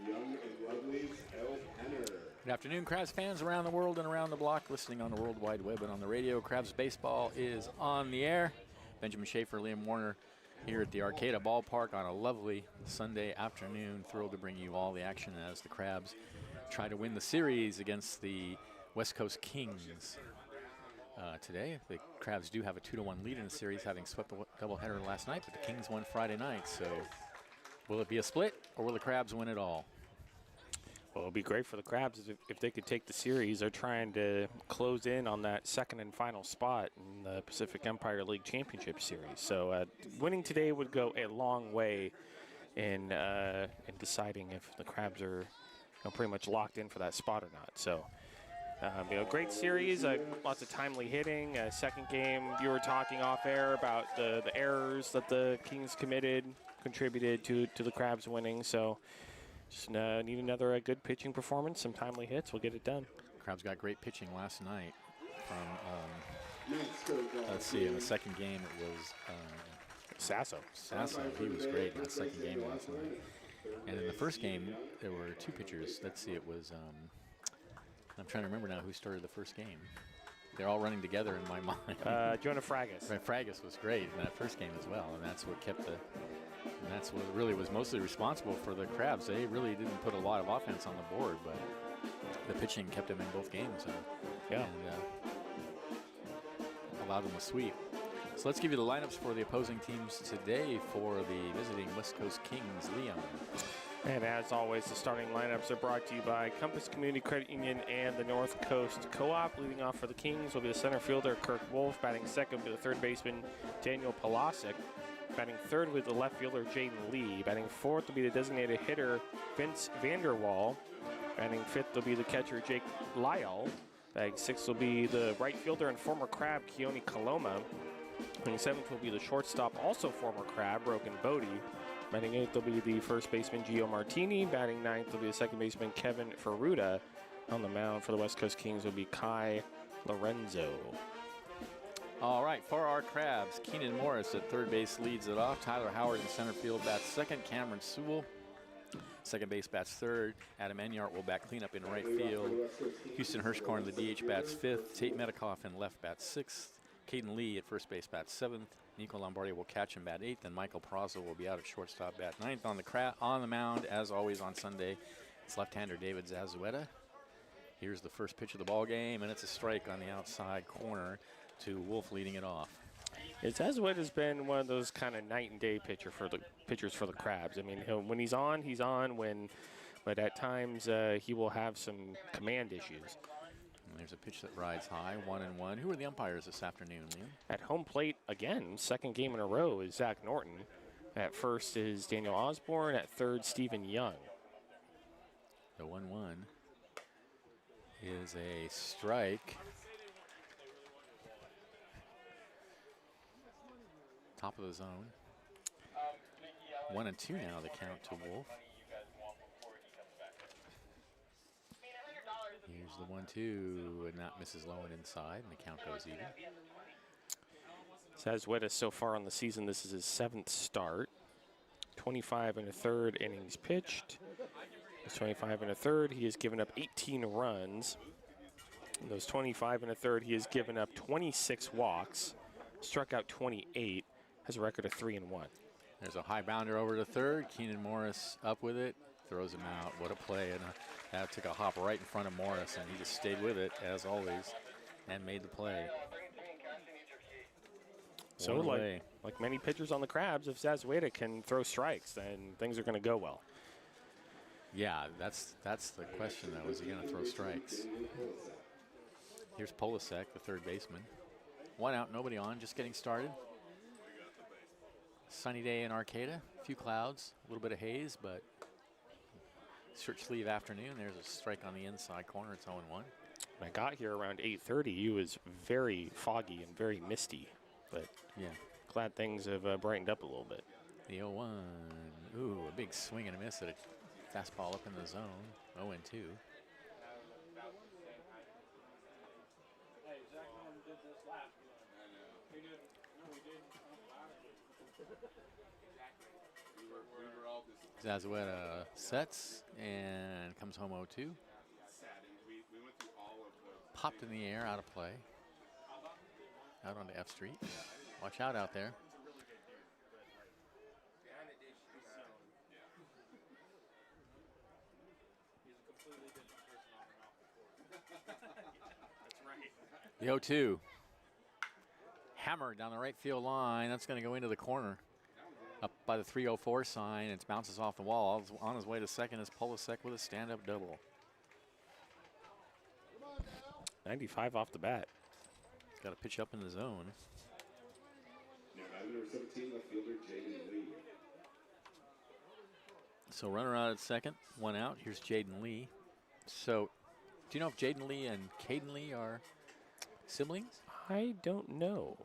Young and Lovely's L. Penner. Good afternoon, Crabs fans around the world and around the block, listening on the World Wide Web and on the radio. Crabs baseball is on the air. Benjamin Schaefer, Liam Warner here at the Arcata Ballpark on a lovely Sunday afternoon. Thrilled to bring you all the action as the Crabs try to win the series against the West Coast Kings. Today, the Crabs do have a 2-1 lead in the series, having swept the doubleheader last night, but the Kings won Friday night. So will it be a split, or will the Crabs win it all? Well, it would be great for the Crabs if they could take the series. They're trying to close in on that second and final spot in the Pacific Empire League Championship Series. So winning today would go a long way in deciding if the Crabs are pretty much locked in for that spot or not. So, great series, lots of timely hitting. Second game, you were talking off air about the errors that the Kings contributed to the Crabs winning. So just need another good pitching performance, some timely hits. We'll get it done. Crabs got great pitching last night from, let's see, in the second game it was Sasso. He was great in that second game last night. And in the first game, there were two pitchers. Let's see, it was, I'm trying to remember now who started the first game. They're all running together in my mind. Jonah Fragus. Right, Fragus was great in that first game as well, and that's what kept and that's what really was mostly responsible for the Crabs. They really didn't put a lot of offense on the board, but the pitching kept them in both games and allowed them to sweep. So let's give you the lineups for the opposing teams today for the visiting West Coast Kings. Liam. And as always, the starting lineups are brought to you by Compass Community Credit Union and the North Coast Co-op. Leading off for the Kings will be the center fielder, Kirk Wolf. Batting second will be the third baseman, Daniel Polasic. Batting third with the left fielder, Jaden Lee. Batting fourth will be the designated hitter, Vince Vanderwall. Batting fifth will be the catcher, Jake Lyle. Batting sixth will be the right fielder and former Crab, Keone Coloma. Batting seventh will be the shortstop, also former Crab, Brogan Bodie. Batting eighth will be the first baseman, Gio Martini. Batting ninth will be the second baseman, Kevin Ferruta. On the mound for the West Coast Kings will be Kai Lorenzo. All right, for our Crabs, Keenan Morris at third base leads it off. Tyler Howard in center field bats second. Cameron Sewell, second base, bats third. Adam Enyart will bat cleanup in right field. Houston Hirschkorn, the DH, bats fifth. Tate Metcalf in left, bats sixth. Caden Lee at first base, bats seventh. Nico Lombardi will catch him, bat eighth. And Michael Peraza will be out at shortstop, bat ninth. On the mound, as always on Sunday, it's left-hander David Zazueta. Here's the first pitch of the ball game, and it's a strike on the outside corner to Wolf leading it off. Zazueta has been one of those kind of night and day pitchers for the Crabs. I mean, when he's on, he's on. But at times he will have some command issues. And there's a pitch that rides high, 1-1. Who are the umpires this afternoon, Liam? At home plate again, second game in a row is Zach Norton. At first is Daniel Osborne. At third, Stephen Young. The 1-1 is a strike. Top of the zone. 1-2 now, the count to Wolf. Here's the 1-2, and that misses low and inside, and the count goes even. Zazueta so far on the season, this is his seventh start. 25 1/3 innings pitched. His 25 1/3, he has given up 18 runs. In those 25 1/3, he has given up 26 walks, struck out 28, has a record of 3-1. There's a high bounder over to third. Keenan Morris up with it, throws him out. What a play. And that took a hop right in front of Morris, and he just stayed with it, as always, and made the play. So like many pitchers on the Crabs, if Zazueta can throw strikes, then things are going to go well. Yeah, that's the question, though. Is he going to throw strikes? Here's Polasic, the third baseman. One out, nobody on, just getting started. Sunny day in Arcata, a few clouds, a little bit of haze, but shirt sleeve afternoon. There's a strike on the inside corner. It's 0-1. When I got here around 8:30, it was very foggy and very misty, but yeah, glad things have brightened up a little bit. The 0-1. Ooh, a big swing and a miss at a fastball up in the zone. 0-2. Hey, Zach Norman did this last one. He didn't. No, he didn't. Exactly. Zazueta sets and comes home 0-2. Popped in the air, out of play. Out onto F Street. Watch out out there. The 0-2. Hammer down the right field line. That's going to go into the corner. Up by the 304 sign. It bounces off the wall. On his way to second is Polasek with a stand-up double. 95 off the bat. He's got to pitch up in the zone. Now, number 17, left fielder Jaden Lee. So runner out at second, one out. Here's Jaden Lee. So, do you know if Jaden Lee and Caden Lee are siblings? I don't know.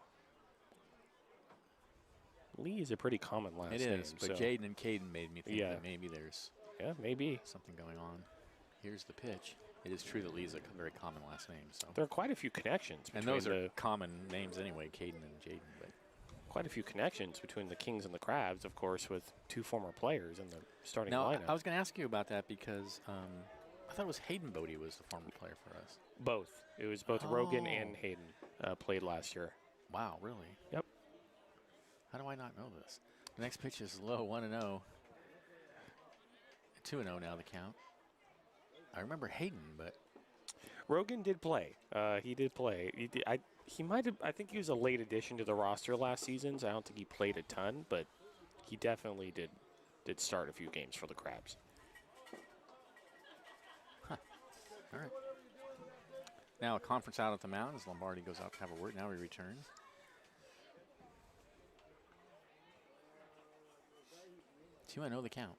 Lee is a pretty common last name. It is, but so Jaden and Caden made me think Yeah. that maybe there's maybe. something going on. Here's the pitch. It is true that Lee's a very common last name. So, There are quite a few connections and between those are the common names anyway, Caden and Jaden. But quite a few connections between the Kings and the Crabs, of course, with two former players in the starting now lineup. I was going to ask you about that because I thought it was Hayden Bodie was the former player for us. Both. It was both Rogan Oh. and Hayden played last year. Wow, really? Yep. How do I not know this? The next pitch is low, 1-0. 2-0 now the count. I remember Hayden, but Rogan did play. He did play. He might have. I think he was a late addition to the roster last season. So I don't think he played a ton, but he definitely did start a few games for the Crabs. all right. Now a conference out at the mound as Lombardi goes out to have a word. Now he returns. I know the count.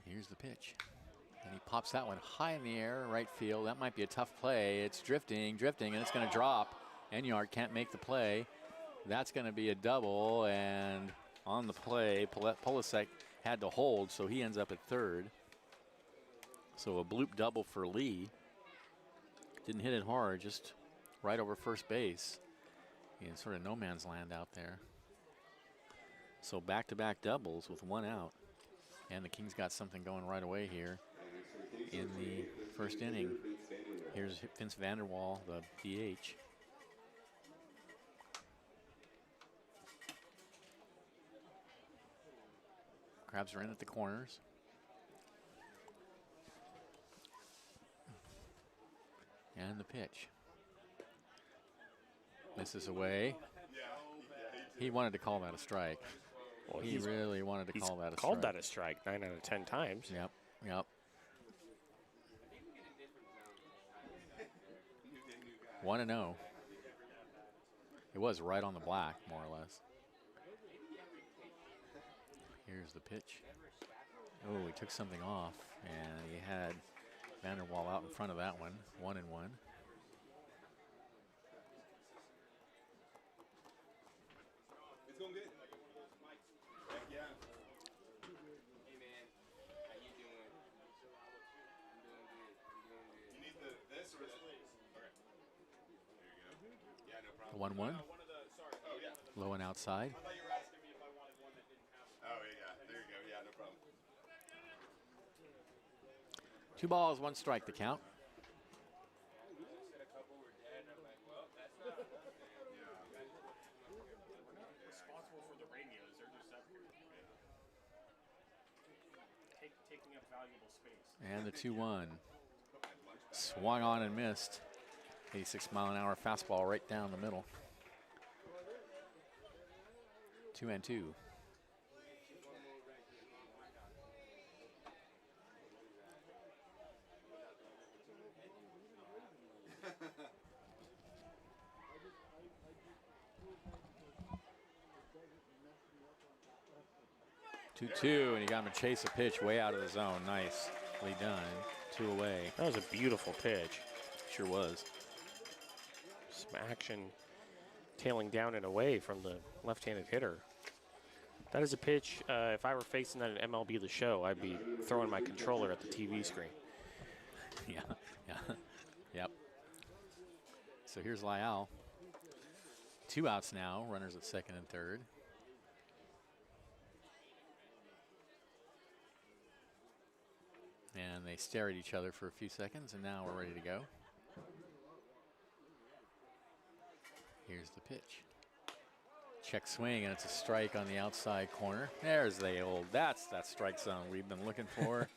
Here's the pitch. And he pops that one high in the air, right field. That might be a tough play. It's drifting, and it's going to drop. Enyart can't make the play. That's going to be a double, and on the play, Polasek had to hold, so he ends up at third. So a bloop double for Lee. Didn't hit it hard, just right over first base. In sort of no man's land out there. So back-to-back doubles with one out. And the Kings got something going right away here in the first inning. Here's Vince Vanderwall, the DH. Crabs are in at the corners. And the pitch. Misses away. He wanted to call that a strike. Well, He really wanted to call that a strike. Called that a strike 9 out of 10 times. Yep, yep. 1-0. It was right on the black, more or less. Here's the pitch. Oh, he took something off, and he had Vanderwall out in front of that one. 1-1. It's going good. Heck yeah. Hey man, how you doing? I'm doing good. I'm doing good. You need this or that? Okay. There you go. Yeah, no problem. 1-1. Oh, yeah. Low and outside. I thought you were asking me if I wanted one that didn't have. Oh, yeah. There you go. Yeah, no problem. 2 balls, 1 strike, the count. Said a couple were dead. I'm like, well, that's not. Responsible for the radios. They're just up here. Taking up valuable space. And the 2-1. Swung on and missed. 86-mile-an-hour fastball right down the middle. 2-2. Two, and he got him to chase a pitch way out of the zone. Nicely done. 2 away. That was a beautiful pitch. Sure was. Some action tailing down and away from the left-handed hitter. That is a pitch, if I were facing that at MLB The Show, I'd be throwing my controller at the TV screen. Yeah, yeah, yep. So here's Lyall. 2 outs now, runners at second and third. And they stare at each other for a few seconds, and now we're ready to go. Here's the pitch. Check swing, and it's a strike on the outside corner. There's the old, that's that strike zone we've been looking for.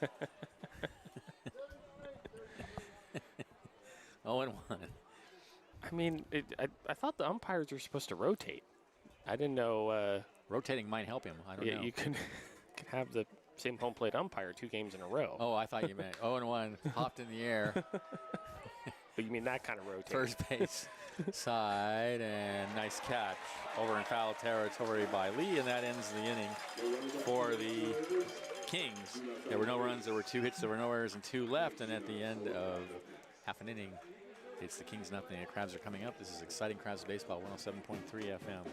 0-1. I mean, I thought the umpires were supposed to rotate. I didn't know. Rotating might help him. I don't know. You can have the same home plate umpire 2 games in a row. Oh, I thought you meant 0-1, popped in the air. But you mean that kind of rotate? First base side, and nice catch over in foul territory by Lee, and that ends the inning for the Kings. There were no runs, there were 2 hits, there were no errors, and 2 left, and at the end of half an inning, it's the Kings nothing. The Crabs are coming up. This is exciting Crabs baseball, 107.3 FM.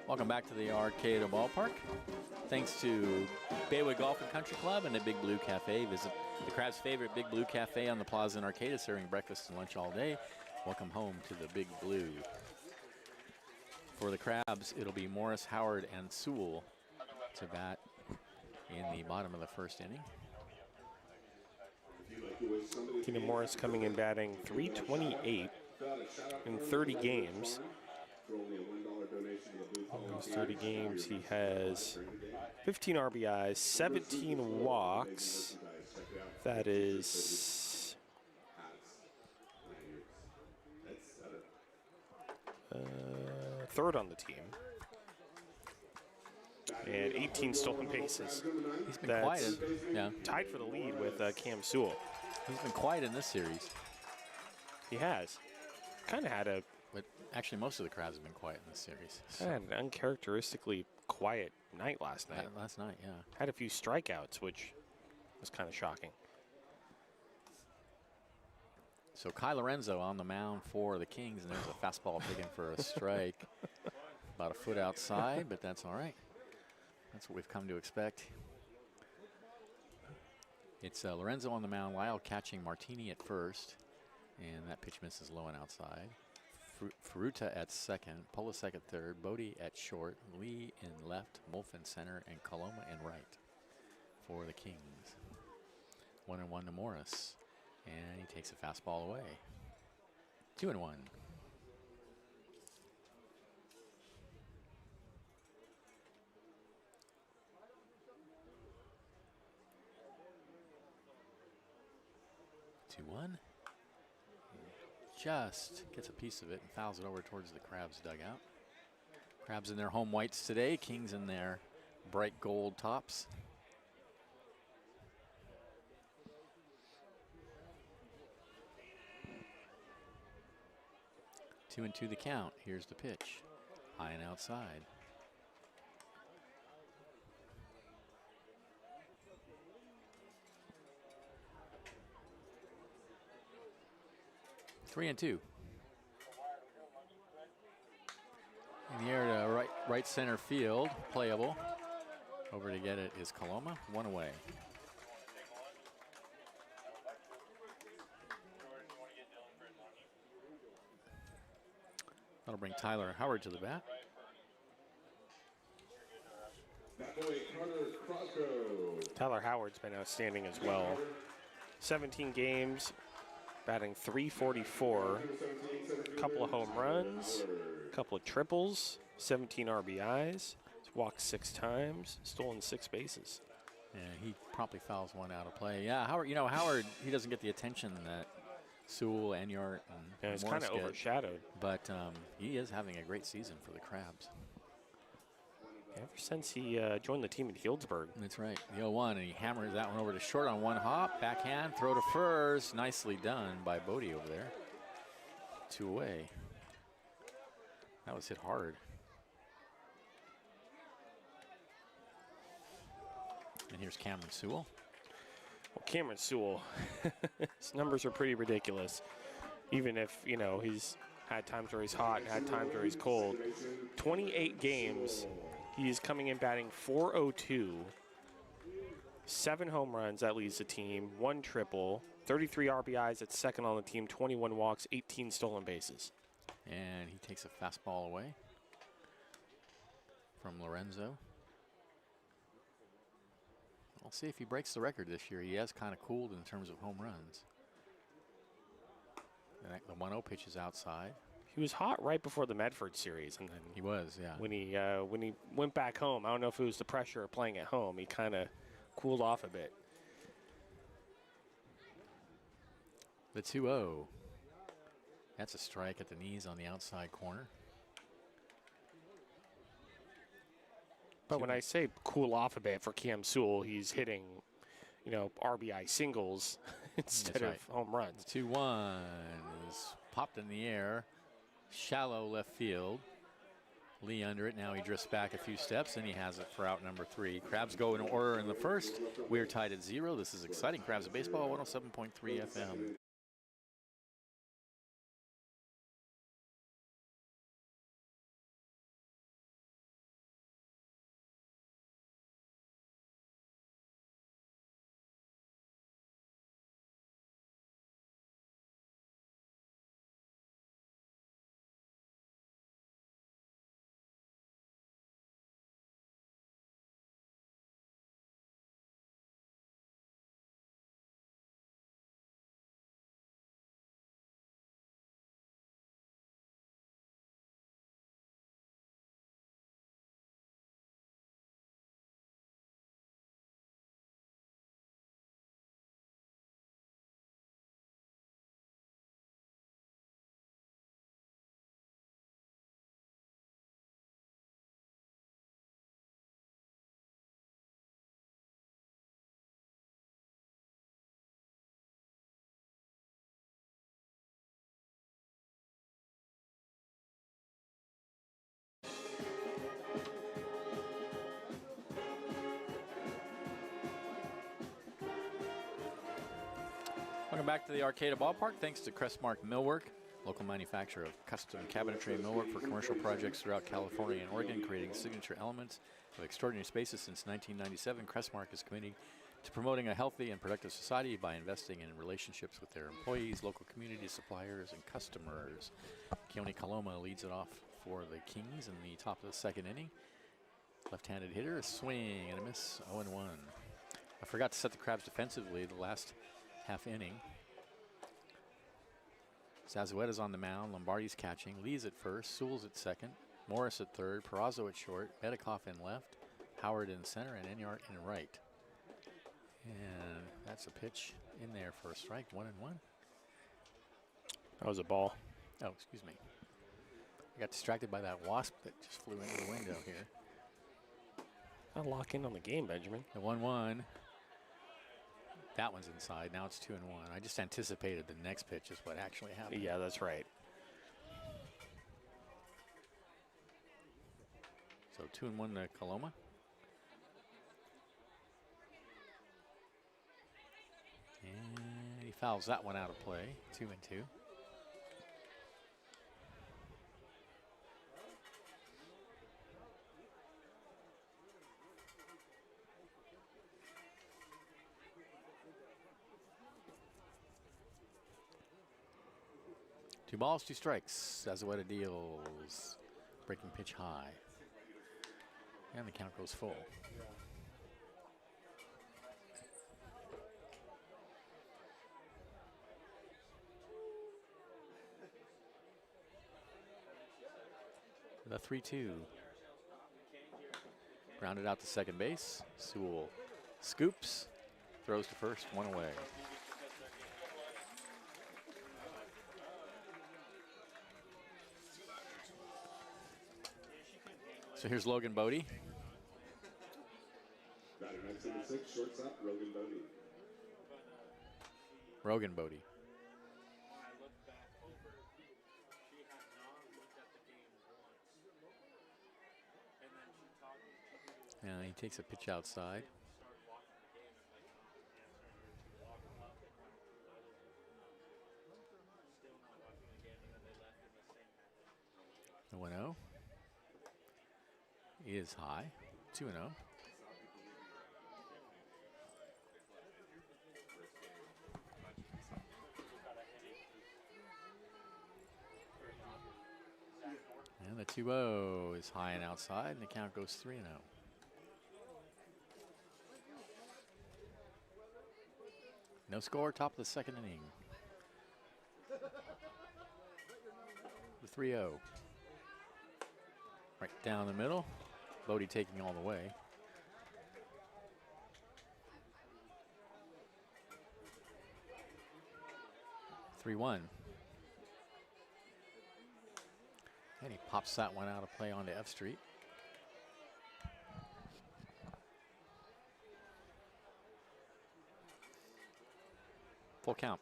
Welcome back to the Arcata Ballpark. Thanks to Baywood Golf and Country Club and the Big Blue Cafe. Visit the Crabs' favorite Big Blue Cafe on the Plaza in Arcata, serving breakfast and lunch all day. Welcome home to the Big Blue. For the Crabs, it'll be Morris, Howard, and Sewell to bat in the bottom of the first inning. Keenan Morris coming in batting .328 in 30 games. In those 30 games, he has 15 RBIs, 17 walks. That is third on the team. And 18 stolen bases. He's been quiet. Yeah. Tied for the lead with Cam Sewell. He's been quiet in this series. He has. Kind of had a But actually, most of the Crabs have been quiet in this series. So. had an uncharacteristically quiet night last night. Last night, yeah. Had a few strikeouts, which was kind of shocking. So Kai Lorenzo on the mound for the Kings, and there's a fastball taken for a strike. About a foot outside, but that's all right. That's what we've come to expect. It's Lorenzo on the mound, Lyle catching Martini at first, and that pitch misses low and outside. Furuta at second, Polasek at third, Bodie at short, Lee in left, Wolf in center, and Coloma in right for the Kings. 1-1 to Morris, and he takes a fastball away. 2-1. Just gets a piece of it and fouls it over towards the Crabs dugout. Crabs in their home whites today, Kings in their bright gold tops. Two and two the count. Here's the pitch. High and outside. Three and two. In the air to right center field, playable. Over to get it is Coloma, one away. That'll bring Tyler Howard to the bat. Tyler Howard's been outstanding as well. 17 games, batting .344, a couple of home runs, a couple of triples, 17 RBIs, walked 6 times, stolen 6 bases. Yeah, he promptly fouls one out of play. Yeah, Howard, you know, Howard, he doesn't get the attention that Sewell, Enyart, and He's Morris kind of get, overshadowed. but he is having a great season for the Crabs. Ever since he joined the team in Healdsburg. That's right, the 0-1, and he hammers that one over to short on one hop, backhand, throw to first. Nicely done by Bodie over there. 2 away. That was hit hard. And here's Cameron Sewell. Well, Cameron Sewell, his numbers are pretty ridiculous. Even if, you know, he's had times where he's hot and had times where he's cold. 28 games, he's coming in batting .402. 7 home runs, that leads the team. 1 triple, 33 RBIs at second on the team, 21 walks, 18 stolen bases. And he takes a fastball away from Lorenzo. We'll see if he breaks the record this year. He has kind of cooled in terms of home runs. And the 1-0 pitch is outside. He was hot right before the Medford series, and then He was, yeah. when he went back home, I don't know if it was the pressure of playing at home, he kind of cooled off a bit. The 2-0. That's a strike at the knees on the outside corner. But when I say cool off a bit for Cam Sewell, he's hitting, you know, RBI singles instead right. of home runs. 2-1 is popped in the air. Shallow left field. Lee under it. Now he drifts back a few steps, and he has it for out number 3. Crabs go in order in the first. We're tied at 0. This is exciting. Crabs of Baseball, 107.3 FM. Welcome back to the Arcata Ballpark. Thanks to Crestmark Millwork, local manufacturer of custom cabinetry and millwork for commercial projects throughout California and Oregon, creating signature elements of extraordinary spaces since 1997. Crestmark is committed to promoting a healthy and productive society by investing in relationships with their employees, local community suppliers, and customers. Keone Kaloma leads it off for the Kings in the top of the 2nd inning. Left-handed hitter, a swing and a miss, 0-1. I forgot to set the Crabs defensively the last half inning. Zazueta's on the mound, Lombardi's catching, Lee's at first, Sewell's at second, Morris at third, Perazo at short, Medikoff in left, Howard in center, and Enyart in right. And that's a pitch in there for a strike, 1-1. That was a ball. Oh, excuse me. I got distracted by that wasp that just flew into the window here. I'll lock in on the game, Benjamin. The 1-1. That one's inside. Now it's 2-1. I just anticipated the next pitch is what actually happened. Yeah, that's right. So 2-1 to Kaloma. And he fouls that one out of play. 2-2. 2 balls, 2 strikes. Zazueta deals. Breaking pitch high. And the count goes full. The 3-2. Grounded out to second base. Sewell scoops, throws to first, 1 away. So here's Logan Bodie. Batter next number 6, shortstop, Rogan Bodie. Rogan Bodie. When I looked back over, she had not looked at the game once. And then she taught me. And he takes a pitch outside. Started watching the game and like, answering her to walk up and went to the other one. Still not watching the game, and then they left in the same half. The 1-0 is high. 2-0. And the 2-0 is high and outside, and the count goes 3-0. No score, top of the second inning. The 3-0. Right down the middle. Bodie taking all the way. Three 1. And he pops that one out of play onto F Street. Full count.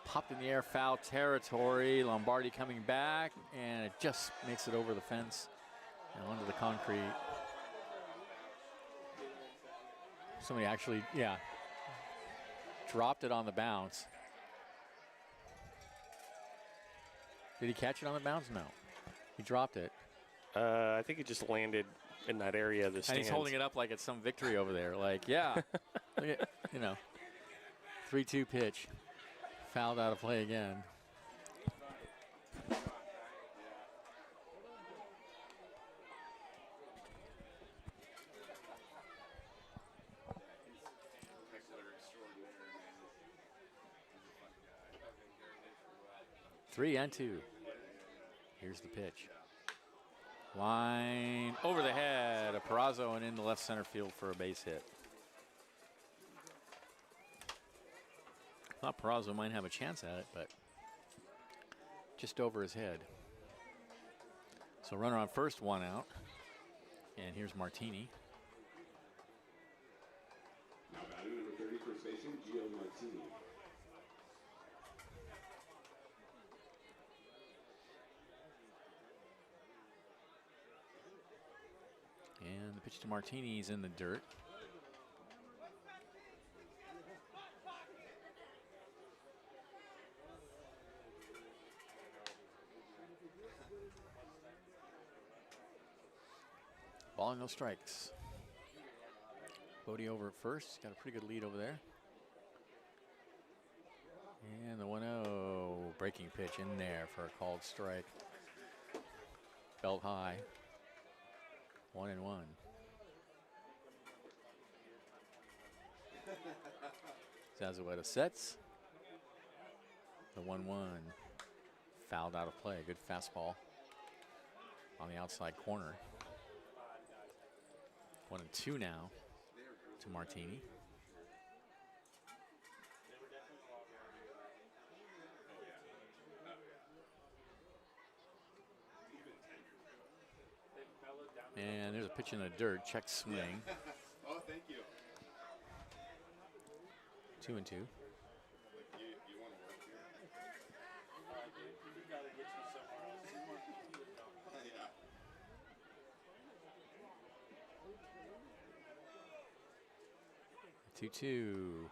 Popped in the air, foul territory. Lombardi coming back, and it just makes it over the fence and onto the concrete. Somebody actually, yeah, dropped it on the bounce. Did he catch it on the bounce? No. He dropped it. I think it just landed in that area of the And stands. he's holding it up like it's some victory over there. Like, yeah, look at, you know, 3-2 pitch. Fouled out of play again. Three and 2. Here's the pitch. Line over the head of Perazo and into left center field for a base hit. Thought Perazo might have a chance at it, but just over his head. So runner on first, 1 out. And here's Martini. Now batting number 30, first baseman, Gio Martini. And the pitch to Martini is in the dirt. Ball and no strikes. Bodie over at first. He's got a pretty good lead over there. And the 1-0 breaking pitch in there for a called strike. Belt high. 1-1. Zazueta sets. The 1-1 fouled out of play. Good fastball on the outside corner. 1-2 now to Martini. And there's a pitch in the dirt. Check swing. Oh, thank you. 2-2. You want to work here? We gotta get you somewhere else. You want to Yeah. 2-2.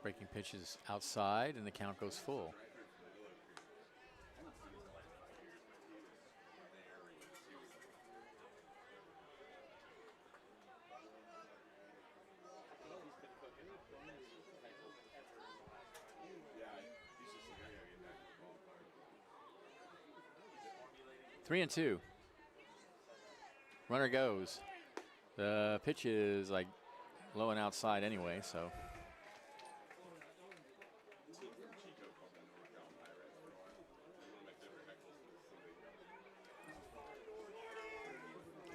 Breaking pitches outside, and the count goes full. 3-2. Runner goes. The pitch is like low and outside anyway, so.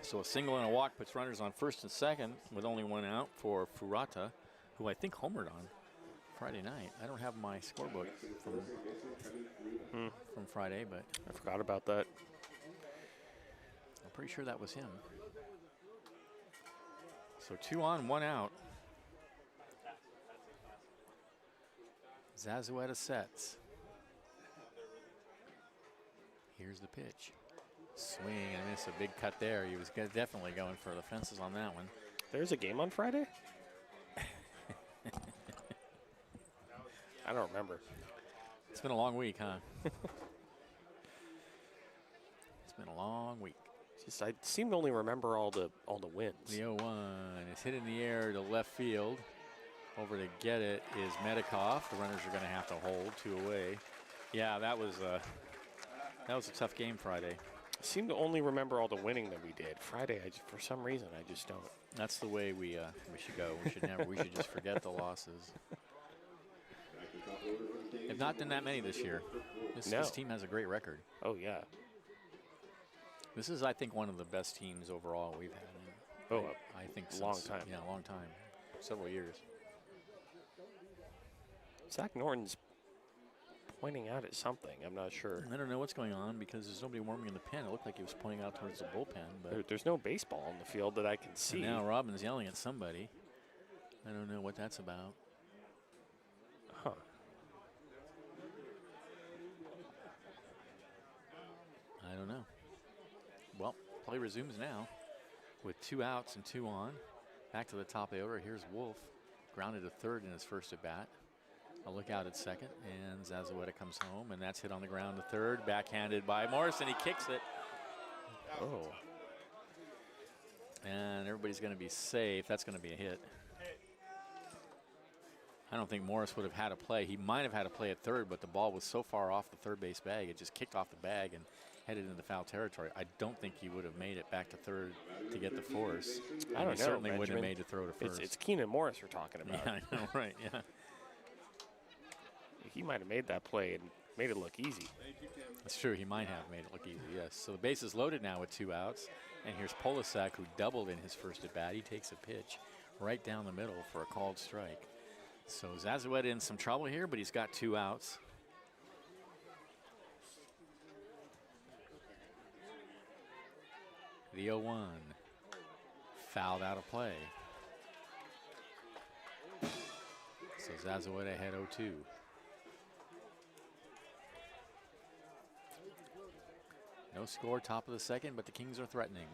So a single and a walk puts runners on first and second with only one out for Furata, who I think homered on Friday night. I don't have my scorebook from Friday, but I forgot about that. I'm pretty sure that was him. So 2 on, 1 out. Zazueta sets. Here's the pitch. Swing and miss, a big cut there. He was definitely going for the fences on that one. There's a game on Friday? I don't remember. It's been a long week, huh? It's been a long week. Just I seem to only remember all the wins. The 0-1 is hit in the air to left field. Over to get it is Medikoff. The runners are going to have to hold 2 away. Yeah, that was a tough game Friday. I seem to only remember all the winning that we did. Friday, for some reason, I just don't. That's the way we should go. We should just forget the losses. Have not done that many this year. This team has a great record. Oh, yeah. This is, I think, one of the best teams overall we've had. Oh, I think long since, time. Yeah, a long time. Several years. Zach Norton's pointing out at something. I'm not sure. I don't know what's going on because there's nobody warming in the pen. It looked like he was pointing out towards the bullpen. But There's no baseball on the field that I can see. now Robin's yelling at somebody. I don't know what that's about. Huh. I don't know. Well, play resumes now with 2 outs and 2 on. Back to the top of the order. Here's Wolf. Grounded to third in his first at bat. A look out at second, and Zazueta comes home, and that's hit on the ground to third. Backhanded by Morrison. He kicks it. Oh. And everybody's going to be safe. That's going to be a hit. I don't think Morris would have had a play. He might have had a play at third, but the ball was so far off the third base bag, it just kicked off the bag and headed into foul territory. I don't think he would have made it back to third to get the force. I don't know, He certainly Benjamin. wouldn't have made the throw to first. It's Keenan Morris we're talking about. Yeah, I know, right, yeah. He might have made that play and made it look easy. That's true. He might have made it look easy, yes. So the base is loaded now with 2 outs. And here's Polasek, who doubled in his first at bat. He takes a pitch right down the middle for a called strike. So Zazueta in some trouble here, but he's got 2 outs. The 0-1. Fouled out of play. So Zazueta ahead 0-2. No score, top of the second, but the Kings are threatening.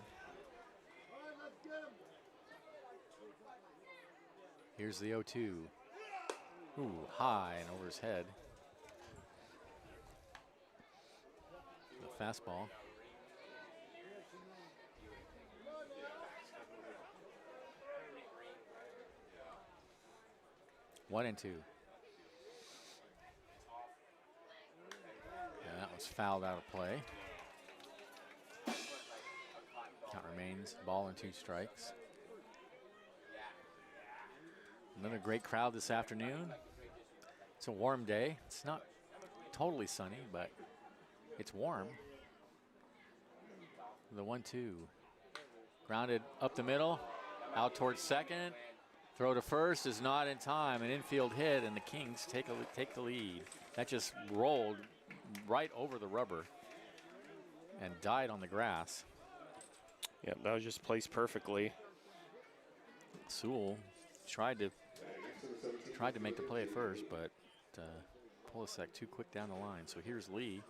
Here's the 0-2. Ooh, high and over his head. The fastball. One and 2. And that was fouled out of play. Count remains ball and 2 strikes. Another great crowd this afternoon. It's a warm day. It's not totally sunny, but it's warm. The 1-2. Grounded up the middle, out towards second. Throw to first is not in time. An infield hit, and the Kings take the lead. That just rolled right over the rubber and died on the grass. Yeah, that was just placed perfectly. Sewell tried to make the play at first, but Polasek too quick down the line. So here's Lee.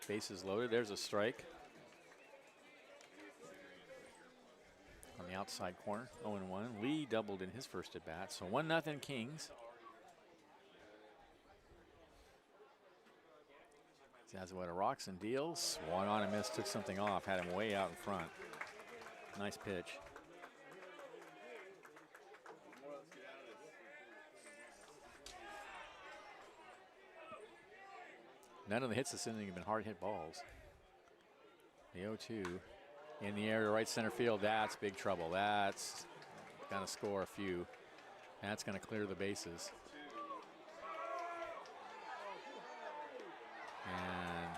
Bases loaded. There's a strike on the outside corner. 0-1. Lee doubled in his first at bat. So 1-0 Kings. Zazueta rocks and deals. Swung on and missed. Took something off. Had him way out in front. Nice pitch. None of the hits this inning have been hard hit balls. The 0-2 in the air to right center field. That's big trouble. That's going to score a few. That's going to clear the bases. And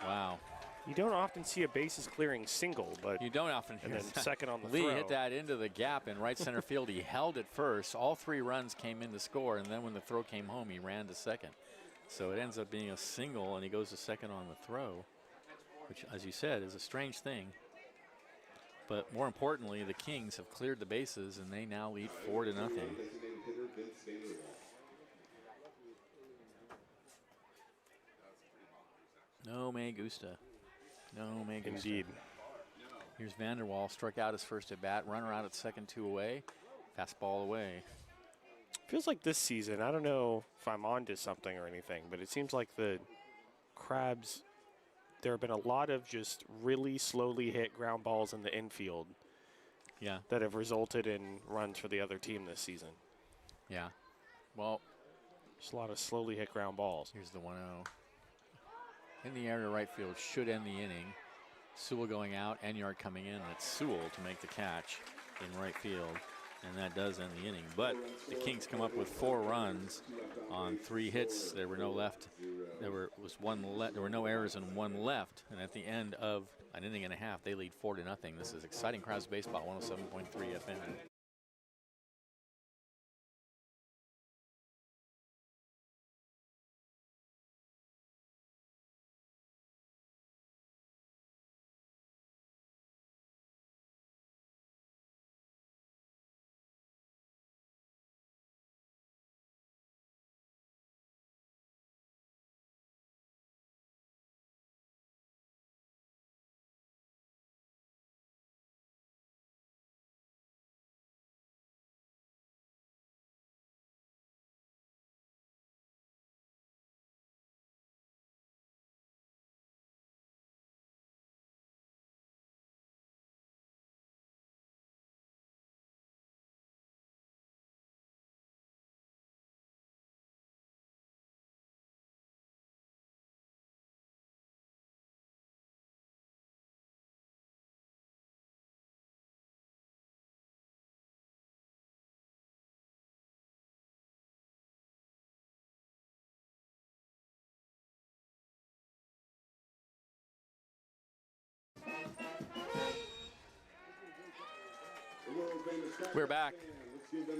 wow. You don't often see a bases clearing single, but You don't often and hear then that. second on the Lee throw. hit that into the gap in right center field. He held it first. All 3 runs came in to score, and then when the throw came home, he ran to second. So it ends up being a single, and he goes to second on the throw, which, as you said, is a strange thing. But more importantly, the Kings have cleared the bases, and they now lead 4-0. No me gusta. No me gusta. Indeed. Here's Vanderwall, struck out his first at bat, runner out at second, 2 away, fastball away. Feels like this season, I don't know if I'm onto something or anything, but it seems like the Crabs, there have been a lot of just really slowly hit ground balls in the infield Yeah, that have resulted in runs for the other team this season. yeah. Well, Just a lot of slowly hit ground balls. here's the 1-0. In the air to right field, should end the inning. Sewell going out, Enyart coming in, and it's Sewell to make the catch in right field, and that does end the inning. But the Kings come up with 4 runs on 3 hits. There were no left. There were no errors and 1 left. And at the end of an inning and a half, they lead 4-0. This is exciting Crabs baseball, 107.3 FM. We're back.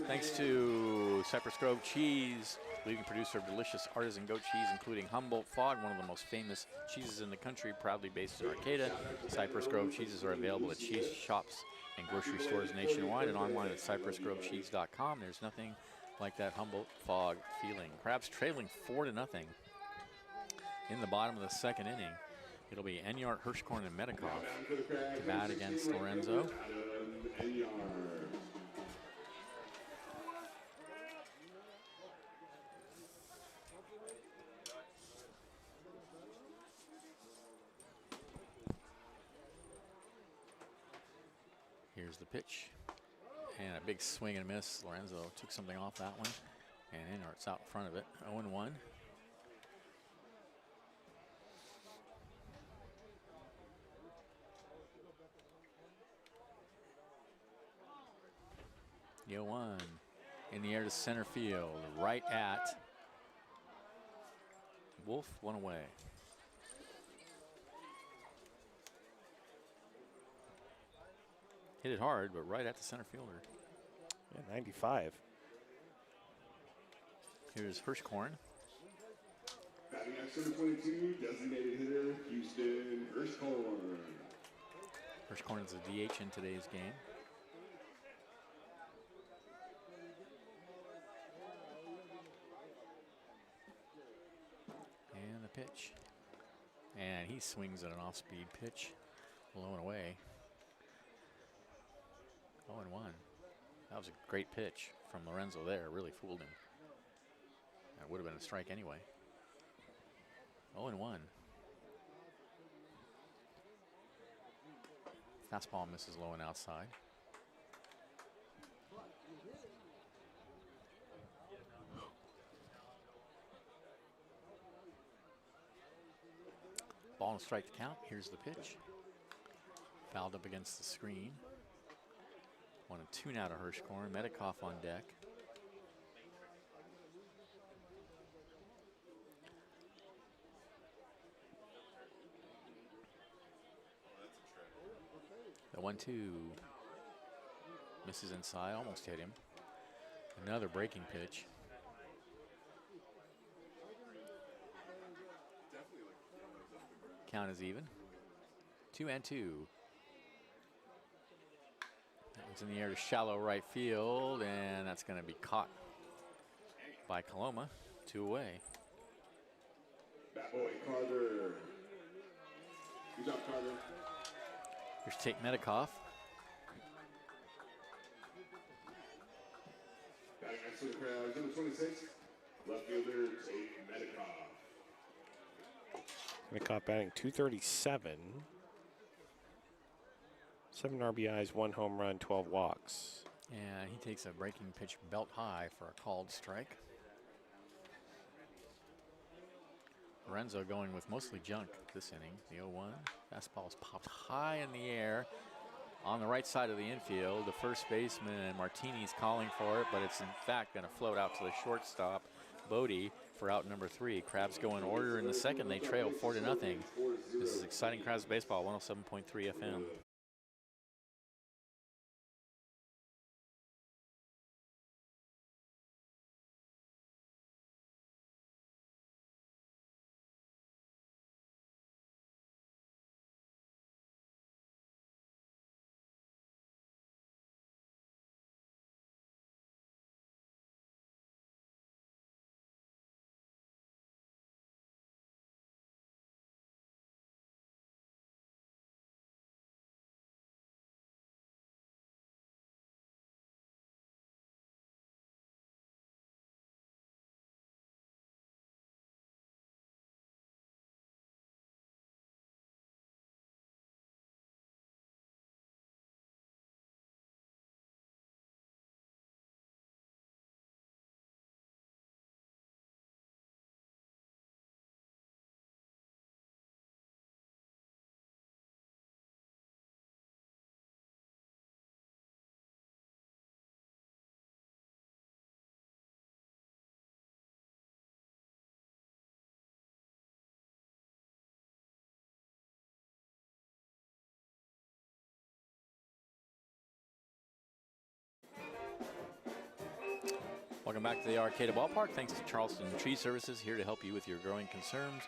Thanks to Cypress Grove Cheese, leading producer of delicious artisan goat cheese, including Humboldt Fog, one of the most famous cheeses in the country, proudly based in Arcata. Cypress Grove cheeses are available at cheese shops and grocery stores nationwide and online at cypressgrovecheese.com. There's nothing like that Humboldt Fog feeling. Crabs trailing 4-0 in the bottom of the second inning. It'll be Enyart, Hirschkorn, and Medikoff to bat against Lorenzo. Here's the pitch. And a big swing and miss. Lorenzo took something off that one. And Enyart's out in front of it. 0-1. The 0-1 in the air to center field, right at Wolf, 1 away. Hit it hard, but right at the center fielder. Yeah, 95. Here's Hirschkorn. Batting at center 22, designated hitter, Houston Hirschkorn. Hirschkorn is a DH in today's game. And the pitch. And he swings at an off-speed pitch, low and away. 0-1. That was a great pitch from Lorenzo there. Really fooled him. That would have been a strike anyway. 0-1. Fastball misses low and outside. Ball and strike to count. Here's the pitch. Fouled up against the screen. 1-2 now to Hirschkorn. Medikoff on deck. The 1-2 misses inside, almost hit him. Another breaking pitch. Count is even. 2-2. That one's in the air to shallow right field, and that's going to be caught by Coloma. 2 away. Bat boy Carter. Good job, Carter. Here's Tate Medikoff. Batting next to the crowd, number 26, left fielder Tate Medikoff. Medikoff batting .237. 7 RBIs, 1 home run, 12 walks. And he takes a breaking pitch belt high for a called strike. Lorenzo going with mostly junk this inning. The 0-1. Fastball is popped high in the air on the right side of the infield. The first baseman, Martini's calling for it, but it's in fact going to float out to the shortstop, Bodie, for out number 3. Crabs go in order in the second. They trail 4-0. This is exciting Crabs baseball, 107.3 FM. Welcome back to the Arcata Ballpark. Thanks to Charleston Tree Services, here to help you with your growing concerns.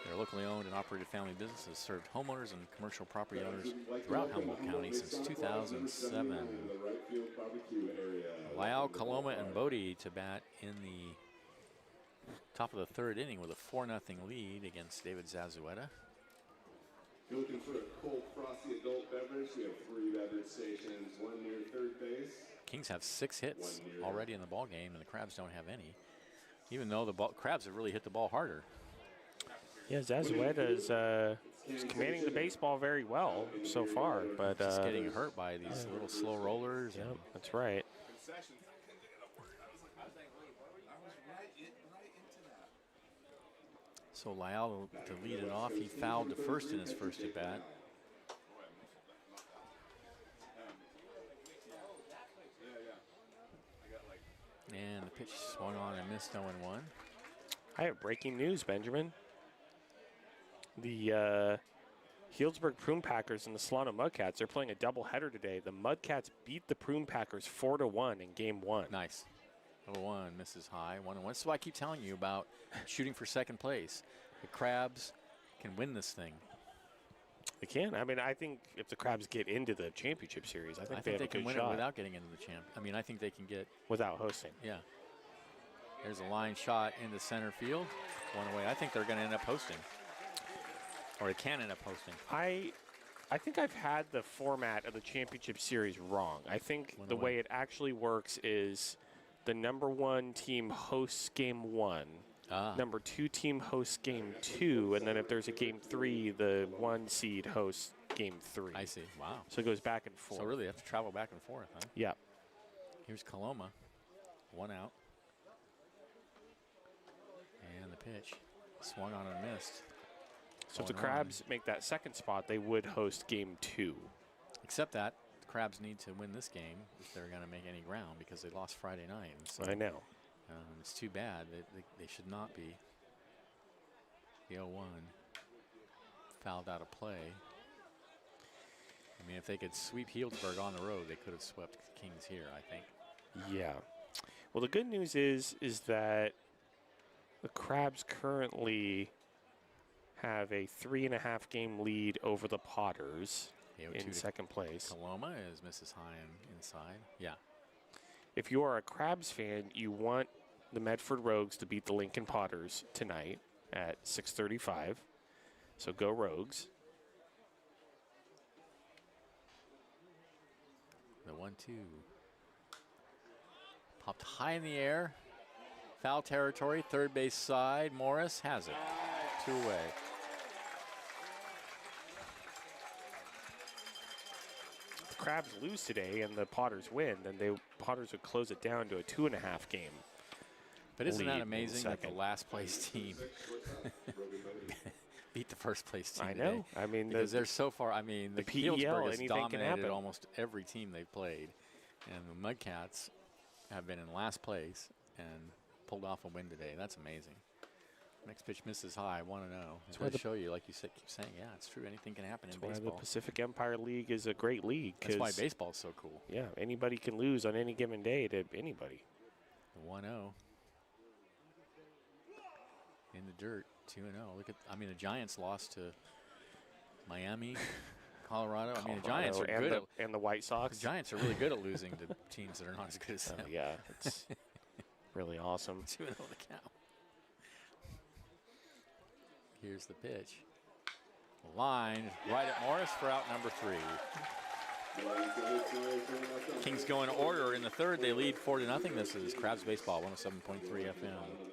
They're locally owned and operated family businesses, served homeowners and commercial property owners throughout Humboldt County since 2007. Lyall, Coloma, and Bodie to bat in the top of the third inning with a 4-0 lead against David Zazueta. You're looking for a cold, frosty adult beverage. We have 3 beverage stations, 1 near third base. Kings have 6 hits already in the ball game, and the Crabs don't have any. Even though the Crabs have really hit the ball harder. Yeah, Zazueta is commanding the baseball very well so far, but just getting hurt by these little slow rollers. Yeah, that's right. So Lyall to lead it off. He fouled to first in his first at bat. And the pitch swung on and missed 0-1. I have breaking news, Benjamin. The Healdsburg Prune Packers and the Solano Mudcats are playing a doubleheader today. The Mudcats beat the Prune Packers 4-1 in Game 1. Nice. 0-1 misses high. 1-1. That's why I keep telling you about shooting for second place. The Crabs can win this thing. They can. I mean, I think if the Crabs get into the championship series, I think they have a can good win shot. it without getting into the champ. I mean, I think they can get without hosting. Yeah. There's a line shot into center field. 1 away. I think they're going to end up hosting. Or it can end up hosting. I think I've had the format of the championship series wrong. I think the way it actually works is the #1 team hosts Game 1. Number 2 team hosts game 2, and then if there's a game 3, the 1 seed hosts game 3. I see. Wow. So it goes back and forth. So really, they have to travel back and forth, huh? Yeah. Here's Coloma. 1 out. And the pitch. Swung on and missed. So if the 0-1. Crabs make that second spot, they would host game 2. Except that the Crabs need to win this game if they're going to make any ground because they lost Friday night. And so, I know. it's too bad. They should not be. The 0-1 fouled out of play. I mean, if they could sweep Healdsburg on the road, they could have swept Kings here, I think. Yeah. Well, the good news is that the Crabs currently have a 3.5 game lead over the Potters in second place. Coloma is Mrs. Hyam inside. Yeah. If you are a Crabs fan, you want the Medford Rogues to beat the Lincoln Potters tonight at 6:35. So go Rogues. The 1-2. Popped high in the air. Foul territory, third base side. Morris has it. 2 away. If the Crabs lose today and the Potters win, then the Potters would close it down to a 2.5 game. But isn't lead that in amazing that the second. last place team beat the first place team I today? know. I mean, Because they're so far. I mean, the PEL, Healdsburg has anything can dominated happen. almost every team they've played, and the Mudcats have been in last place and pulled off a win today. That's amazing. Next pitch misses high, 1-0. It's why going to the- show you, like you said, keep saying, yeah, it's true. Anything can happen in that's why the baseball. Pacific Empire League is a great league. That's why 'cause, baseball's so cool. yeah, anybody can lose on any given day to anybody. The 1-0. In the dirt, 2-0. Look at, I mean, the Giants lost to Miami, Colorado. I mean, the Giants are Colorado good. and the White The Sox. Giants are really good at losing to teams that are not as good as them. Yeah, it's really awesome. 2-0 the count. Here's the pitch. Line right at Morris for out number 3. Kings go in order in the third. They lead 4-0. This is Crabs Baseball, 107.3 FM.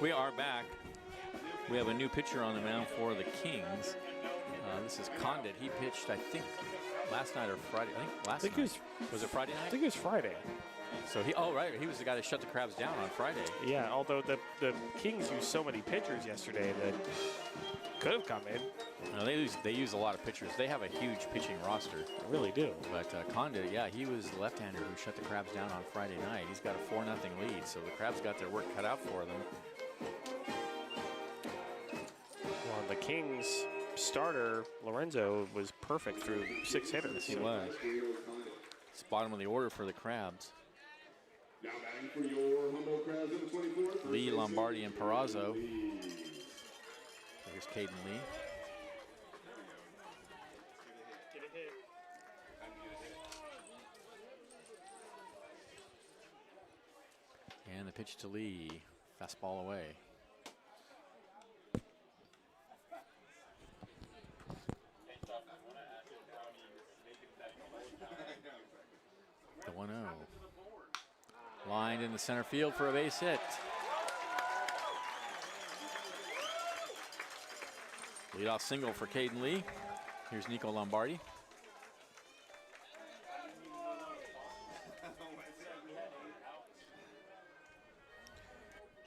We are back. We have a new pitcher on the mound for the Kings. This is Condit. He pitched, I think, last night or Friday. I think last night. Was it Friday I night? think it was Friday. So right. He was the guy that shut the Crabs down on Friday. Yeah, although the Kings used so many pitchers yesterday that could have come in. No, they use a lot of pitchers. They have a huge pitching roster. They really do. But Condit, yeah, he was the left-hander who shut the Crabs down on Friday night. He's got a 4-0 lead, so the Crabs got their work cut out for them. Well, the Kings starter, Lorenzo, was perfect through 6 hitters. Yes, he was. It's bottom of the order for the Crabs. Now batting for your Humboldt Crabs, number 24. Lee, Lombardi, and Perazzo. Here's Caden Lee. And the pitch to Lee. Fastball away. The 1-0. Lined in the center field for a base hit. Leadoff single for Caden Lee. Here's Nico Lombardi.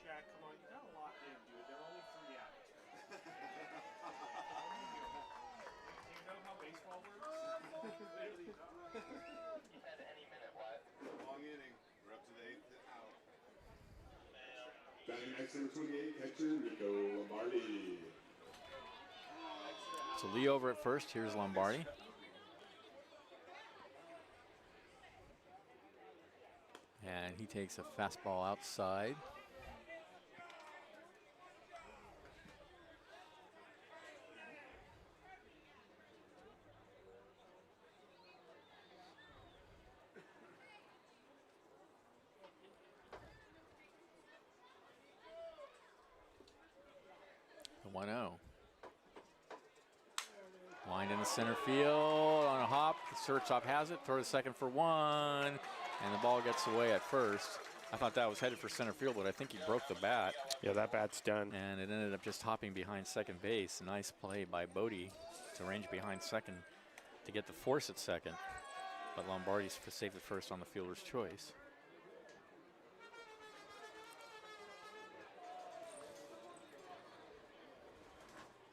Jack, come on, you got a lot in, dude. There are only 3 outs. Do you know how baseball works? Literally not. Long inning. We're up to the 8th out. Batting next, number 28, catcher Nico Lombardi. So Lee over at first. Here's Lombardi. And he takes a fastball outside. The 1-0. Lined in the center field on a hop. The shortstop has it. Throw to second for 1. And the ball gets away at first. I thought that was headed for center field, but I think he broke the bat. Yeah, that bat's done. And it ended up just hopping behind second base. Nice play by Bodie to range behind second to get the force at second. But Lombardi's saved it first on the fielder's choice.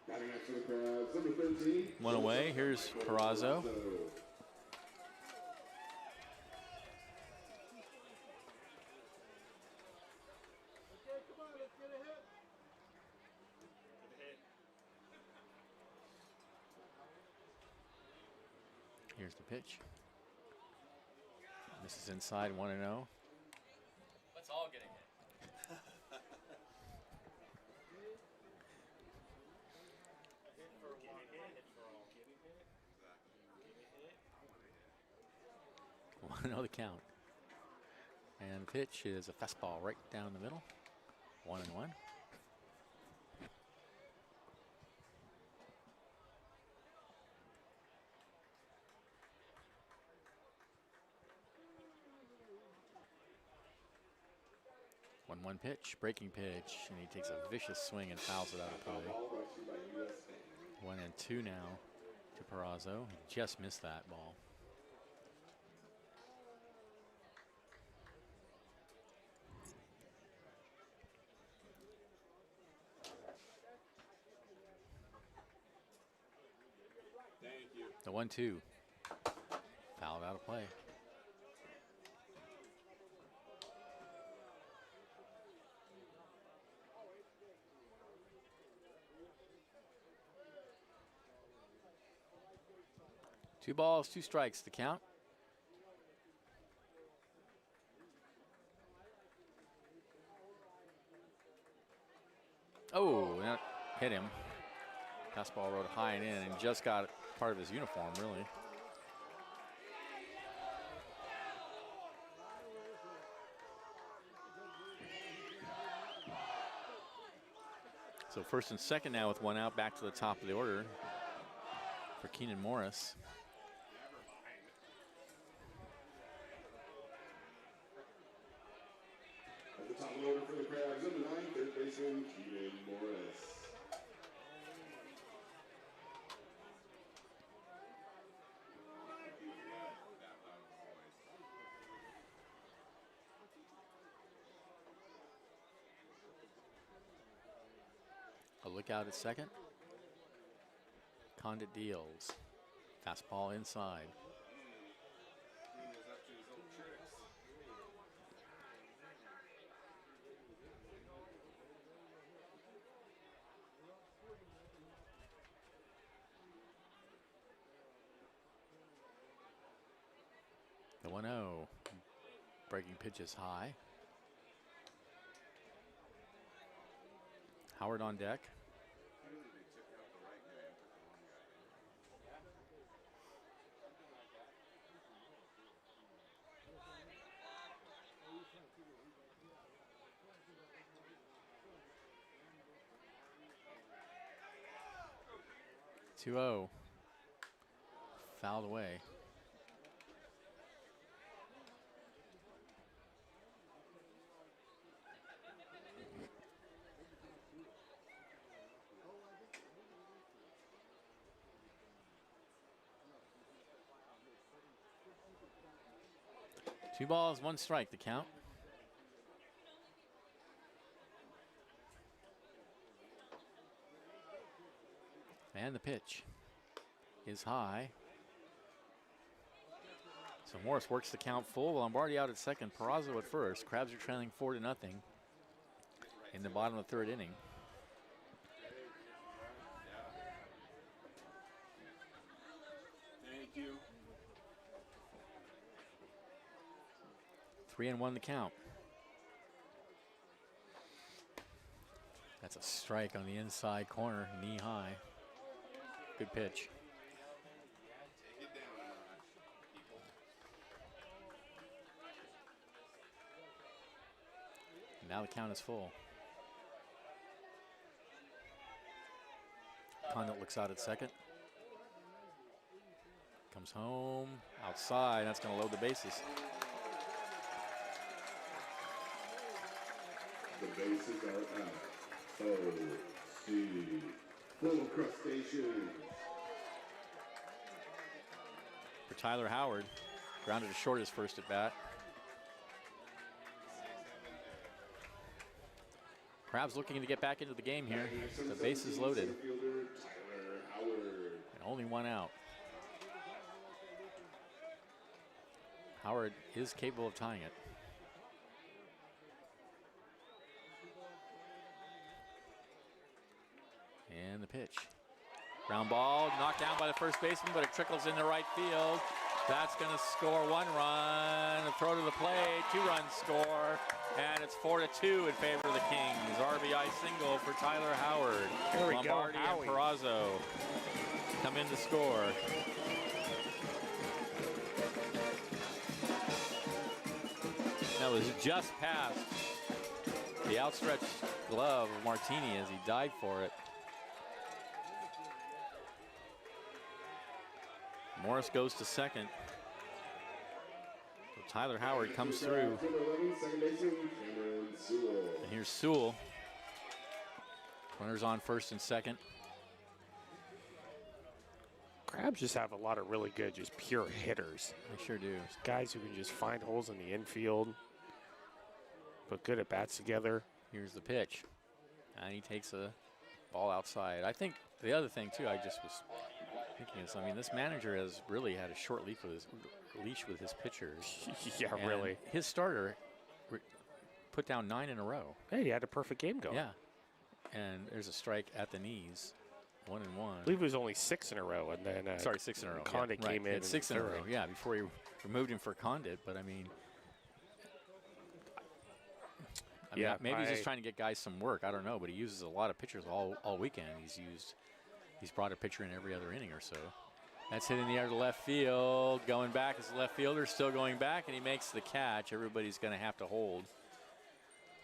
Batting next for the Crabs, number 13. One away. Here's Peraza. Here's the pitch. Misses inside, 1-0. Let's all get a hit. One-0 the count. And the pitch is a fastball right down the middle. 1-1. One pitch, breaking pitch, and he takes a vicious swing and fouls it out of play. 1-2 now to Peraza. He just missed that ball. The 1-2. Fouled out of play. Two balls, 2 strikes to count. Oh, that hit him. Fastball rode high and in and just got part of his uniform, really. So first and second now with 1 out, back to the top of the order for Keenan Morris. At the top of the order for the Crabs, number 9, third baseman Keenan Morris. A look out at second. Condit deals. Fastball inside. 1-0. Breaking pitch is high. Howard on deck. Two-0. Fouled away. 2 balls, 1 strike, the count. And the pitch is high. So Morris works the count full. Lombardi out at second, Peraza at first. Crabs are trailing 4-0 in the bottom of the 3rd inning. Thank you. 3-1 the count. That's a strike on the inside corner, knee high. Good pitch. Take it down a notch, people. Now the count is full. Condit looks out at second. Comes home, outside, that's gonna load the bases. The bases are out. O, C, full of crustaceans. For Tyler Howard, grounded to short his first at bat. Crabs looking to get back into the game here. The base is loaded. Center fielder Tyler Howard. And only 1 out. Howard is capable of tying it. And the pitch. Ground ball, knocked down by the first baseman, but it trickles into right field. That's going to score 1 run. A throw to the plate, 2-run score, and it's 4-2 in favor of the Kings. RBI single for Tyler Howard. There we go, Lombardi and Howie. Peraza come in to score. That was just past the outstretched glove of Martini as he dived for it. Morris goes to second. So Tyler Howard comes through. Number 11, second baseman Cameron Sewell. And here's Sewell. Runners on first and second. Crabs just have a lot of really good, just pure hitters. They sure do. Guys who can just find holes in the infield, but good at bats together. Here's the pitch. And he takes a ball outside. I think the other thing, too, I just was thinking is, I mean, this manager has really had a short leash with his pitchers. Yeah, And really. his starter put down 9 in a row. Hey, he had a perfect game going. Yeah. And there's a strike at the knees. 1-1. I believe it was only 6 in a row, and then Sorry, 6 in a row. Condit yeah, right. came in. It's 6 in a third. row, yeah, before he removed him for Condit. But I mean, Yeah, maybe he's just trying to get guys some work. I don't know, but he uses a lot of pitchers all weekend. He's brought a pitcher in every other inning or so. That's hit in the air to left field. Going back as the left fielder, still going back, and he makes the catch. Everybody's going to have to hold.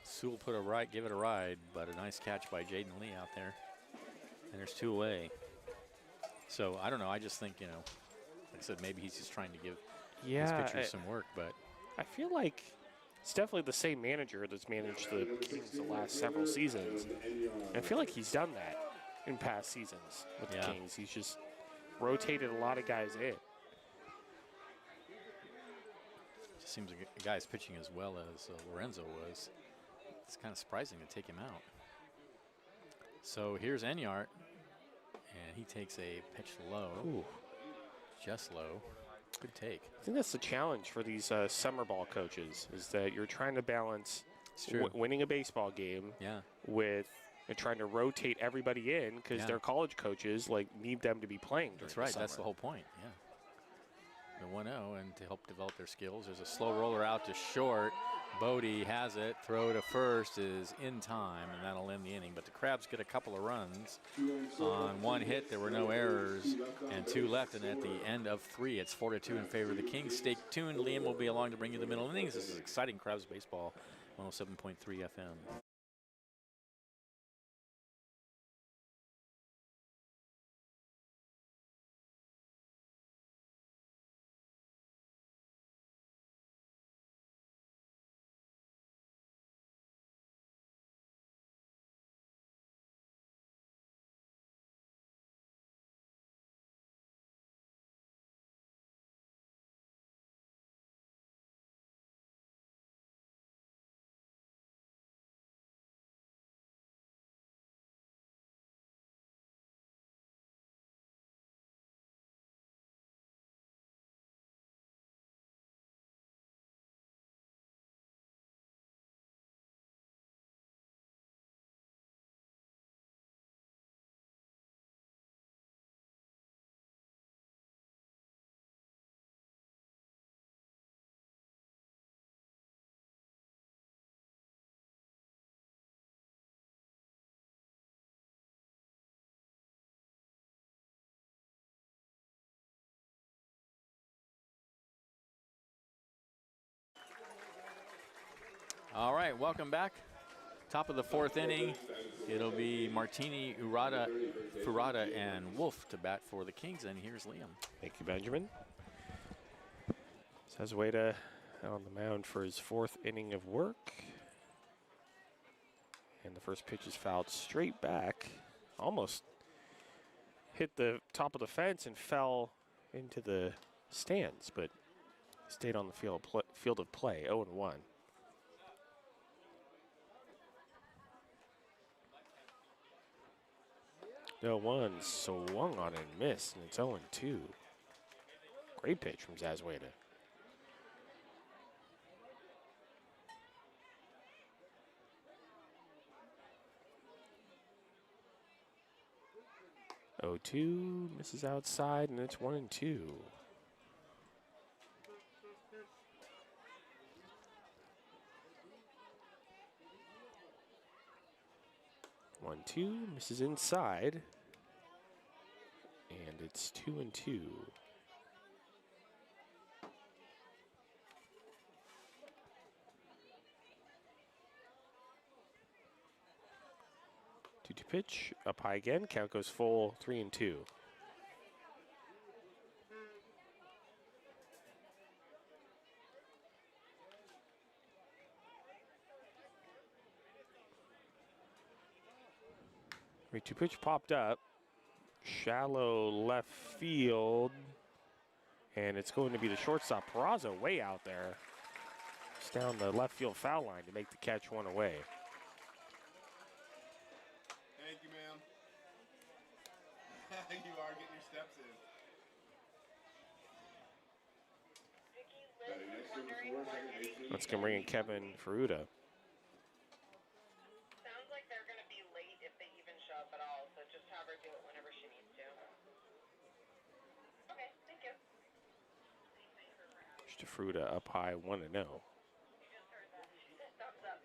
Sewell give it a ride, but a nice catch by Jaden Lee out there. And there's 2 away. So I don't know. I just think, like I said, maybe he's just trying to give his pitchers some work. But I feel like it's definitely the same manager that's managed the Kings the last several seasons. And I feel like he's done that in past seasons with the Kings. He's just rotated a lot of guys in. Just seems like a guy's pitching as well as Lorenzo was. It's kind of surprising to take him out. So here's Enyart, and he takes a pitch low. Ooh. Just low. Good take. I think that's the challenge for these summer ball coaches, is that you're trying to balance winning a baseball game with trying to rotate everybody in, because their college coaches need them to be playing during That's right. the That's the whole point. Yeah. The 1-0, and to help develop their skills, there's a slow roller out to short. Bodie has it. Throw to first is in time, and that'll end the inning. But the Crabs get a couple of runs on 1 hit. There were no errors, and 2 left. And at the end of 3, it's 4-2 in favor of the Kings. Stay tuned. Liam will be along to bring you the middle innings. This is exciting Crabs baseball. 107.3 FM. All right, welcome back. Top of the fourth inning. It'll be Martini, Furata, and Wolf to bat for the Kings. And here's Liam. Thank you, Benjamin. Zazueta on the mound for his fourth inning of work. And the first pitch is fouled straight back. Almost hit the top of the fence and fell into the stands, but stayed on the field of play, 0-1. No one swung on and missed, and it's 0-2. Great pitch from Zazueta. Oh, 2 misses outside, and it's 1-2. 1-2 misses inside, and it's 2-2. Two-two pitch up high again. Count goes full, 3-2. Two pitch popped up, shallow left field, and it's going to be the shortstop Peraza way out there. It's down the left field foul line to make the catch one away. Thank you, ma'am. You are getting your steps in. Batting next to number 4, second baseman. Let's go bring in Kevin Ferruta. Sounds like they're going to be late if they even show up at all, so just have her do it whenever she needs to. Okay, thank you. Mr. Ferruta up high, 1-0. You just heard that. Thumbs up.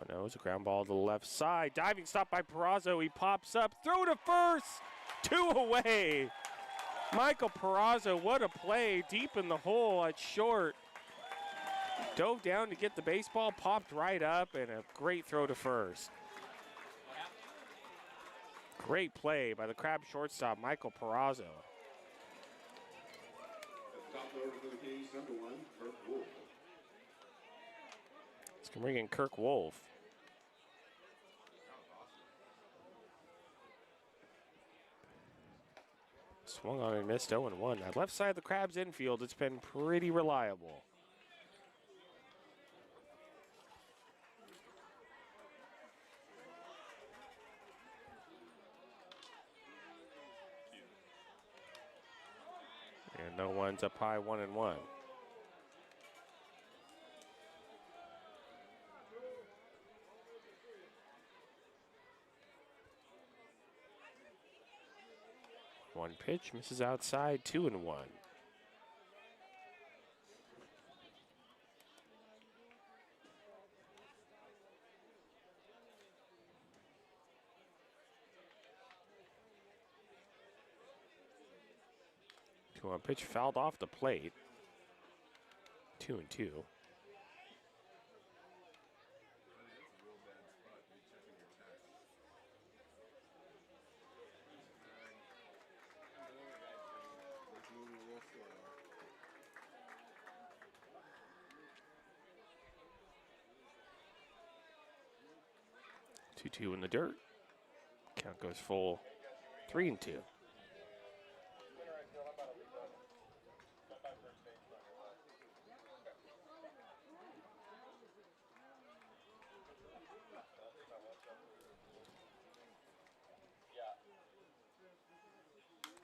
1-0 is a ground ball to the left side. Diving stop by Peraza. He pops up. Throw to first. 2 away. Michael Peraza, what a play. Deep in the hole at short. Dove down to get the baseball. Popped right up. And a great throw to first. Great play by the Crab shortstop, Michael Peraza. At the top order for the Kings, number 1, Kirk Wolf. Let's bring in Kirk Wolf. Swung on and missed 0-1. That left side of the Crabs infield, it's been pretty reliable. And no one's up high, 1-1. One pitch, misses outside, 2-1. Two-one pitch fouled off the plate. 2-2. Two in the dirt. Count goes full, 3-2.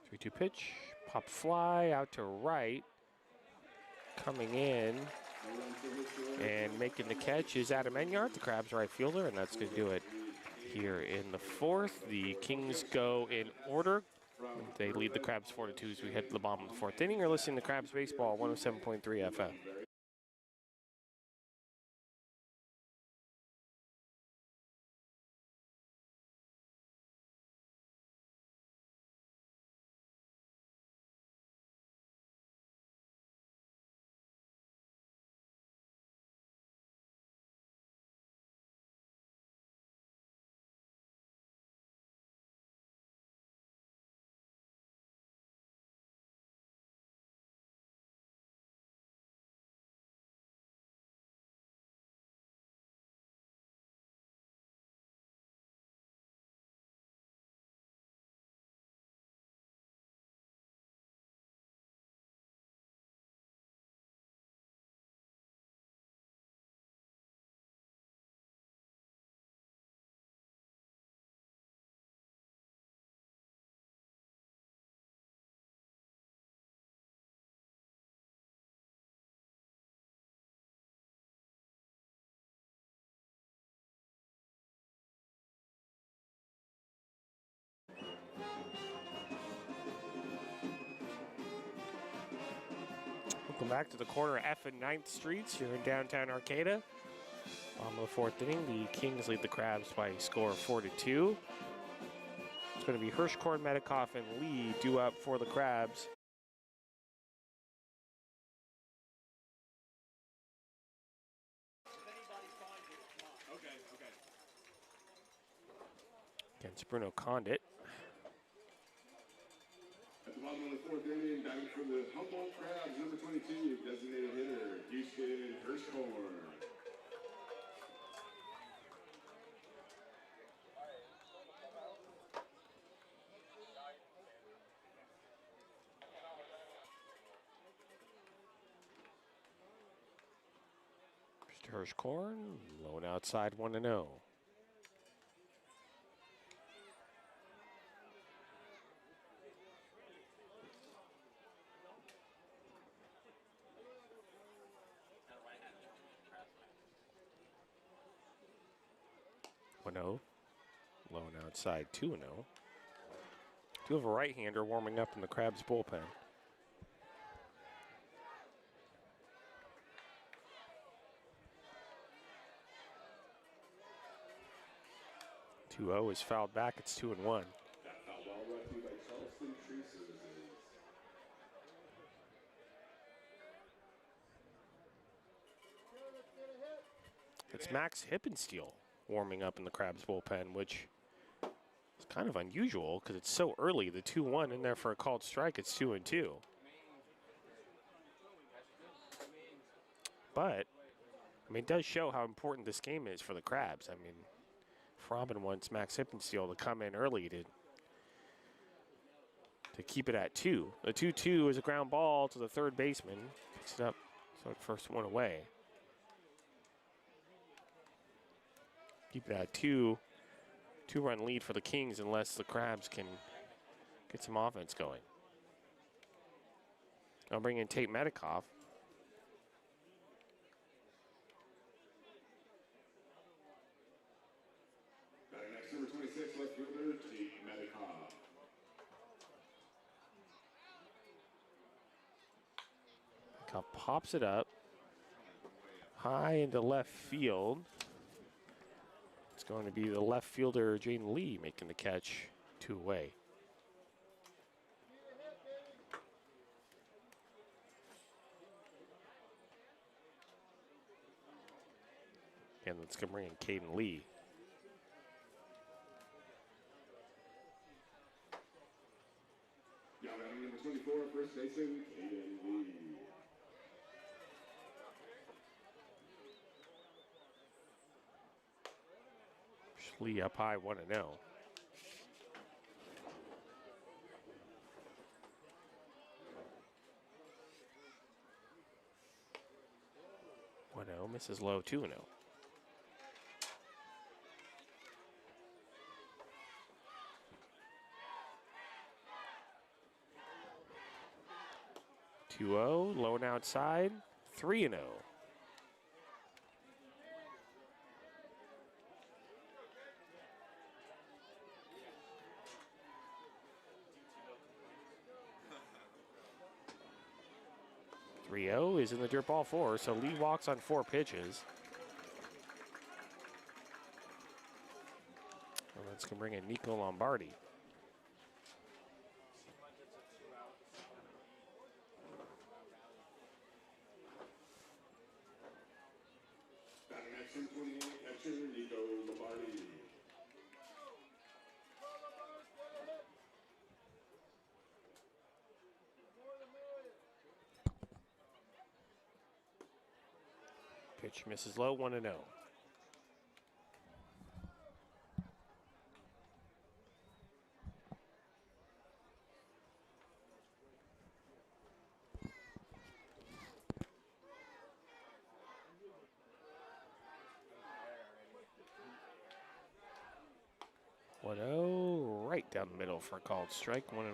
Three-two pitch, pop fly out to right. Coming in and making the catch is Adam Enyart, the Crabs right fielder, and that's going to do it here in the fourth. The Kings go in order. They lead the Crabs 4-2 as we head to the bottom of the fourth inning. You're listening to Crabs Baseball, 107.3 FM. Welcome back to the corner of F and 9th Streets here in downtown Arcata. Bottom of the fourth inning, the Kings lead the Crabs by a score of 4-2. It's going to be Hirschkorn, Medikoff, and Lee due up for the Crabs. Against Bruno Condit. At the bottom of the fourth inning, batting for the Humboldt Crabs, number 22, designated hitter, Houston Hirschhorn. Mr. Hirschkorn, low and outside, 1-0. Low and outside, 2-0. Do have a right-hander warming up in the Crabs bullpen. 2-0 is fouled back. It's 2-1. That foul ball brought to you by Charleston Tree Services. It's Max Hippensteel warming up in the Crabs bullpen, which is kind of unusual because it's so early. The 2-1 in there for a called strike. It's 2-2. But, I mean, it does show how important this game is for the Crabs. I mean, Robin wants Max Hippensteel to come in early to keep it at 2. The 2-2 is a ground ball to the third baseman. Picks it up, so the first one away. Keep it at 2. 2-run lead for the Kings unless the Crabs can get some offense going. I'll bring in Tate Medikoff. Next, number 26, left fielder, Tate Medikoff. Medikoff pops it up high into left field. It's going to be the left fielder, Jane Lee, making the catch 2 away. And let's go bring in Caden Lee. Now batting number 24, first baseman, Caden Lee. Lee up high, 1-0. Misses low, 2-0. Low and outside, 3-0. Is in the dirt ball 4, so Lee walks on 4 pitches. Well, let's go bring in Nico Lombardi. Batting next, number 28, catcher, Nico Lombardi. Pitch misses low, 1-0. Right down the middle for a called strike, 1-1.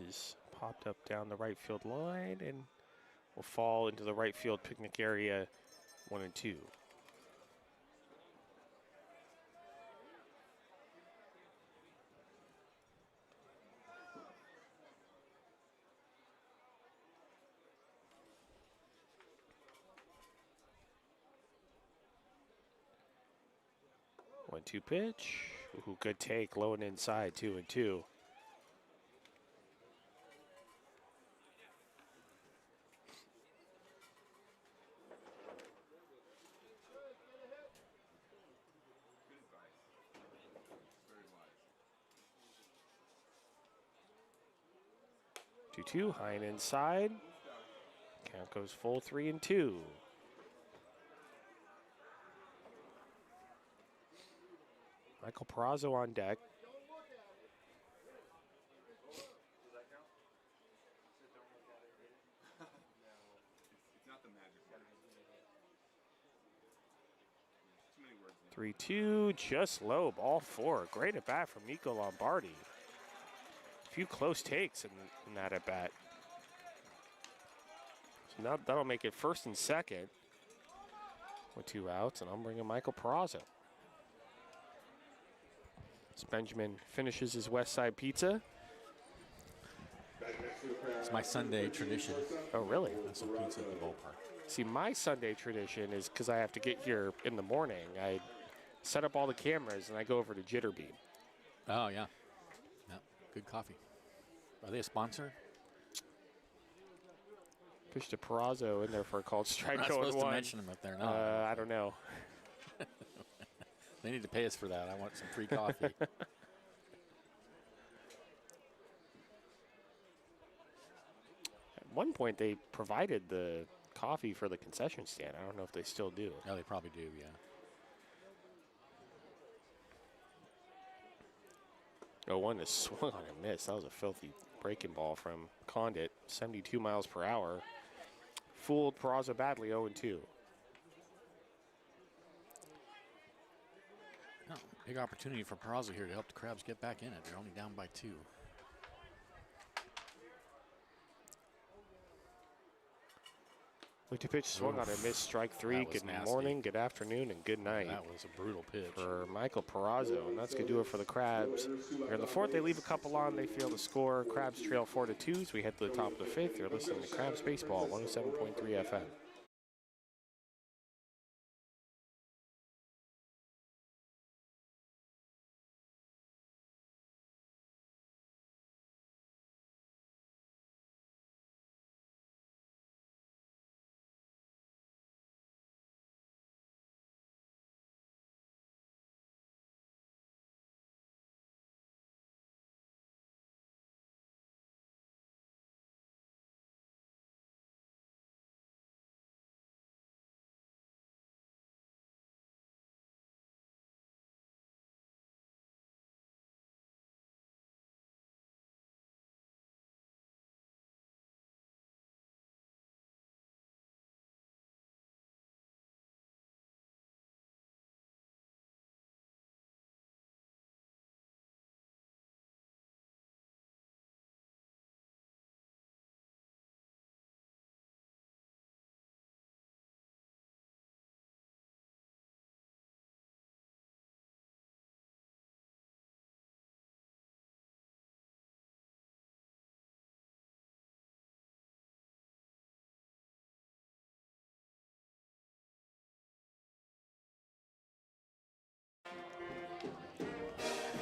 Is popped up down the right field line and will fall into the right field picnic area 1 and 2. One, 2 pitch. Ooh, good take, low and inside, 2 and 2. Two, high and inside. Count goes full 3 and 2. Michael Perazo on deck. It's not the magic word. Too many words in 3-2, just low, ball 4. Great at bat from Nico Lombardi. A few close takes in that at bat. So now that'll make it 1st and 2nd with 2 outs, and I'm bringing Michael Perazo. As Benjamin finishes his West Side Pizza. It's my Sunday tradition. Oh, really? Have some pizza at the ballpark. See, my Sunday tradition is because I have to get here in the morning. I set up all the cameras and I go over to Jitterbeam. Oh, yeah. Yeah, good coffee. Are they a sponsor? Pitch to Perazo in there for a called strike. Not supposed to mention them if they're not. I don't know. They need to pay us for that. I want some free coffee. At one point, they provided the coffee for the concession stand. I don't know if they still do. Oh, they probably do, yeah. Oh, one is swung on and missed. That was a filthy breaking ball from Condit, 72 miles per hour. Fooled Perazo badly, 0-2. Oh, big opportunity for Perazo here to help the Crabs get back in it. They're only down by 2. With the pitch swung on and missed, strike 3. That was Good nasty. morning, good afternoon, and good night That was a brutal pitch. for Michael Perazo, and that's going to do it for the Crabs. Here in the 4th, they leave a couple on. They fail to score. Crabs trail 4-2 as we head to the top of the 5th. You're listening to Crabs Baseball, 107.3 FM.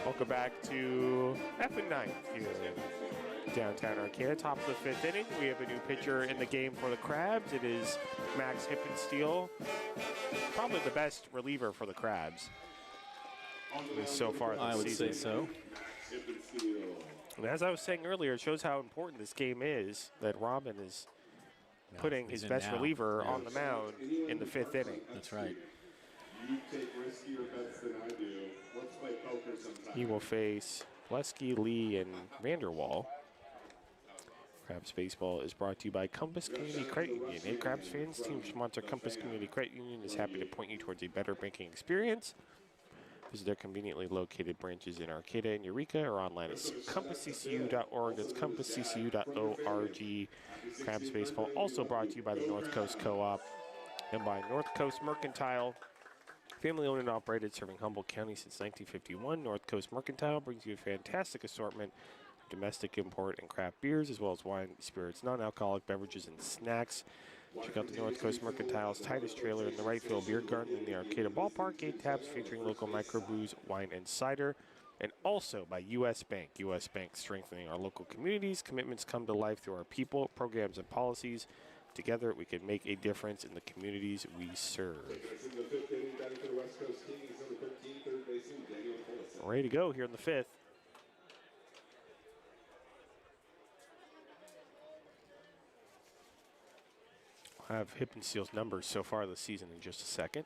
Welcome back to F9 here in downtown Arcata. Top of the 5th inning. We have a new pitcher in the game for the Crabs. It is Max Hippensteel. Probably the best reliever for the Crabs. At least so far this I would season. say so. And as I was saying earlier, it shows how important this game is that Robin is Yeah, putting he's his in best now. reliever Yeah. on the mound in the 5th inning. That's right. You take riskier bets than I do. Let's play poker sometime. He will face Plesky, Lee, and Vanderwall. Crabs Baseball is brought to you by Compass Community Credit Union. Hey, Crabs fans, team sponsor Compass Community Credit Union is happy to point you towards a better banking experience. Visit their conveniently located branches in Arcata and Eureka or online at compassccu.org. That's compassccu.org. Crabs Baseball also brought to you by the North Coast Co-op and by North Coast Mercantile. Family owned and operated, serving Humboldt County since 1951. North Coast Mercantile brings you a fantastic assortment of domestic import and craft beers, as well as wine, spirits, non-alcoholic beverages, and snacks. Check out the North Coast Mercantile's Titus trailer in the right field beer garden in the Arcata Ballpark. 8 taps featuring local microbrews, wine, and cider. And also by U.S. Bank. U.S. Bank strengthening our local communities. Commitments come to life through our people, programs, and policies. Together, we can make a difference in the communities we serve. Ready to go here in the 5th. We'll have Hippensteel's numbers so far this season in just a second.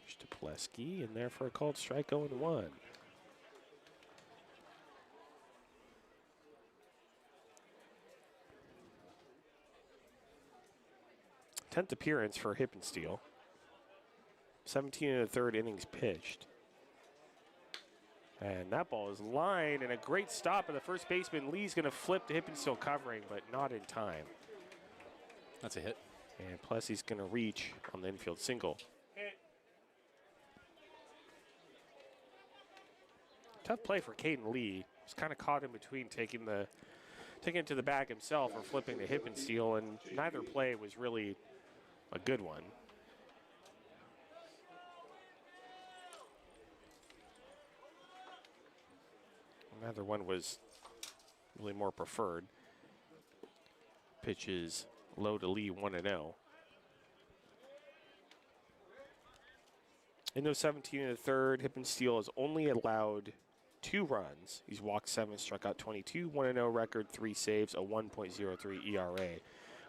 Stopleski in there for a called strike 0-1. 10th appearance for Hippensteel. 17 1/3 innings pitched. And that ball is lined, and a great stop, and the first baseman Lee's going to flip to Hippensteel covering, but not in time. That's a hit. And Plessy's going to reach on the infield single. Tough play for Caden Lee. He's kind of caught in between taking it to the bag himself or flipping to Hippensteel, and neither play was really a good one. Neither one was really more preferred. Pitch is low to Lee, 1-0. In those 17 1/3, Hippensteel has only allowed 2 runs. He's walked 7, struck out 22, 1-0 record, 3 saves, a 1.03 ERA.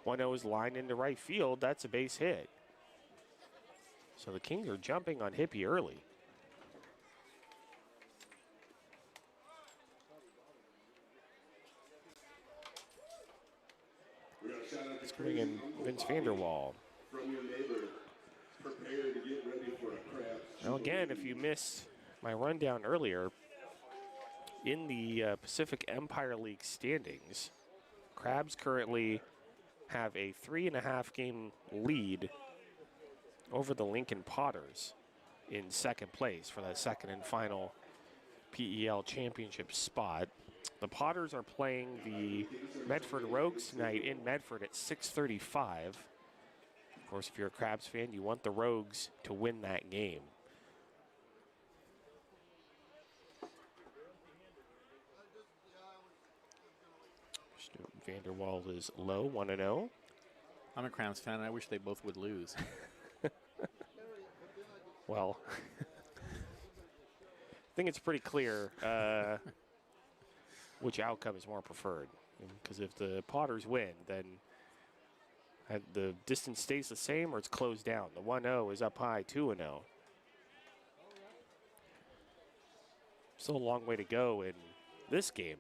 1-0 is lined into right field. That's a base hit. So the Kings are jumping on Hippie early. Let's bring in Vince Vanderwall. From your neighbor, prepare to get ready for a crab. Now again, if you missed my rundown earlier, in the Pacific Empire League standings, Crabs currently have a 3.5 game lead over the Lincoln Potters in second place for that second and final PEL championship spot. The Potters are playing the Medford Rogues tonight in Medford at 6:35. Of course, if you're a Crabs fan, you want the Rogues to win that game. Vanderwall is low, 1-0. I'm a Crowns fan. I wish they both would lose. Well, I think it's pretty clear which outcome is more preferred. Because if the Potters win, then the distance stays the same or it's closed down. The 1-0 is up high, 2-0. Still a long way to go in this game.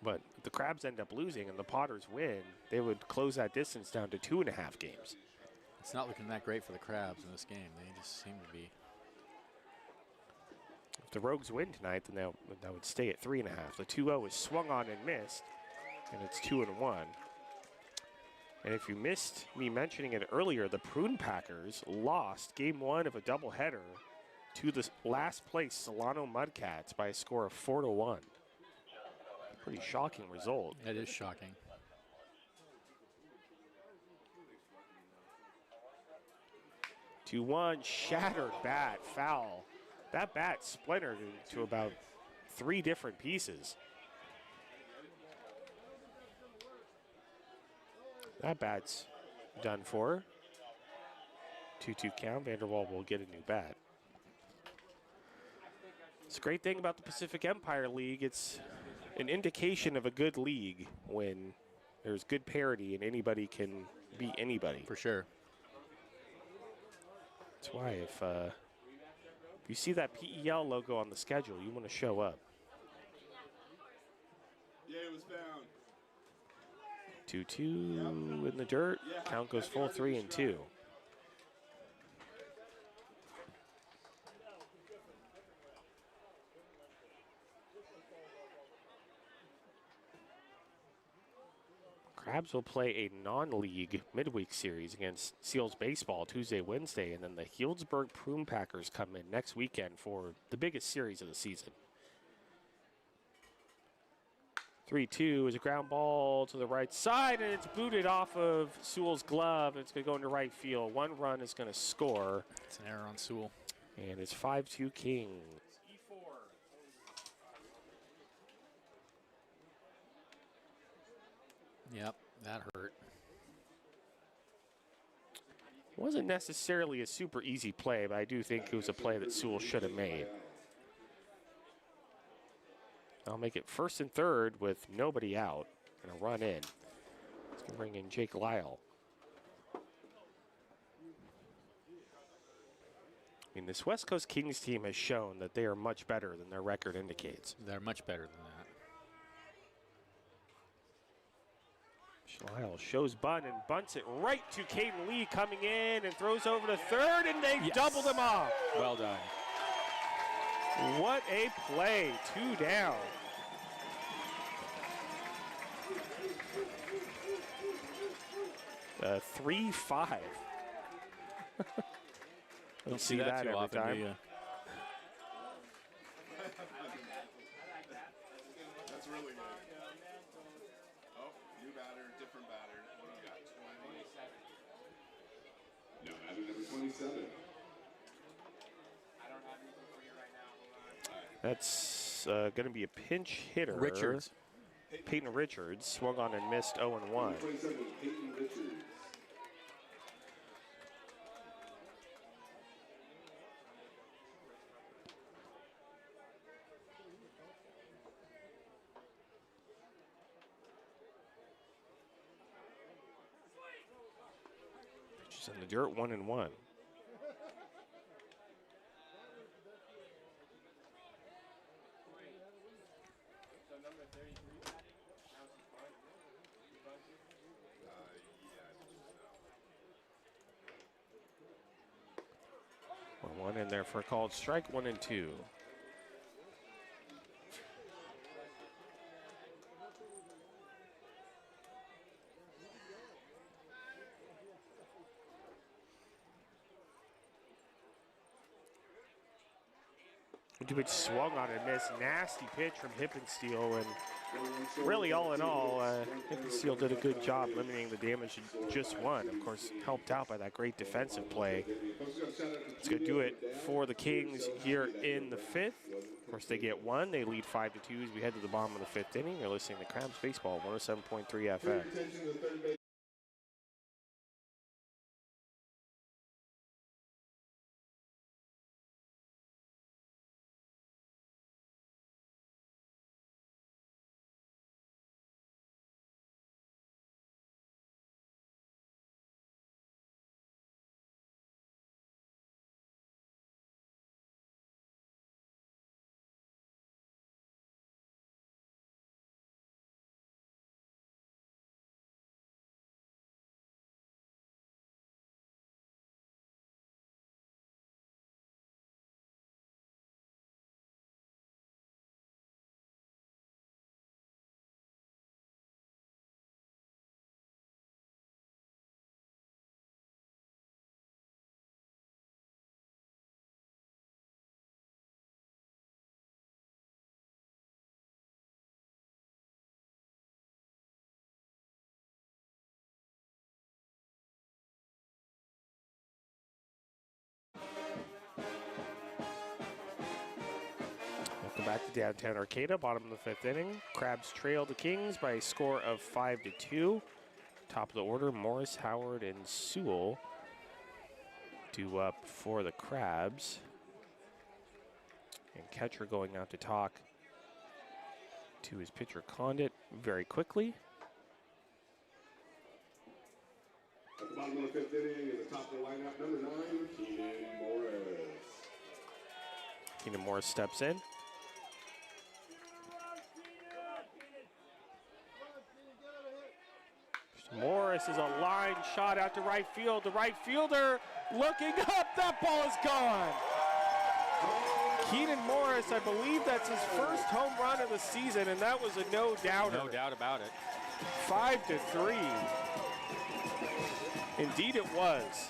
But if the Crabs end up losing and the Potters win, they would close that distance down to 2.5 games. It's not looking that great for the Crabs in this game. They just seem to be. If the Rogues win tonight, then that would stay at 3.5. The 2-0 is swung on and missed, and it's 2-1. And if you missed me mentioning it earlier, the Prune Packers lost game 1 of a doubleheader to the last place Solano Mudcats by a score of 4-1. Pretty shocking result. That is shocking. Two one, shattered bat, foul. That bat splintered into about 3 different pieces. That bat's done for. 2-2 count. Vanderwall will get a new bat. It's a great thing about the Pacific Empire League. It's an indication of a good league when there's good parity and anybody can beat anybody. For sure. That's why if you see that PEL logo on the schedule, you want to show up. Yeah, it was found. 2-2 in the dirt. Count goes full 3-2. Crabs will play a non-league midweek series against Seals Baseball Tuesday, Wednesday, and then the Healdsburg Prune Packers come in next weekend for the biggest series of the season. 3-2 is a ground ball to the right side, and it's booted off of Sewell's glove. It's going to go into right field. 1 run is going to score. It's an error on Sewell. And it's 5-2 Kings. Yep, that hurt. Wasn't necessarily a super easy play, but I do think it was a play that Sewell should have made. I'll make it 1st and 3rd with nobody out and a run in. It's going to bring in Jake Lyle. I mean, this West Coast Kings team has shown that they are much better than their record indicates. They're much better than that. Lyle shows bunt and bunts it right to Caden Lee coming in and throws over to 3rd, and they doubled him off. Well done. What a play, 2 down. The 3-5. Don't see that too every often, time. do you? That's really good. Oh, new batter, different batter. What do you got? 27. No, batter number 27. I don't have anything for you right now. Hold on. That's going to be a pinch hitter. Richards. Peyton Richards swung on and missed 0-1. 27, Peyton Richards. Pitches in the dirt, 1-1. One in there for a called strike, 1-2. Which swung on and missed. Nasty pitch from Hippensteel, and really, all in all, Hippensteel did a good job limiting the damage to just 1. Of course, helped out by that great defensive play. It's going to do it for the Kings here in the 5th. Of course, they get 1. They lead 5-2 as we head to the bottom of the 5th inning. You're listening to Crabs Baseball, 107.3 FM. Welcome back to downtown Arcata, bottom of the 5th inning. Crabs trail the Kings by a score of 5-2. Top of the order, Morris, Howard, and Sewell due up for the Crabs. And catcher going out to talk to his pitcher Condit very quickly. At the bottom of the 5th inning is the top of the lineup, number 9, Keenan Morris. Keenan Morris steps in. Morris is a line shot out to right field. The right fielder looking up. That ball is gone. Keenan Morris, I believe that's his first home run of the season, and that was a no-doubter. No doubt about it. 5-3. Indeed it was.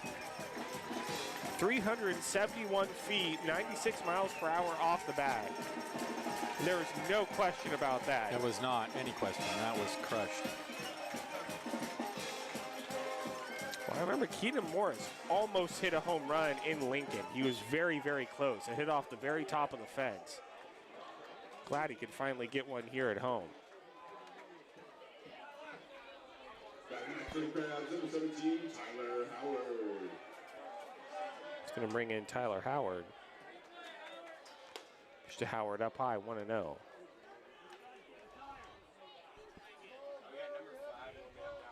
371 feet, 96 miles per hour off the bag. There was no question about that. There was not any question. That was crushed. Well, I remember Keenan Morris almost hit a home run in Lincoln. He was very, very close. It hit off the very top of the fence. Glad he could finally get one here at home. Batting next for the Crabs, number 17, Tyler Howard. It's going to bring in Tyler Howard. Just Howard up high, 1-0. We got number 5 and we have down at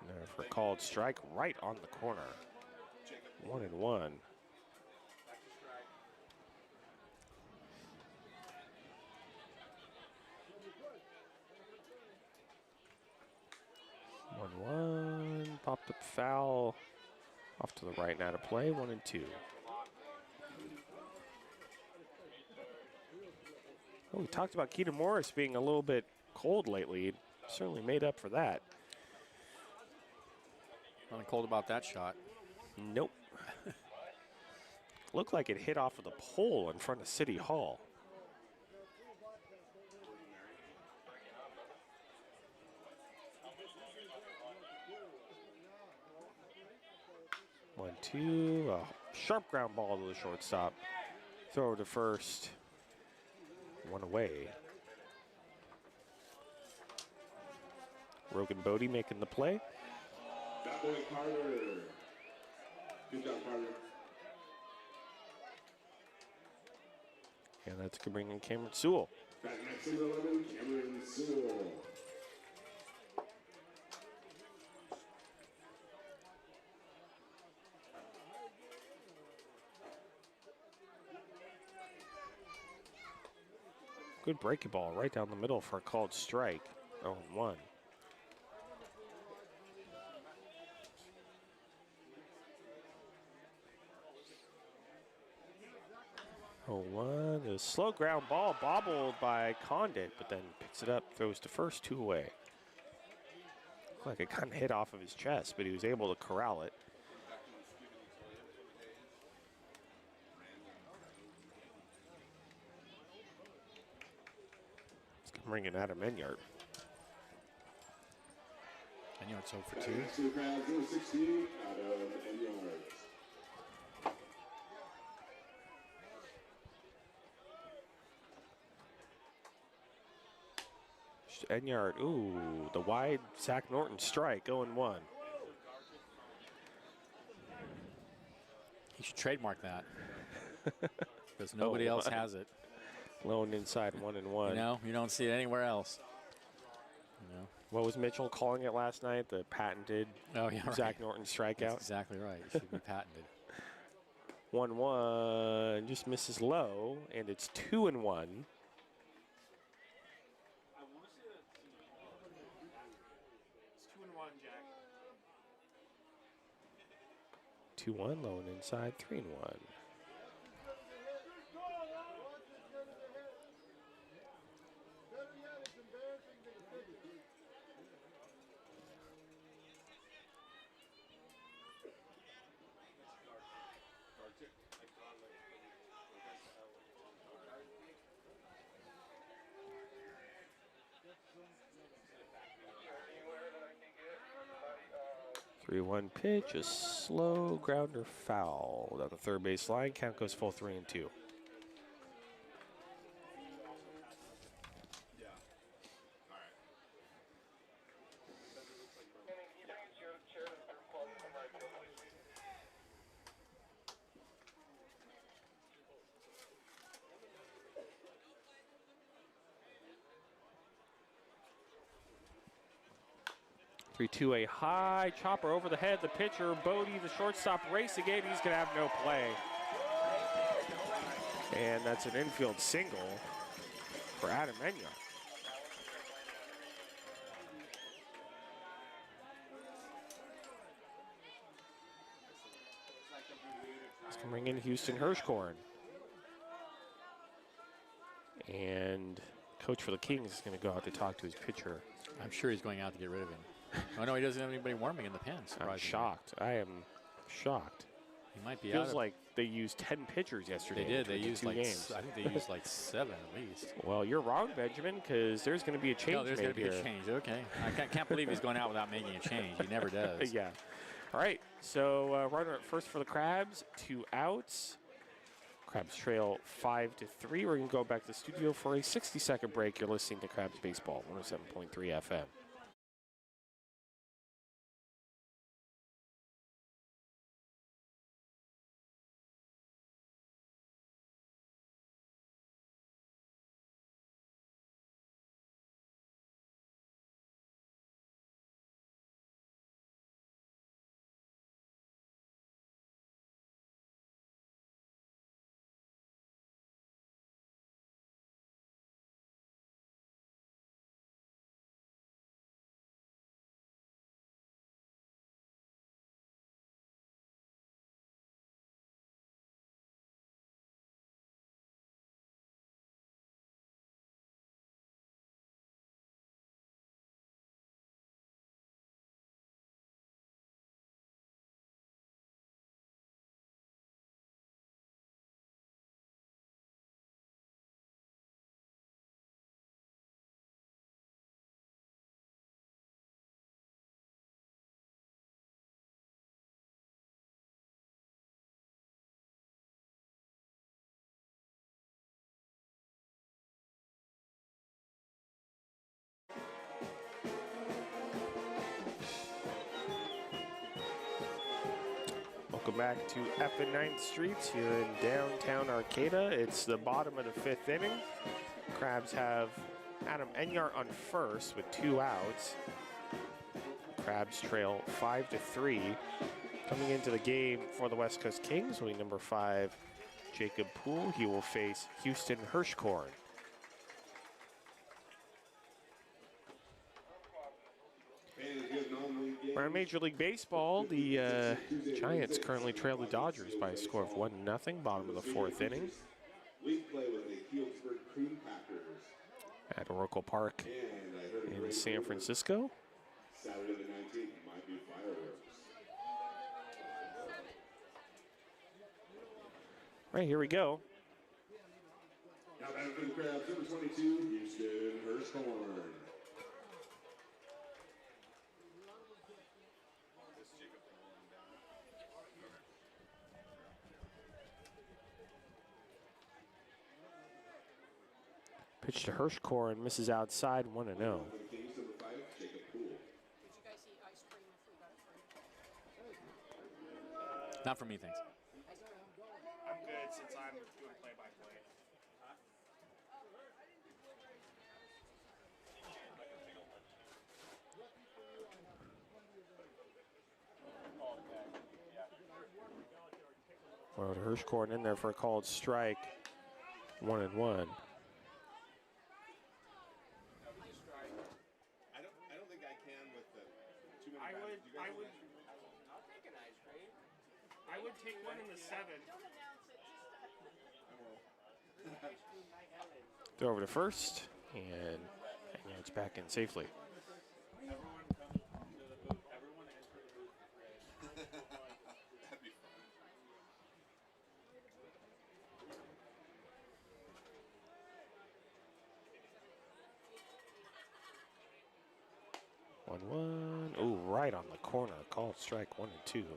10. And for a called strike right on the corner. 1-1. Back to strike. 1-1. Popped up foul. Off to the right now to play. 1-2. Well, we talked about Keaton Morris being a little bit cold lately. He certainly made up for that. Nothing cold about that shot. Nope. Looked like it hit off of the pole in front of City Hall. One, two, a sharp ground ball to the shortstop. Throw to first. One away. Rogan Bodie making the play. That boy Carter. Good job, Carter. And that's going to bring in Cameron Sewell. Batting next number 11, Cameron Sewell. Good breaking ball right down the middle for a called strike. 0-1. A slow ground ball bobbled by Condit, but then picks it up, throws to first, 2 away. Looked like it kind of hit off of his chest, but he was able to corral it. It's going to bring in Adam Enyart. Enyart's 0 for 2. Batting next to the Crabs, number 16, Adam Enyart. Enyart, ooh, the wide Zach Norton strike, 0-1. He should trademark that. Because nobody else has it. Lone inside, 1-1. You know, you don't see it anywhere else. You know. What was Mitchell calling it last night? The patented Oh, yeah, right. Zach Norton strikeout? That's exactly right. It should be patented. 1-1, just misses low, and it's 2-1. 2-1, low and inside, 3-1. Three-one pitch, a slow grounder foul down the third base line. Count goes full 3-2. To a high chopper over the head. The pitcher, Bodie, the shortstop, racing in. He's going to have no play. And that's an infield single for Adam Enyart. He's going to bring in Houston Hirschkorn. And coach for the Kings is going to go out to talk to his pitcher. I'm sure he's going out to get rid of him. Oh, no, he doesn't have anybody warming in the pen. I'm surprisingly. shocked. I am shocked. He might be out Feels of. like they used 10 pitchers yesterday. They did. They between the used two like games. I think they used like 7 at least. Well, you're wrong, Benjamin, because there's going to be a change No, there's made going to be here. a change. Okay. I can't believe he's going out without making a change. He never does. Yeah. All right. So runner at first for the Crabs, 2 outs. Crabs trail 5-3. We're going to go back to the studio for a 60-second break. You're listening to Crabs Baseball, 107.3 FM. Welcome back to F and 9th Streets here in downtown Arcata. It's the bottom of the 5th inning. Crabs have Adam Enyart on first with 2 outs. Crabs trail 5-3. Coming into the game for the West Coast Kings will be number 5, Jacob Poole. He will face Houston Hirschkorn. Around Major League Baseball, the Giants currently trail the Dodgers by a score of 1-0, bottom of the 4th inning. League play with the Healdsburg Cream Packers. At Oracle Park And I heard a in great San rumor. Francisco. Saturday the 19th might be fireworks. Right, here we go. Now batting for the Crabs, number 22, Houston Hirschhorn. Pitch to Hirschkorn, misses outside, 1-0. For the Kings, number 5, Jacob Poole. Not for me, thanks. I'm good since I'm doing play-by-play. Well, Hirschkorn in there for a called strike, 1-1. I don't think I can with the too many batters. Do you guys do that? I'll take an ice cream. I would take one in the 7th. Throw over to first, and it's back in safely. Everyone come to the booth. Everyone enter the booth with Ray. That'd be fun. One. Ooh, right on the corner. Called strike 1-2. Great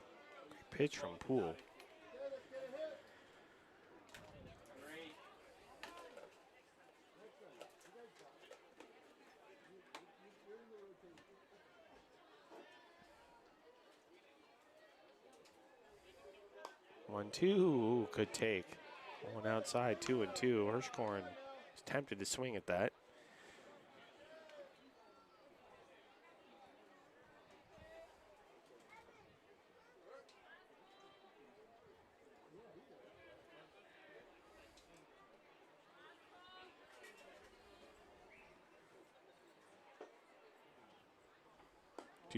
pitch from Poole. One, two. Good take. One outside, 2-2. Hirschkorn is tempted to swing at that.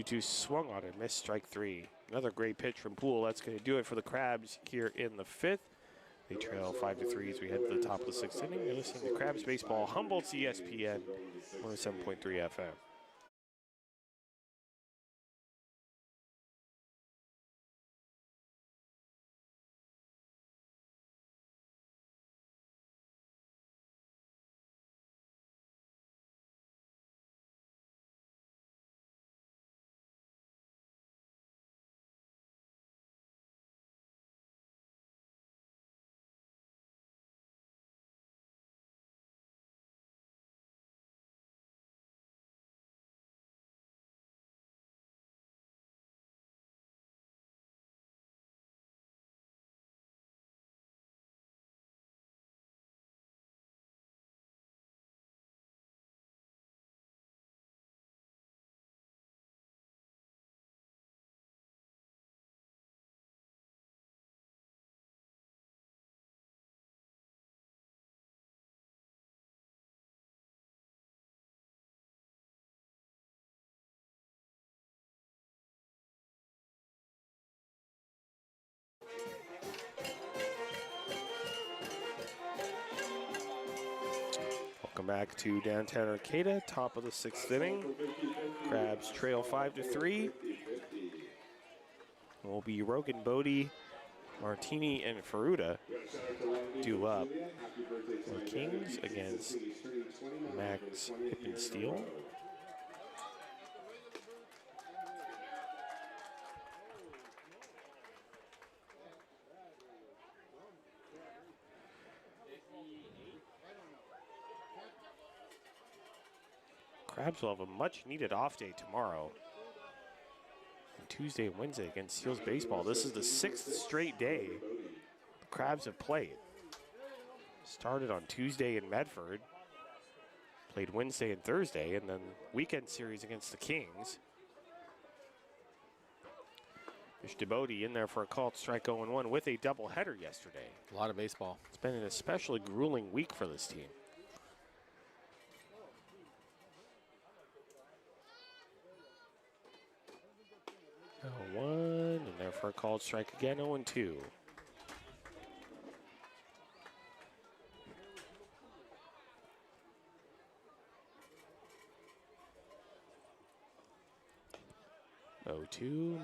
Two swung on it, missed strike 3. Another great pitch from Poole. That's going to do it for the Crabs here in the 5th. They trail 5-3 as we head to the top of the 6th inning. You're listening to Crabs Baseball, Humboldt's ESPN, 107.3 FM. Welcome back to downtown Arcata, top of the 6th inning. Crabs trail 5-3. Will be Rogan Bodie, Martini, and Ferruta due up. The Kings against Max Hippensteel. Crabs will have a much-needed off day tomorrow. And Tuesday and Wednesday against Seals Baseball. This is the 6th straight day the Crabs have played. Started on Tuesday in Medford. Played Wednesday and Thursday, and then weekend series against the Kings. Mr. Bodie in there for a called strike 0-1 with a doubleheader yesterday. A lot of baseball. It's been an especially grueling week for this team. 0-1, and there for a called strike again, 0-2.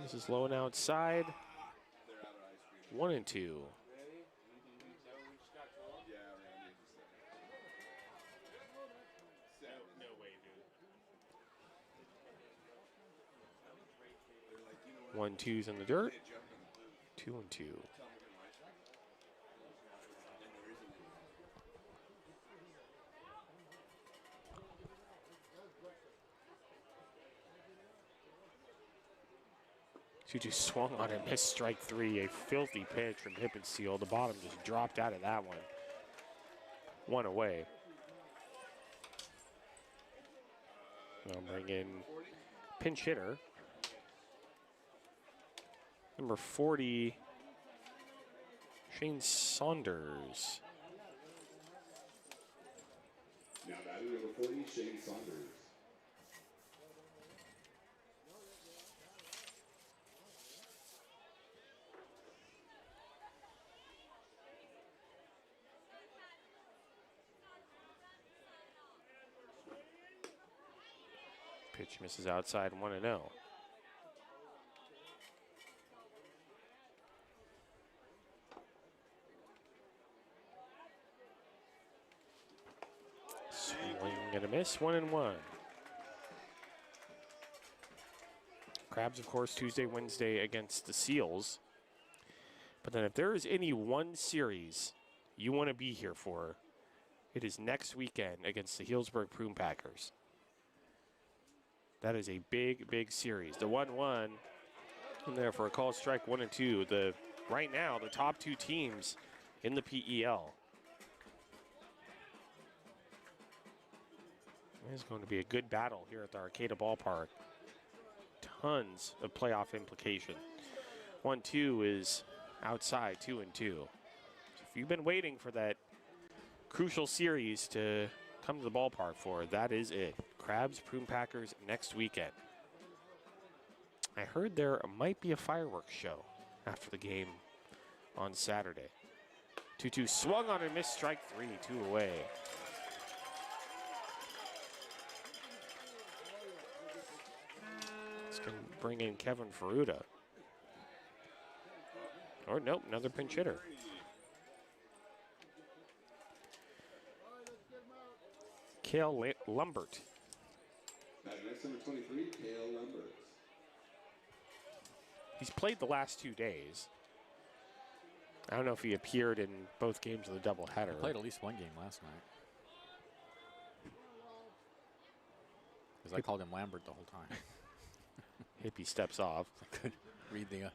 This is low and outside. 1-2. One, two's in the dirt. 2-2. Juju swung on it, missed strike 3. A filthy pitch from Hippensteel. The bottom just dropped out of that one. One away. I'll bring in pinch hitter. Number 40, Shane Saunders. Now batting number 40, Shane Saunders. Pitch misses outside, 1-0. Swing and a miss, 1-1. Crabs, of course, Tuesday, Wednesday against the Seals. But then if there is any one series you want to be here for, it is next weekend against the Healdsburg Prune Packers. That is a big, big series. The 1-1 in there for a call strike 1-2. Right now, the top two teams in the PEL. It's going to be a good battle here at the Arcata Ballpark. Tons of playoff implication. 1-2 is outside, 2-2. So if you've been waiting for that crucial series to come to the ballpark for, that is it. Crabs, Prune Packers next weekend. I heard there might be a fireworks show after the game on Saturday. 2-2 swung on and missed, strike 3, 2 away. It's going to bring in Kevin Ferruta. Or nope, another pinch hitter. Kale Lumbert. Next number 23, Kale Lambert. He's played the last 2 days. I don't know if he appeared in both games of the doubleheader. He played at least one game last night. Because I called him Lambert the whole time. Hippie steps off. I could read the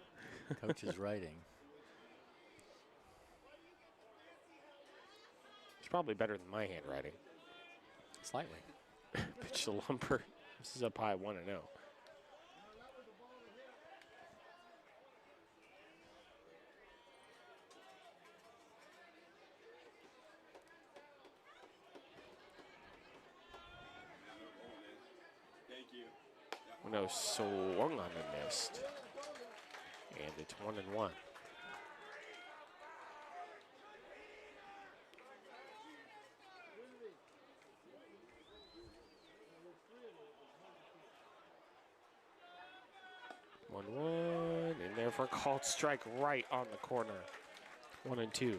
coach's writing. It's probably better than my handwriting. Slightly. Pitch to Lumbert. This is up high, 1-0. No, swung on and missed. And it's 1-1. In there for a called strike right on the corner. 1-2.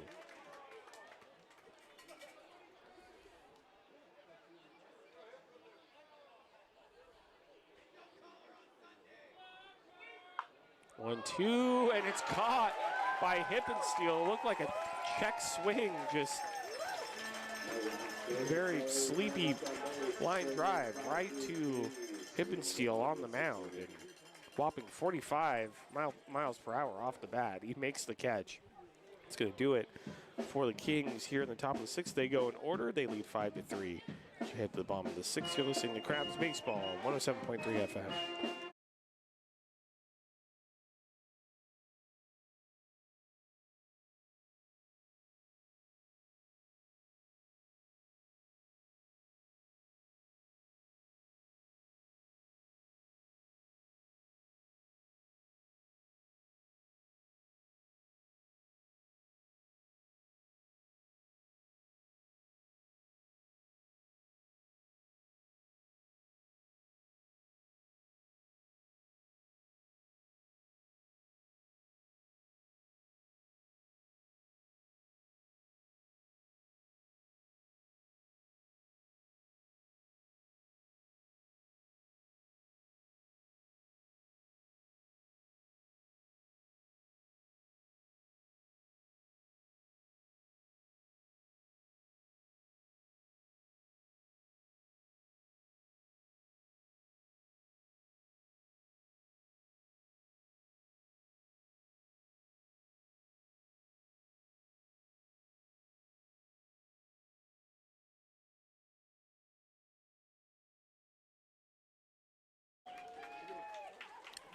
One, two, and it's caught by Hippensteel. Looked like a check swing, just very sleepy line drive right to Hippensteel on the mound. And whopping 45 miles per hour off the bat. He makes the catch. It's going to do it for the Kings here in the top of the sixth. They go in order. They lead 5-3. Head to the bottom of the sixth. You're listening to Crabs Baseball, 107.3 FM.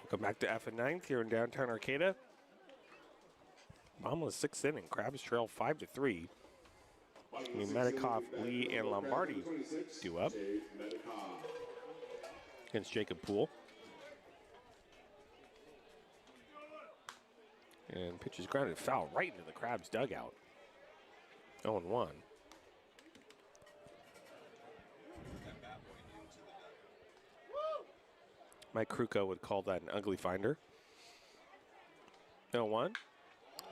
Welcome back to F and Ninth here in downtown Arcata. Bottom of the sixth inning. Crabs trail 5-3. Medikoff, Lee, and Lombardi due up against Jacob Poole. And pitch is grounded foul right into the Crabs dugout. 0-1. Mike Kruko would call that an ugly finder. 0-1.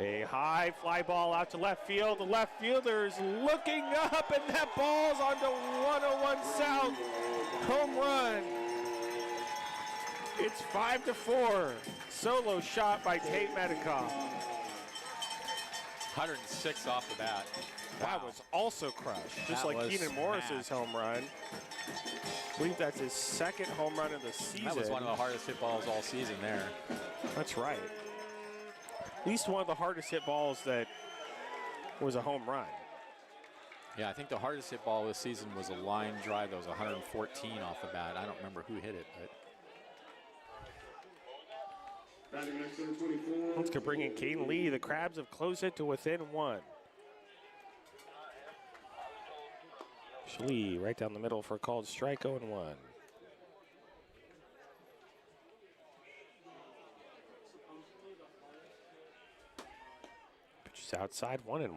A high fly ball out to left field. The left fielder's looking up, and that ball's onto 101 South. Home run. It's 5-4. Solo shot by Tate Medikoff. 106 off the bat. That was also crushed, just That like was Keenan Morris's home run. I believe that's his second home run of the season. That was one of the hardest hit balls all season there. That's right. At least one of the hardest hit balls that was a home run. Yeah, I think the hardest hit ball this season was a line drive that was 114 off the bat. I don't remember who hit it, but. Let's go bring in Caden Lee. The Crabs have closed it to within 1. Lee right down the middle for a called strike, 0-1. Pitch is outside 1-1.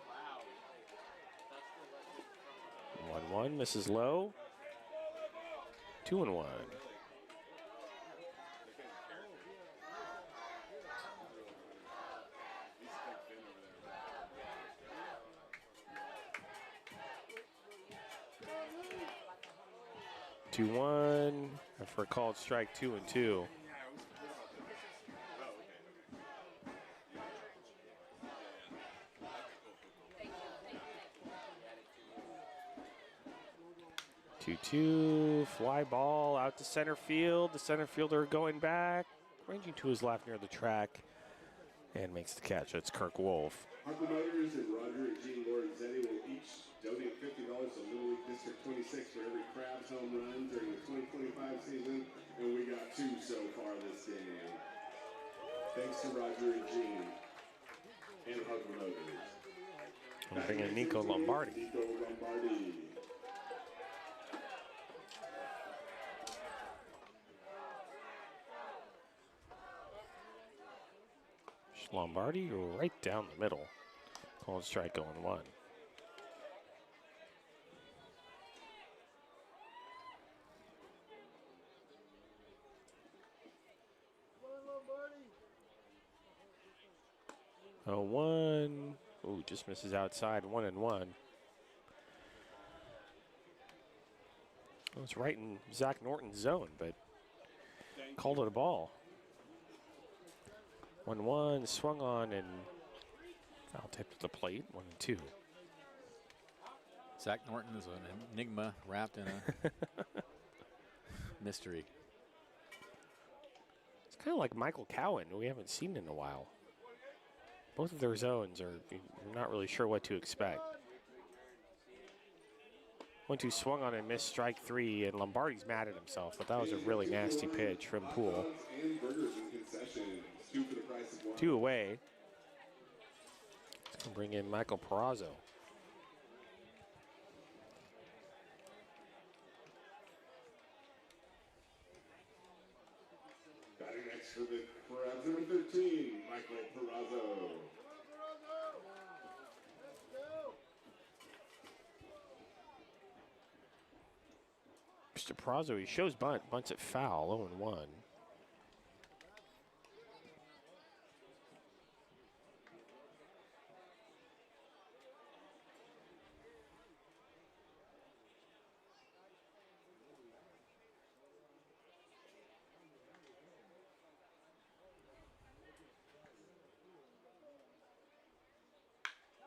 Wow. 1-1, misses low. 2-1. 2-1. And for a called strike, 2-2. Two, fly ball out to center field. The center fielder going back, ranging to his left near the track, and makes the catch. That's Kirk Wolf. Harper Motors and Roger and Gene Lorenzetti will each donate $50 to Little League District 26 for every Crabs home run during the 2025 season, and we got 2 so far this game. Thanks to Roger and Gene and Harper Motors. I'm bringing Nico Lombardi. Nico Lombardi. Lombardi right down the middle. Called strike going 1. Oh, 1. Ooh, just misses outside. 1-1. Well, it's right in Zach Norton's zone, but called it a ball. 1-1, swung on, and foul tip to the plate. 1-2. Zach Norton is an enigma wrapped in a mystery. It's kind of like Michael Cowan, who we haven't seen in a while. Both of their zones are, you're not really sure what to expect. 1-2 swung on and missed strike 3, and Lombardi's mad at himself, but that was a really nasty pitch from Poole. 2 away. Let's bring in Michael Perazo. Batting next for the Crabs, number 13, Michael Perazo. Mr. Perazo, he shows bunt, bunts it foul, 0-1.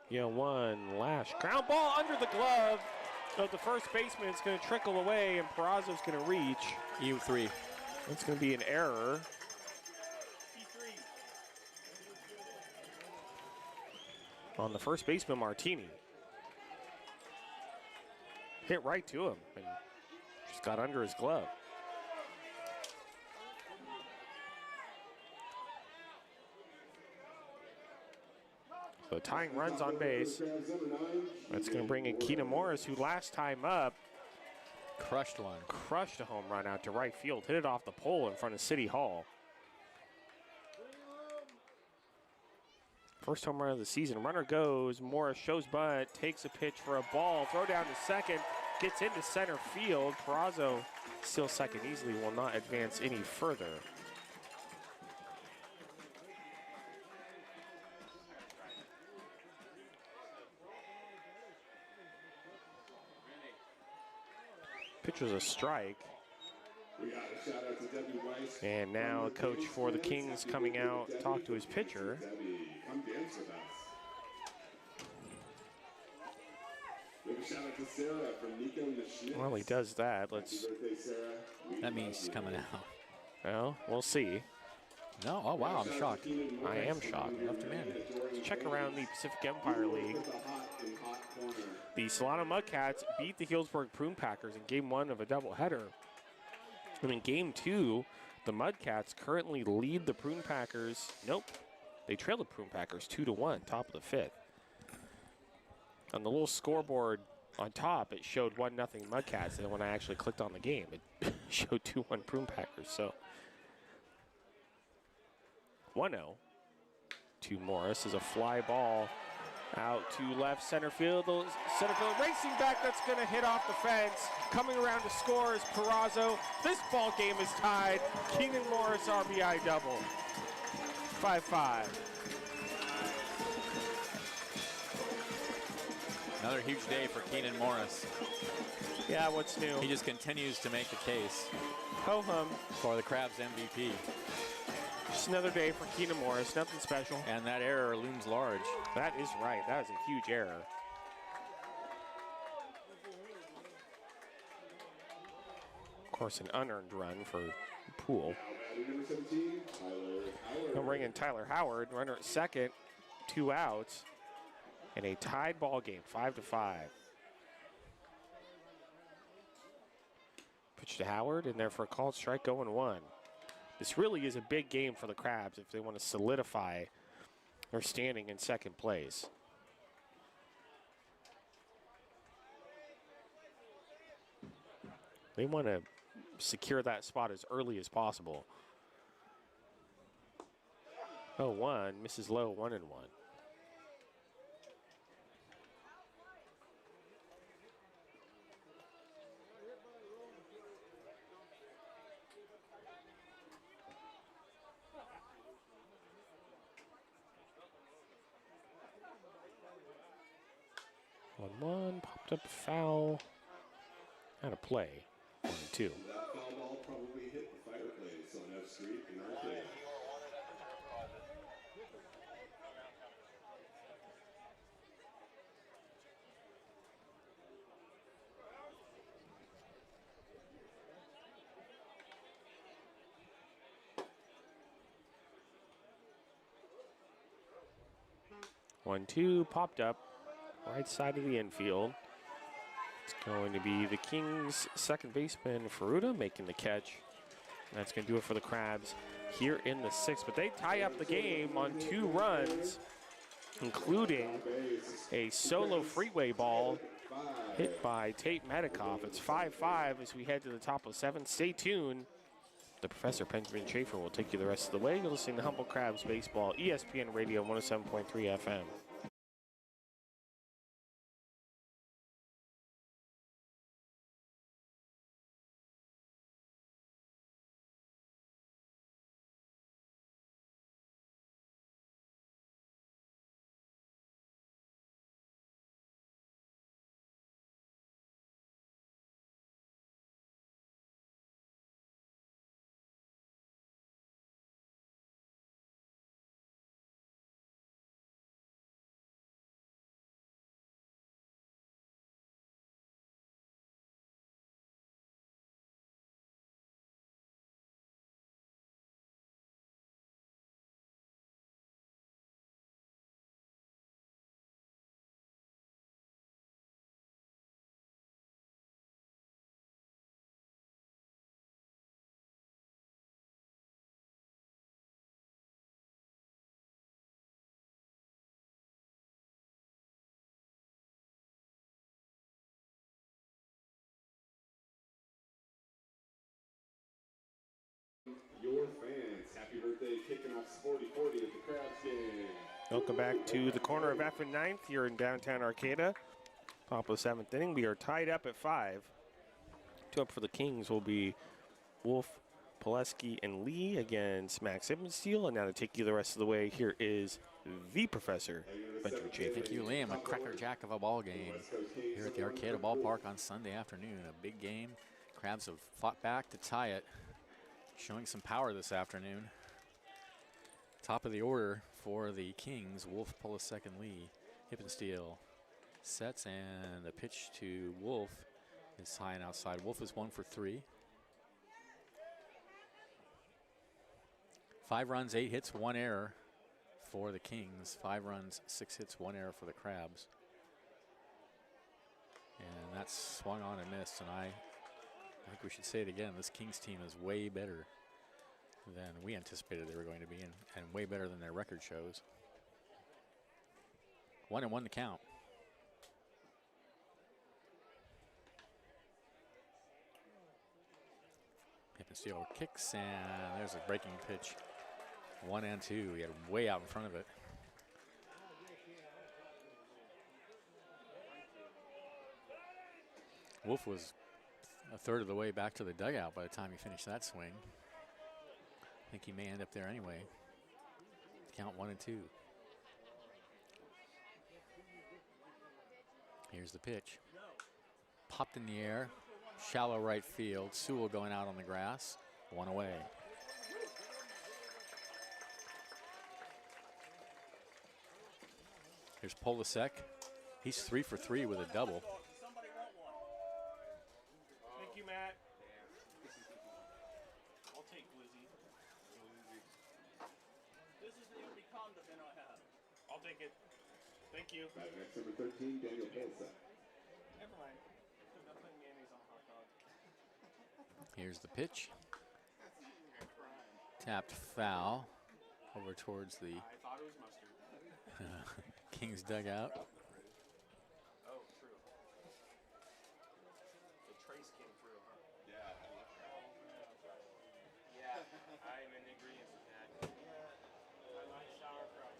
Yeah, 1 lash. Ground ball under the glove of the first baseman. It's going to trickle away, and Perazo's going to reach. E3. It's going to be an error. On the first baseman, Martini. Hit right to him and just got under his glove. So tying runs on base. That's going to bring in Keenan Morris, who last time up Crushed one. crushed a home run out to right field, hit it off the pole in front of City Hall. First home run of the season. Runner goes. Morris shows bunt, takes a pitch for a ball, throw down to second, gets into center field. Perazo still second easily, will not advance any further. Pitch was a strike. We got a shout out to Debbie Weiss. And now a coach for the Kings coming out, talk to his pitcher. Debbie, come dance with us. We have a shout out to Sarah from Nico and the Schmitz. Well, he does that. Happy Let's, birthday, Sarah. We That love means he's you. coming out. well, we'll see. No? Oh, wow, I'm shocked. I am shocked. Left him in. Let's check around the Pacific Empire League. The Solano Mudcats beat the Healdsburg Prune Packers in Game 1 of a doubleheader. And in Game 2, the Mudcats currently lead the Prune Packers. Nope, they trail the Prune Packers 2-1, top of the 5th. On the little scoreboard On top, it showed 1-0 Mudcats, and then when I actually clicked on the game, it showed 2-1 Prune Packers. So 1-0 to Morris is a fly ball out to left center field. The center field racing back, that's going to hit off the fence. Coming around to score is Perazo. This ball game is tied. Keenan Morris RBI double. 5-5. Another huge day for Keenan Morris. Yeah, what's new? He just continues to make the case Ho-hum. for the Crabs MVP. Just another day for Keenan Morris. Nothing special. And that error looms large. That is right. That is a huge error. Of course, an unearned run for Poole. Number 17, Tyler Howard. He'll bring in Tyler Howard, runner at second, 2 outs, and a tied ball game, 5-5. Pitch to Howard, and there for a called strike, 0-1. This really is a big game for the Crabs if they want to solidify their standing in second place. They want to secure that spot as early as possible. 0-1, misses low, 1-1. One, popped up a foul. Out of play. 1-2. That foul ball probably hit the fireplace on F Street in Arcade. One, two, popped up. Right side of the infield. It's going to be the Kings' second baseman, Ferruta, making the catch. That's going to do it for the Crabs here in the 6th. But they tie up the game on 2 runs, including a solo freeway ball hit by Tate Medikoff. It's 5-5 as we head to the top of 7th. Stay tuned. The Professor Benjamin Schaefer will take you the rest of the way. You're listening to Humboldt Crabs Baseball, ESPN Radio 107.3 FM. Your fans, happy birthday, kicking off Sporty 40 at the Crabs game. Welcome back to the corner of F and 9th here in downtown Arcata. Top of the 7th inning. We are tied up at 5. 2 up for the Kings will be Wolf, Pileski, and Lee against Max Ippensteel. And now to take you the rest of the way, here is the Professor, Benjamin Schaefer. Thank you, Liam. A crackerjack of a ball game here at the Arcata Ballpark on Sunday afternoon. A big game. Crabs have fought back to tie it, showing some power this afternoon. Top of the order for the Kings, Wolf, Pileski, and Lee. Hippensteel sets, and the pitch to Wolf is high and outside. Wolf is 1 for 3. 5 runs, 8 hits, 1 error for the Kings. 5 runs, 6 hits, 1 error for the Crabs. And that's swung on and missed, and I think we should say it again. This Kings team is way better than we anticipated they were going to be, and way better than their record shows. 1-1 to count. Hippensteel kicks, and there's a breaking pitch. 1 and 2. He had way out in front of it. Wolf was a third of the way back to the dugout by the time he finished that swing. I think he may end up there anyway. Count 1 and 2. Here's the pitch. Popped in the air. Shallow right field. Sewell going out on the grass. 1 away. Here's Polasek. He's 3 for 3 with a double. Thank you, Matt. I'll take Glizzy. This is the only condiment I have. I'll take it. Thank you. Right, next number 13, Daniel Polsa. Never mind. I'm not putting mayonnaise on a hot dog. Here's the pitch. Tapped foul over towards the I thought it was mustard. Kings dugout. Oh, true. The trace came through, huh? Yeah, I'm in agreement with that. I like sauerkraut.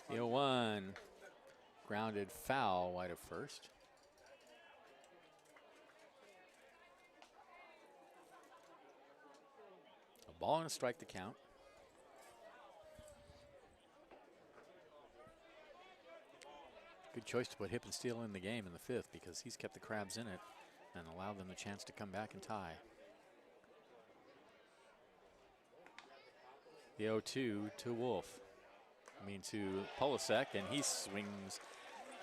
The 0-1. Grounded foul wide of first. A ball and a strike to count. Good choice to put Hippensteel in the game in the 5th because he's kept the Crabs in it and allowed them the chance to come back and tie. The 0-2 to Wolf. To Polasek, and he swings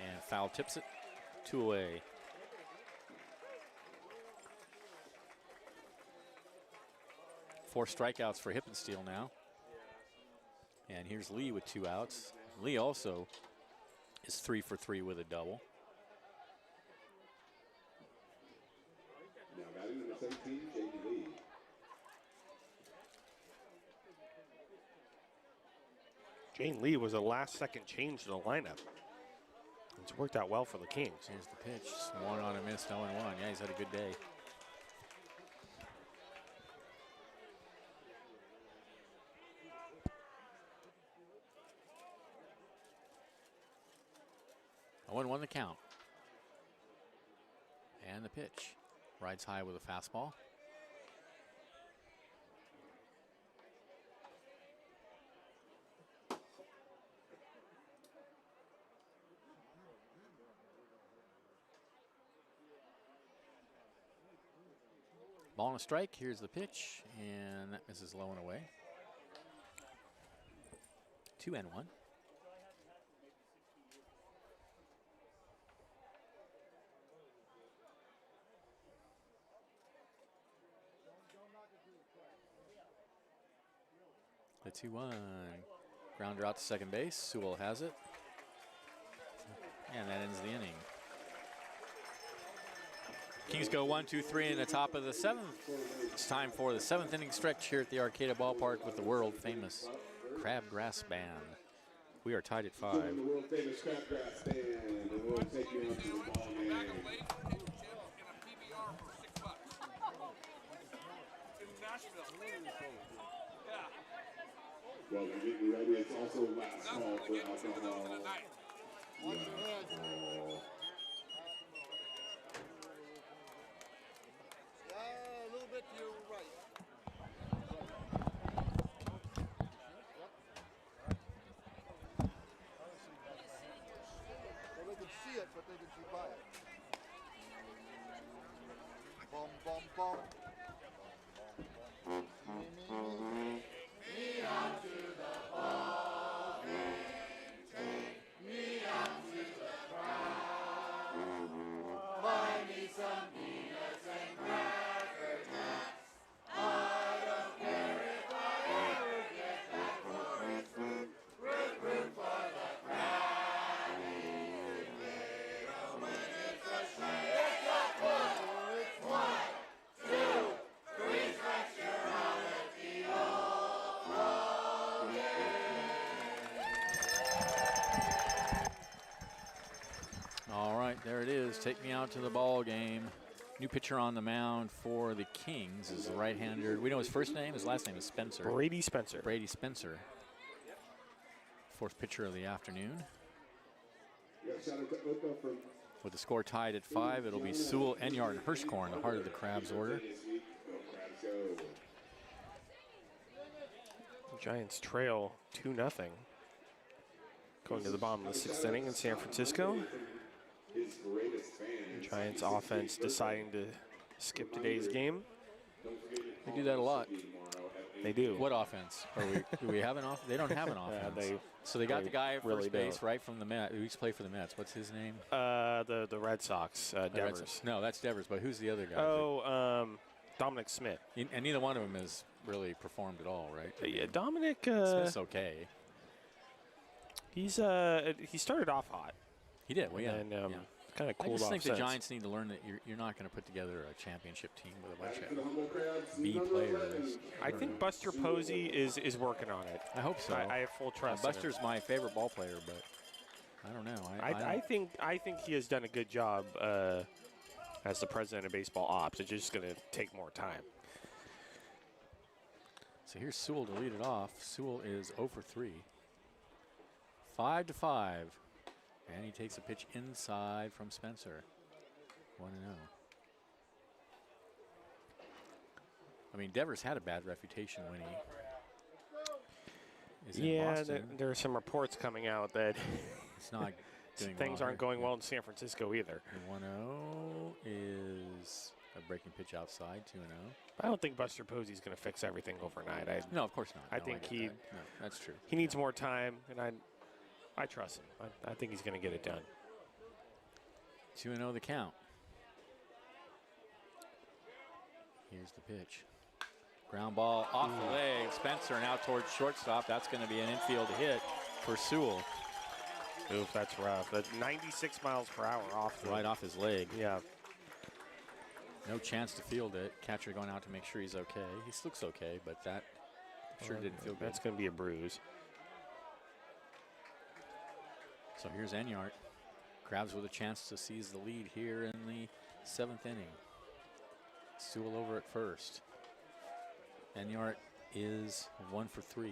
and foul tips it. 2 away. Four strikeouts for Hippensteel now. And here's Lee with 2 outs. Lee also is 3 for 3 with a double. Now batting number 17, J.D. Lee. Jane Lee was a last-second change to the lineup. It's worked out well for the Kings. Here's the pitch. Swung on and missed. 0-1. Yeah, he's had a good day. Won the count. And the pitch. Rides high with a fastball. Ball and a strike. Here's the pitch, and that misses low and away. 2-1. The 2-1. Grounder out to second base. Sewell has it. And that ends the inning. Kings go 1, 2, 3 in the top of the 7th. It's time for the 7th inning stretch here at the Arcata Ballpark with the world famous Crabgrass Band. We are tied at 5. The world famous Crabgrass Band, and we'll take you out to the ball game. Well, we're getting ready. It's also last call for alcohol. A little bit to your right. So they can see it, but they can see by it. Bum, bum, bum. Me out to the ball game. Take me out to the crowd. Buy me some peanuts and cracker jacks. I don't care if I ever get back for it's root, root for the Krabby. When it's a shame, it's a foot. It's 1, 2, 3 strikes, you're out at the old ball game. All right, there it is. Take me out to the ball game. New pitcher on the mound for the Kings is the right-hander. We know his first name. His last name is Spencer. Brady Spencer. Brady Spencer. Fourth pitcher of the afternoon. Yeah, shout out to Oka from With the score tied at 5, it'll be Sewell, Enyart, and Hirschkorn, the heart of the Crabs order. this week. Go Crabs, go. Giants trail 2-0. Going to the bottom of the 6th inning in San Francisco. His greatest fan. Giants offense deciding to skip today's game. They do that a lot. They do. What offense? Do we have an offense? They don't have an offense. they They got the guy at really first base don't. right from the Mets. Who used to play for the Mets? What's his name? The Red Sox, The Red Devers. Sox. No, that's Devers. But who's the other guy? Oh, Dominic Smith. And neither one of them has really performed at all, right? Yeah, Dominic. Smith's okay. He started off hot. He did. Well, yeah. And yeah. kind of I cooled just off think since. the Giants need to learn that you're not going to put together a championship team with a bunch For the of Humble Crabs, B number players. 11. I think Buster Posey is working on it. I hope so. I have full trust. in him. Buster's my favorite ball player, but I don't know. I think he has done a good job as the president of baseball ops. It's just going to take more time. So here's Sewell to lead it off. Sewell is 0 for 3. 5-5. And he takes a pitch inside from Spencer. 1-0. I mean, Devers had a bad reputation when he is in Boston. There are some reports coming out that It's not doing things well aren't here. going well in San Francisco either. The 1-0 is a breaking pitch outside. 2-0. I don't think Buster Posey's going to fix everything overnight. No, of course not. I No, think get he- that. No, that's true. He needs more time, and I trust him. I think he's going to get it done. 2-0 the count. Here's the pitch. Ground ball off the leg. Spencer and out towards shortstop. That's going to be an infield hit for Sewell. Oof, that's rough. That's 96 miles per hour off. Right off his leg. Yeah. No chance to field it. Catcher going out to make sure he's okay. He looks okay, but that sure didn't feel good. That's going to be a bruise. So here's Enyart. Crabs with a chance to seize the lead here in the 7th inning. Sewell over at first. Enyart is 1 for 3.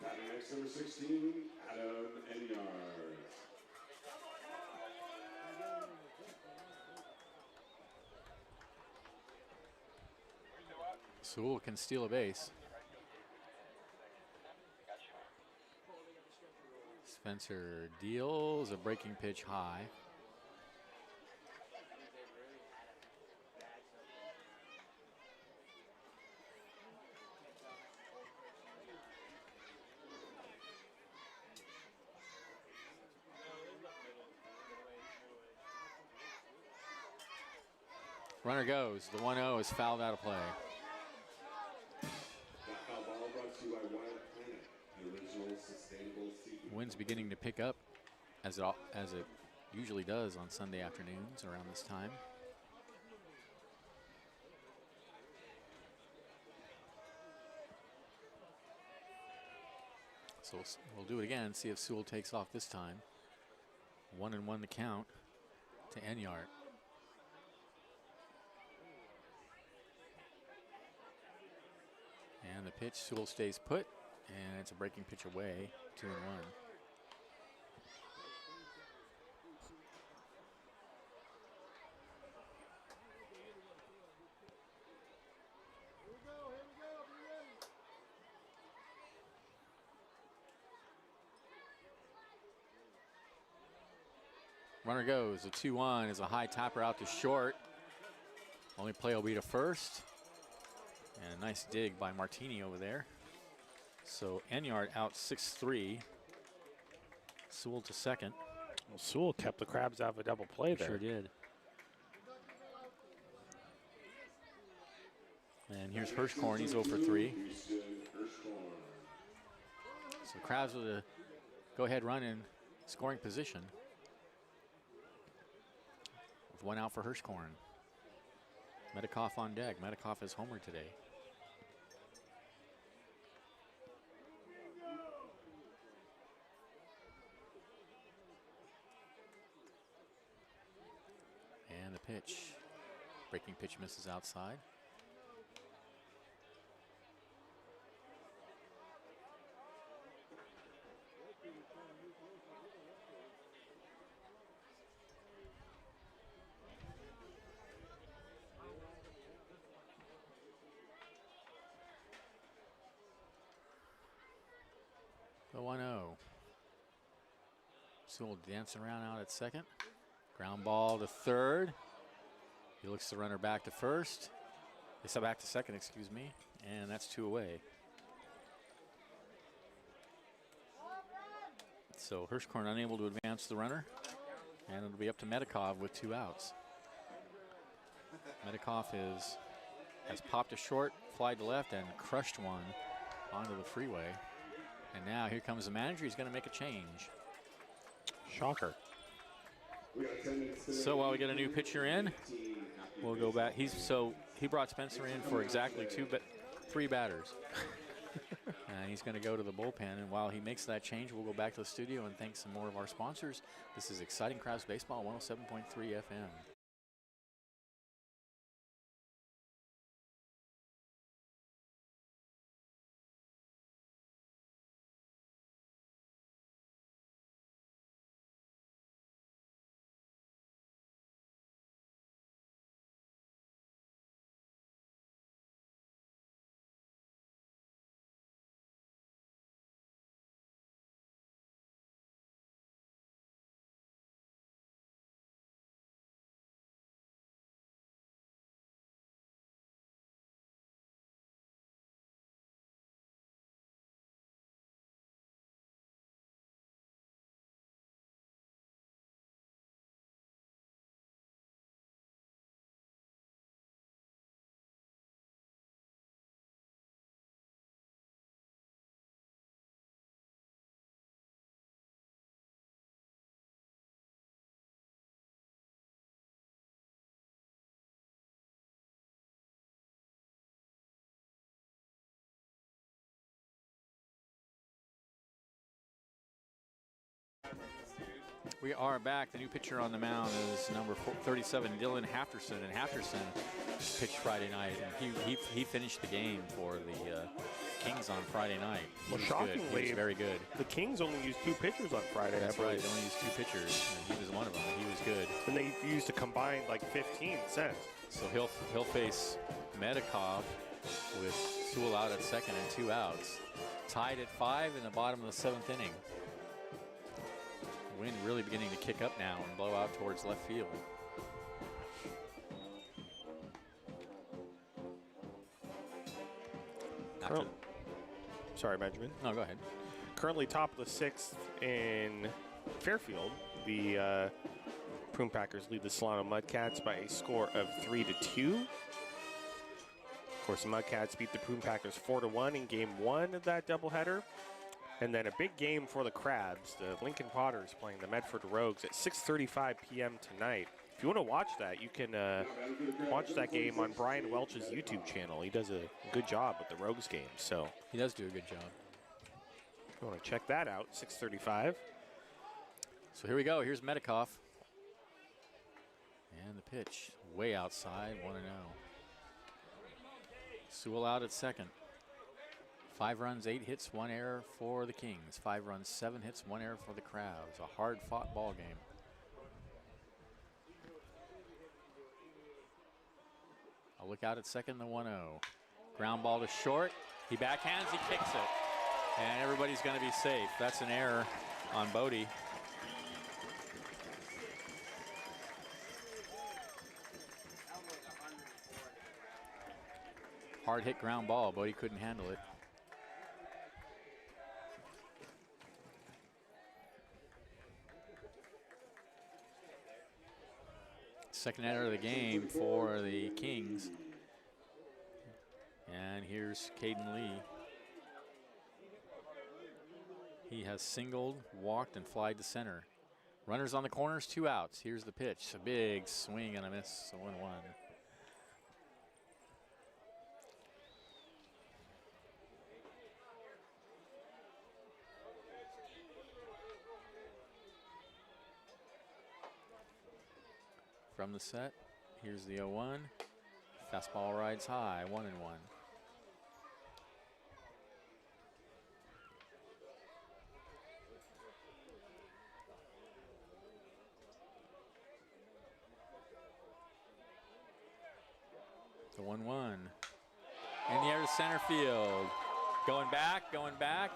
Batting next, number 16, Adam Enyard. Sewell can steal a base. Spencer deals a breaking pitch high. Runner goes. The 1-0 is fouled out of play. That foul ball brought to you by Wild Planet, the original sustainable seafood. Wind's beginning to pick up as it usually does on Sunday afternoons around this time. So we'll do it again, see if Sewell takes off this time. 1-1 the count to Enyart. And the pitch, Sewell stays put, and it's a breaking pitch away, 2-1. Runner goes. The 2-1 is a high topper out to short. Only play will be to first. And a nice dig by Martini over there. So Enyart out 6-3. Sewell to second. Well, Sewell kept the Crabs out of a double play there. Sure did. And here's Hirschkorn. He's 0 for 3. Houston Hirschkorn. So Crabs with a go-ahead run in scoring position. With 1 out for Hirschkorn. Metcalf on deck. Metcalf is homer today. pitch. Breaking pitch misses outside. The 1-0. Sewell dancing around out at second. Ground ball to third. He looks the runner back to first. They back to second, excuse me. And that's 2 away. So Hirschkorn unable to advance the runner. And it'll be up to Medikov with 2 outs. Medikov has popped a short, fly to left, and crushed one onto the freeway. And now here comes the manager. He's going to make a change. Shocker. So while we get a new pitcher in, we'll go back. He brought Spencer in for exactly 3 batters. And he's going to go to the bullpen. And while he makes that change, we'll go back to the studio and thank some more of our sponsors. This is Exciting Crabs Baseball, 107.3 FM. We are back. The new pitcher on the mound is number 37, Dylan Hafterson. And Hafterson pitched Friday night, and he finished the game for the Kings on Friday night. He was shockingly, good. He was very good. The Kings only used 2 pitchers on Friday. That's right. They only used 2 pitchers, and he was one of them. He was good. And they used a combined like 15 cents. So he'll face Medikov with Sewell out at second and 2 outs. Tied at 5 in the bottom of the 7th inning. Wind really beginning to kick up now and blow out towards left field. Sorry, Benjamin. No, go ahead. Currently top of the 6th in Fairfield. The Prune Packers lead the Solano Mudcats by a score of 3-2. Of course, the Mudcats beat the Prune Packers 4-1 in Game 1 of that doubleheader. And then a big game for the Crabs. The Lincoln Potters playing the Medford Rogues at 6:35 p.m. tonight. If you want to watch that, you can watch that game on Brian Welch's YouTube channel. He does a good job with the Rogues game. So he does do a good job. If you want to check that out, 6:35. So here we go. Here's Medikov. And the pitch way outside, 1-0. Sewell out at second. 5 runs, 8 hits, 1 error for the Kings. 5 runs, 7 hits, 1 error for the Crabs. A hard-fought ball game. I'll look out at second, the 1-0. Ground ball to short. He backhands, he kicks it. And everybody's going to be safe. That's an error on Bodie. Hard hit ground ball. Bodie couldn't handle it. Second error of the game for the Kings. And here's Caden Lee. He has singled, walked, and flied to center. Runners on the corners, 2 outs. Here's the pitch. A big swing and a miss, 1-1. From the set, Here's the 0-1. Fastball rides high, 1-1. The 1-1. In the air to center field. Going back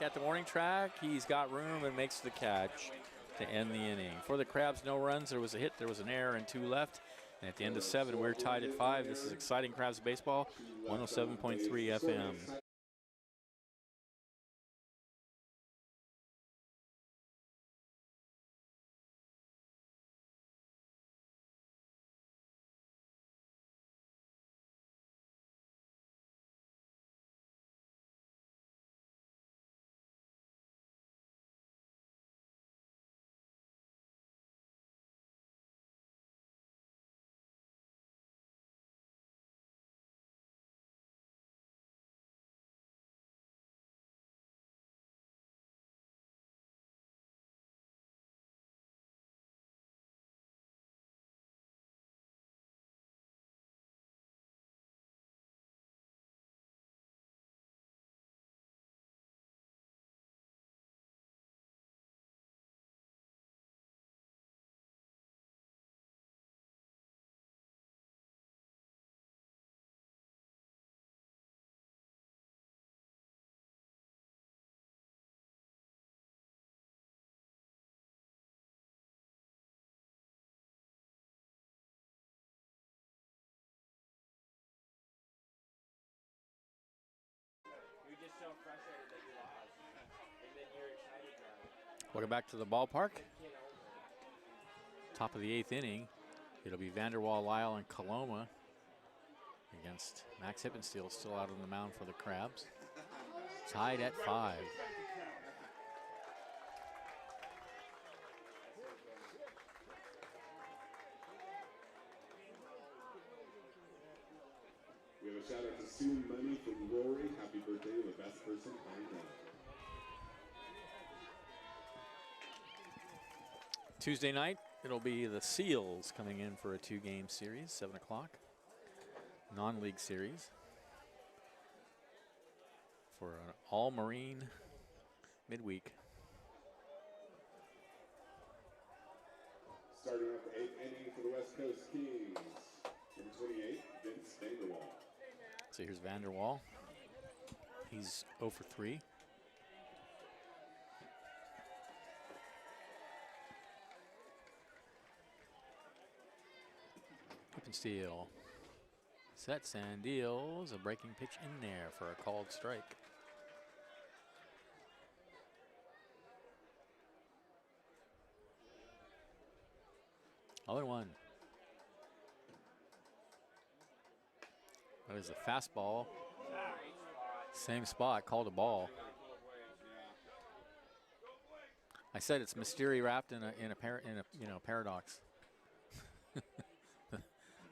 at the warning track. He's got room and makes the catch to end the inning. For the Crabs, no runs. There was a hit, there was an error, and 2 left. And at the end of 7, we're tied at 5. This is exciting Crabs baseball, 107.3 FM. You're just so frustrated that you lost. And then you're excited now. Welcome back to the ballpark. Top of the 8th inning. It'll be Vanderwall, Lyle, and Coloma against Max Hippensteel, still out on the mound for the Crabs. Tied at 5. We have a shout out to Sue Money from Rory. Happy birthday to the best person I know. Tuesday night, it'll be the Seals coming in for a 2-game series, 7 o'clock. Non-league series for an all-Marine midweek. Starting off the 8th inning for the West Coast Kings. Number 28, Vince Vanderwall. So here's Vanderwall. He's 0 for 3. Hippensteel sets and deals a breaking pitch in there for a called strike. Other one. That is a fastball. Same spot, called a ball. I said it's mystery wrapped in a paradox.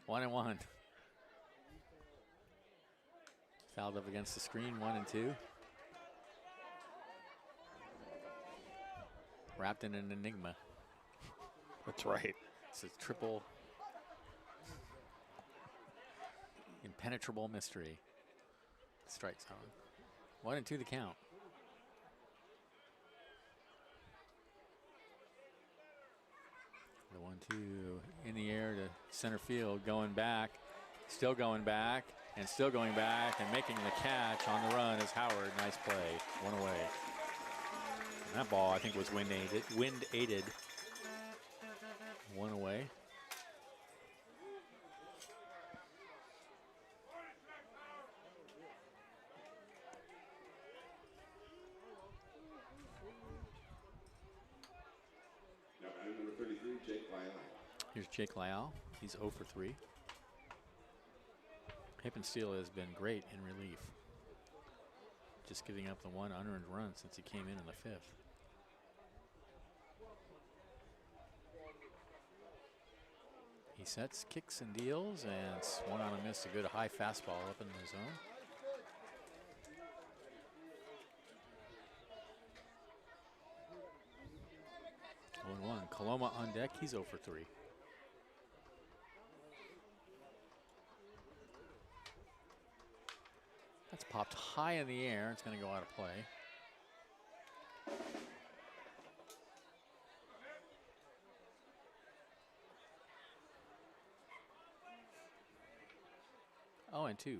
1-1. Fouled up against the screen, 1-2. Wrapped in an enigma. That's right. It's a triple impenetrable mystery. Strike zone. 1-2 the count. The 1-2 in the air to center field, going back, still going back, and still going back, and making the catch on the run is Howard. Nice play, 1 away. And that ball, I think, was wind aided. 1 away. Now batting number 33, Jake Lyall. Here's Jake Lyall. He's 0 for 3. Hippensteel has been great in relief. Just giving up the 1 unearned run since he came in the 5th. He sets, kicks, and deals, and swung on a miss. A good high fastball up in the zone. Coloma on deck. He's 0 for 3. It's popped high in the air. It's going to go out of play. Oh, and 2.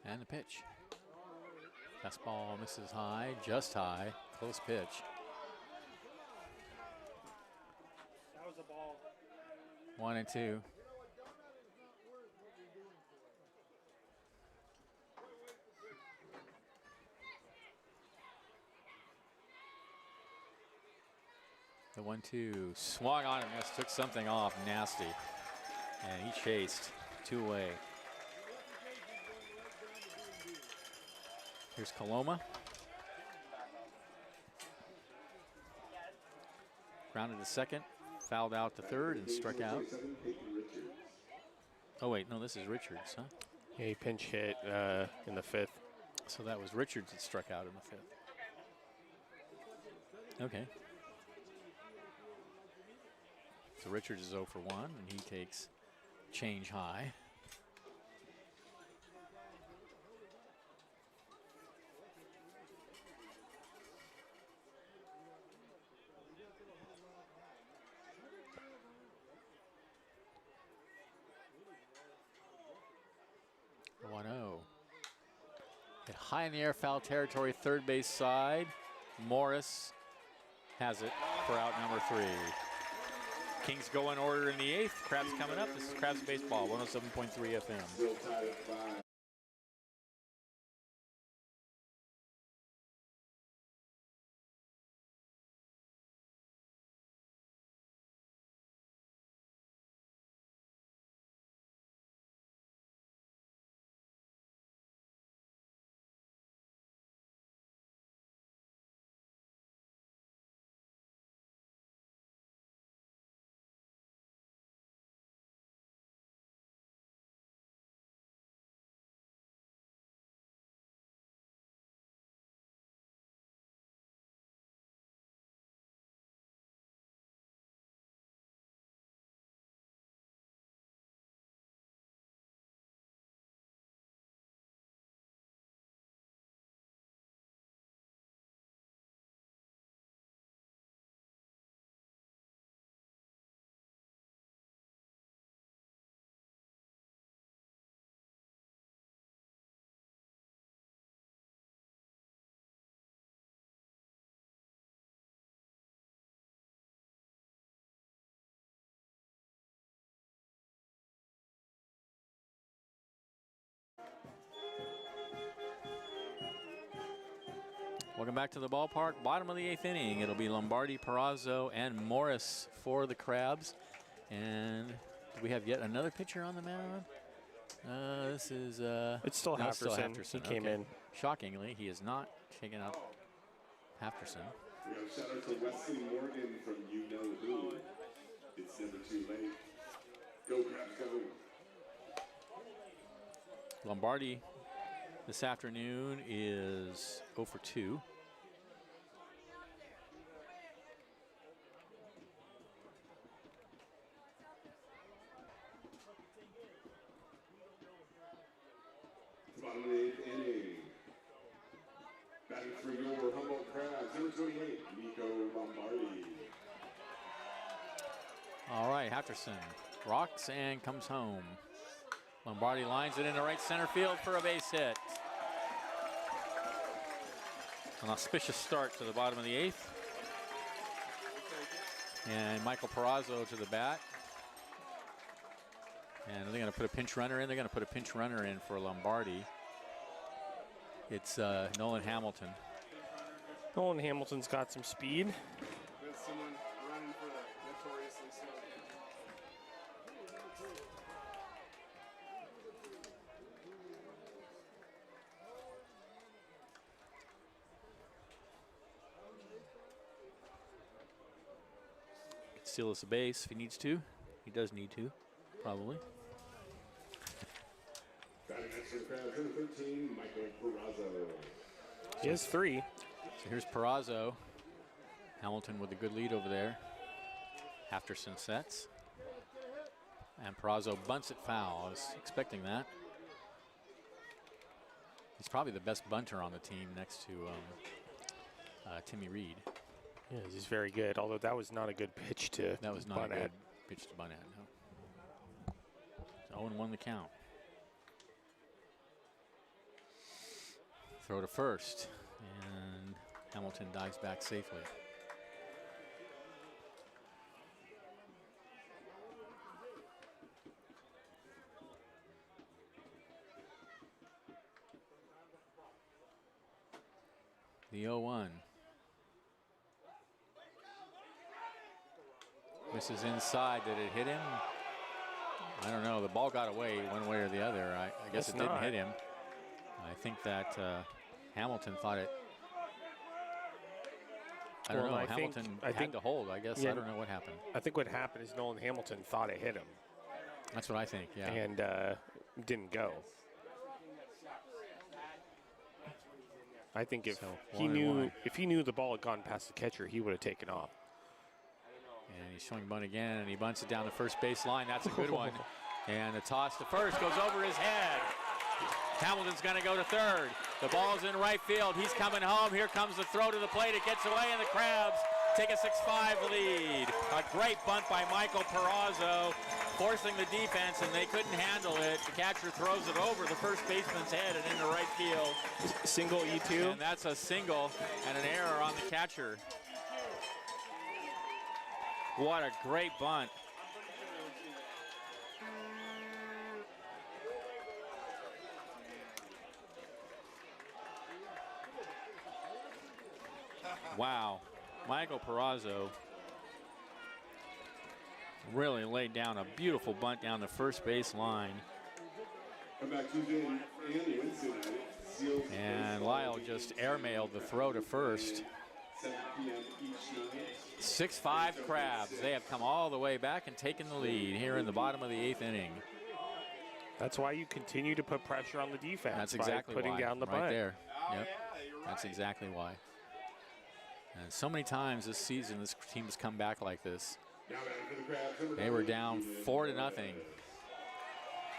And the pitch. Fastball misses high, just high, close pitch. That was a ball. 1 and 2. The 1-2 swung on and missed, took something off nasty, and he chased 2 away. Here's Coloma. Grounded to second, fouled out to third, and struck out. Oh wait, no, this is Richards, huh? Yeah, he pinch hit in the 5th. So that was Richards that struck out in the 5th. Okay. So Richards is 0 for 1, and he takes change high. Hit high in the air, foul territory, third base side. Morris has it for out number 3. Kings go in order in the 8th. Crabs coming up. This is Crabs Baseball, 107.3 FM. Still tied at 5. Welcome back to the ballpark. Bottom of the 8th inning. It'll be Lombardi, Perazo, and Morris for the Crabs. And do we have yet another pitcher on the mound? This is It's still no, Halverson. He came in. Shockingly, he has not taken up Halverson. We have a shout out to Wesley Morgan from You Know Who. It's never too late. Go Crabs, go. Lombardi this afternoon is 0 for 2. Bottom of the 8th inning. Batting for your Humboldt Crabs, number 28, Nico Lombardi. All right, Halverson rocks and comes home. Lombardi lines it into right center field for a base hit. An auspicious start to the bottom of the 8th. And Michael Perazo to the bat. And they're going to put a pinch runner in. They're going to put a pinch runner in for Lombardi. It's Nolan Hamilton. Nolan Hamilton's got some speed. With someone running for the notoriously slow. Steal us a base if he needs to. He does need to, probably. Batting next for the Crabs, number 13, Michael Perazo. He has 3. So here's Perazo. Hamilton with a good lead over there. Afterson sets. And Perazo bunts it foul. I was expecting that. He's probably the best bunter on the team next to Timmy Reed. Yeah, he's very good, although that was not a good pitch to That was not a bunt good at. pitch to bunt at, no. So 0-1 the count. Throw to first, and Hamilton dives back safely. The 0-1. Misses inside. Did it hit him? I don't know. The ball got away one way or the other. I guess it didn't hit him. I think that Hamilton thought it. I don't know. Hamilton had to hold, I guess. Yeah, I don't know what happened. I think what happened is Nolan Hamilton thought it hit him. That's what I think, yeah. And didn't go. I think if So, he 1-1. knew the ball had gone past the catcher, he would have taken off. And he's showing bunt again, and he bunts it down the first base line. That's a good one. And the toss to first goes over his head. Hamilton's going to go to third. The ball's in right field. He's coming home. Here comes the throw to the plate. It gets away, and the Crabs take a 6-5 lead. A great bunt by Michael Perazo, forcing the defense, and they couldn't handle it. The catcher throws it over the first baseman's head and into right field. Single E2. And that's a single and an error on the catcher. What a great bunt. Wow, Michael Perazo really laid down a beautiful bunt down the first base line. Come back Tuesday and Wednesday night. Seals And Lyle just airmailed the throw to first. 7 p.m. each night. 6-5 Crabs. They have come all the way back and taken the lead here in the bottom of the 8th inning. That's why you continue to put pressure on the defense. That's exactly by putting why. down the right bunt. there. Yep. That's exactly why. And so many times this season, this team has come back like this. They were down 4-0.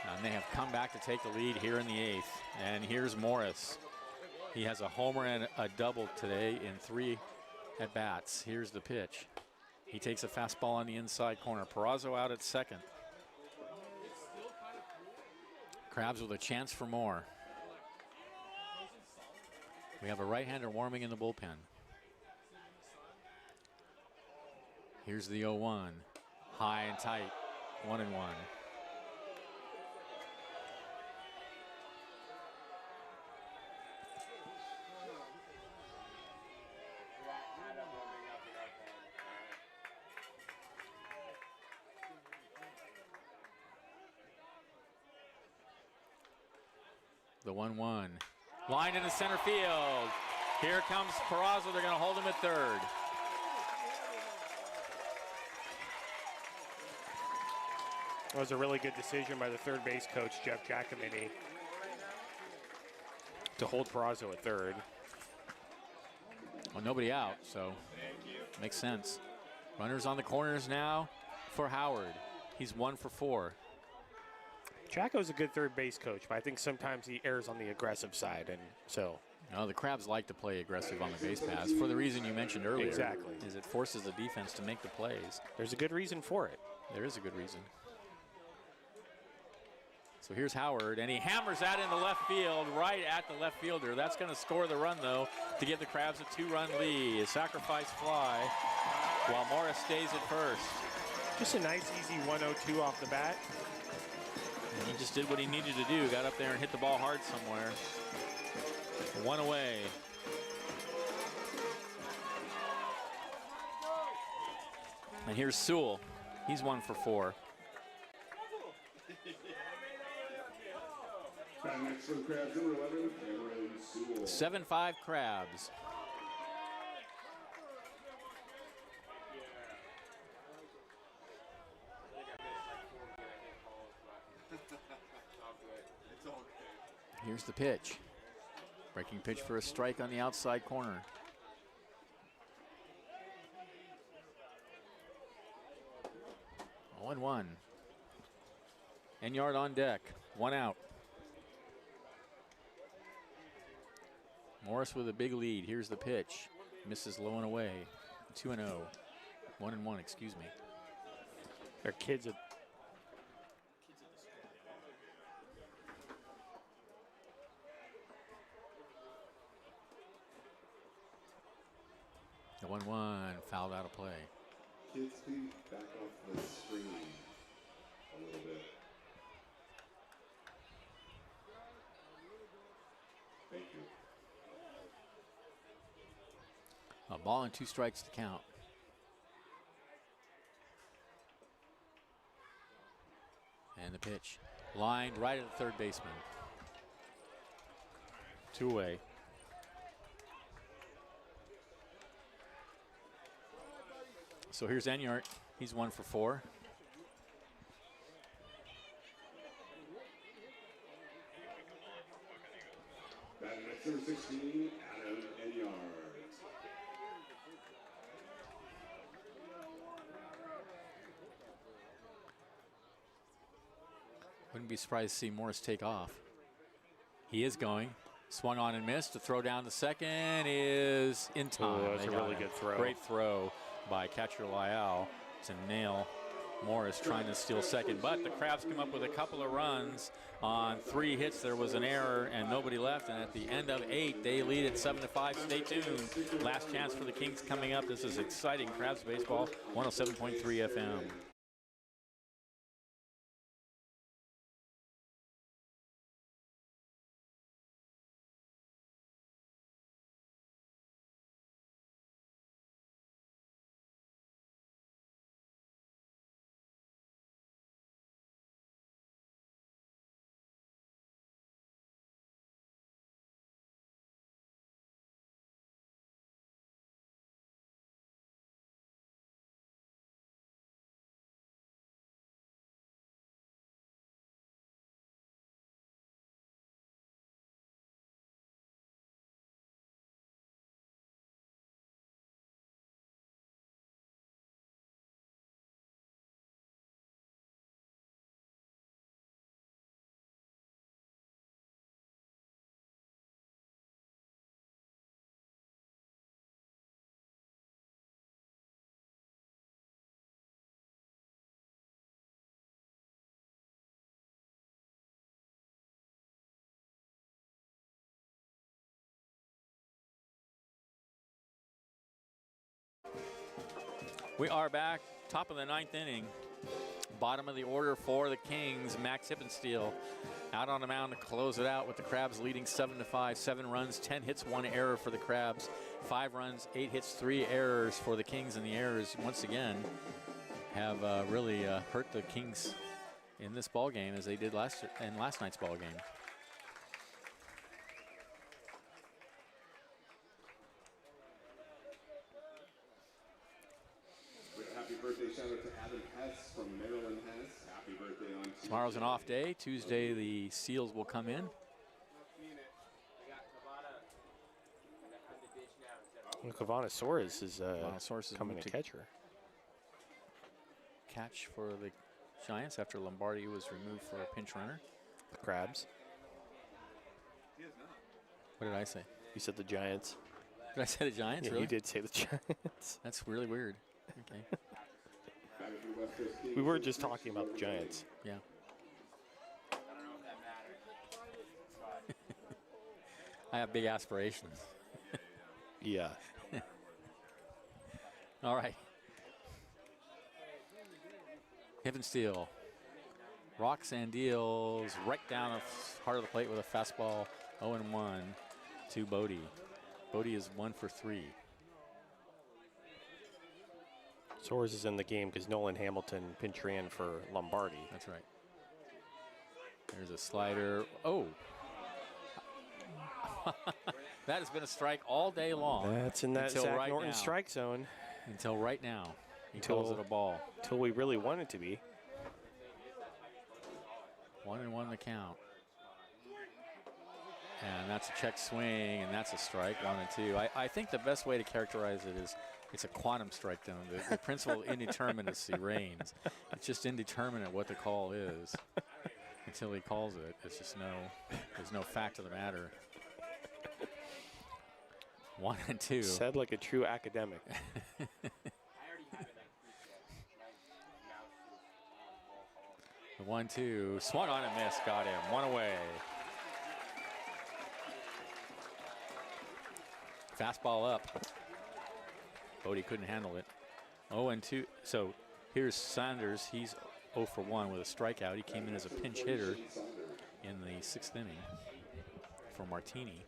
And they have come back to take the lead here in the 8th. And here's Morris. He has a homer and a double today in 3 at-bats. Here's the pitch. He takes a fastball on the inside corner. Perazo out at second. Crabs with a chance for more. We have a right-hander warming in the bullpen. Here's the 0-1. High and tight. 1-1. The 1-1. Line into center field. Here comes Perazo. They're going to hold him at third. It was a really good decision by the third base coach, Jeff Giacomini, to hold Perazo at third. Well, nobody out, so makes sense. Runners on the corners now for Howard. He's 1 for 4. Jacko's a good third base coach, but I think sometimes he errs on the aggressive side, and so. No, the Crabs like to play aggressive on the base pass for the reason you mentioned earlier. Exactly. Is it forces the defense to make the plays. There's a good reason for it. There is a good reason. So here's Howard, and he hammers that into left field, right at the left fielder. That's going to score the run, though, to give the Crabs a 2-run lead. A sacrifice fly while Morris stays at first. Just a nice, easy 1-0-2 off the bat. And he just did what he needed to do. Got up there and hit the ball hard somewhere. 1 away. And here's Sewell. He's 1 for 4. Next for the Crabs, number 11, Cameron Sewell. 7-5 Crabs. Here's the pitch. Breaking pitch for a strike on the outside corner. 0-1. Enyart on deck. 1 out. Morris with a big lead. Here's the pitch. Misses low and away. 2-0. 1-1, excuse me. Their kids at The 1-1 fouled out of play. Kids, please back off the screen a little bit. Thank you. A ball and 2 strikes to count. And the pitch. Lined right at the third baseman. 2 away. So here's Enyart. He's 1 for 4. Batting at number 16, Adam Enyart. Wouldn't be surprised to see Morris take off. He is going. Swung on and missed. The throw down to second is in time. Oh, that's They a got really him. good throw. Great throw by catcher Lyall to nail Morris trying to steal second. But the Crabs come up with a couple of runs on 3 hits. There was an error and nobody left. And at the end of 8, they lead at 7-5. Stay tuned. Last chance for the Kings coming up. This is exciting Crabs baseball. 107.3 FM. We are back, top of the 9th inning. Bottom of the order for the Kings. Max Hippensteel out on the mound to close it out with the Crabs leading 7-5. 7 runs, 10 hits, 1 error for the Crabs. 5 runs, 8 hits, 3 errors for the Kings. And the errors, once again, have really hurt the Kings in this ball game as they did last night's ball game. Happy birthday shout out to Adam Hess from Maryland Hess. Happy birthday on Tuesday. Tomorrow's an off day. Tuesday, the Seals will come in. Kavana Soares is Soares is coming moved to to catcher. Catch for the Giants after Lombardi was removed for a pinch runner. The Crabs. What did I say? You said the Giants. Did I say the Giants? Yeah, really? you did say the Giants. That's really weird. Okay. We were just talking about the Giants. Yeah. I don't know if that matters. I have big aspirations. Yeah. All right. Hippensteel rocks and deals right down the heart of the plate with a fastball. 0-1 to Bodie. Bodie is 1 for 3. Soares is in the game because Nolan Hamilton pinch ran for Lombardi. That's right. There's a slider. Oh. That has been a strike all day long. That's in that until Zach right Norton now. strike zone. Until right now. He Until- calls it a ball. Until we really want it to be. 1-1 the count. And that's a check swing, and that's a strike, 1-2. I think the best way to characterize it is it's a quantum strike down. The principle of indeterminacy reigns. It's just indeterminate what the call is until he calls it. It's just there's no fact of the matter. 1-2. Said like a true academic. I already have it like pre-set. My mouse is on ball call. The 1-2. Swung on and missed. Got him. One away. Fastball up. Bodie couldn't handle it. 0-2. So here's Saunders. He's 0 for 1 with a strikeout. He came in as a pinch hitter in the 6th inning for Martini.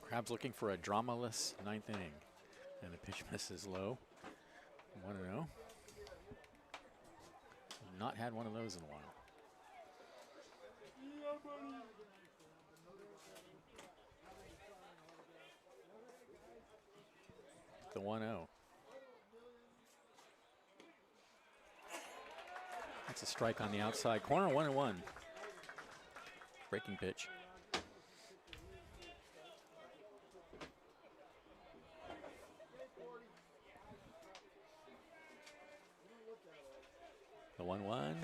Crabs looking for a dramaless 9th inning. And the pitch misses low. 1-0. Not had one of those in a while. The 1-0. That's a strike on the outside corner. 1-1. Breaking pitch. The 1-1.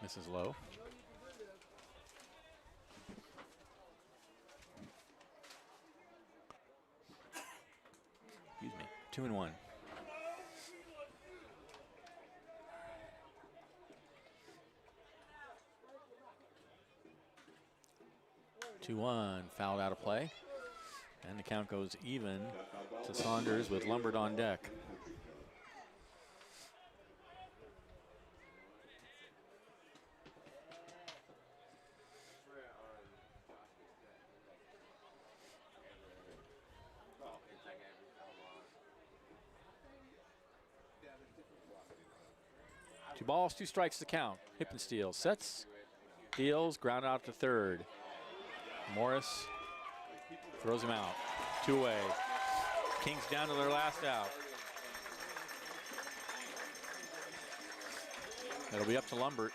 Misses low. Excuse me. 2-1. 2-1. Fouled out of play. And the count goes even to Saunders with Lombard on deck. Two balls, 2 strikes to count. Hippensteel sets, deals, ground out to third. Morris throws him out. 2 away. Kings down to their last out. It'll be up to Lombard.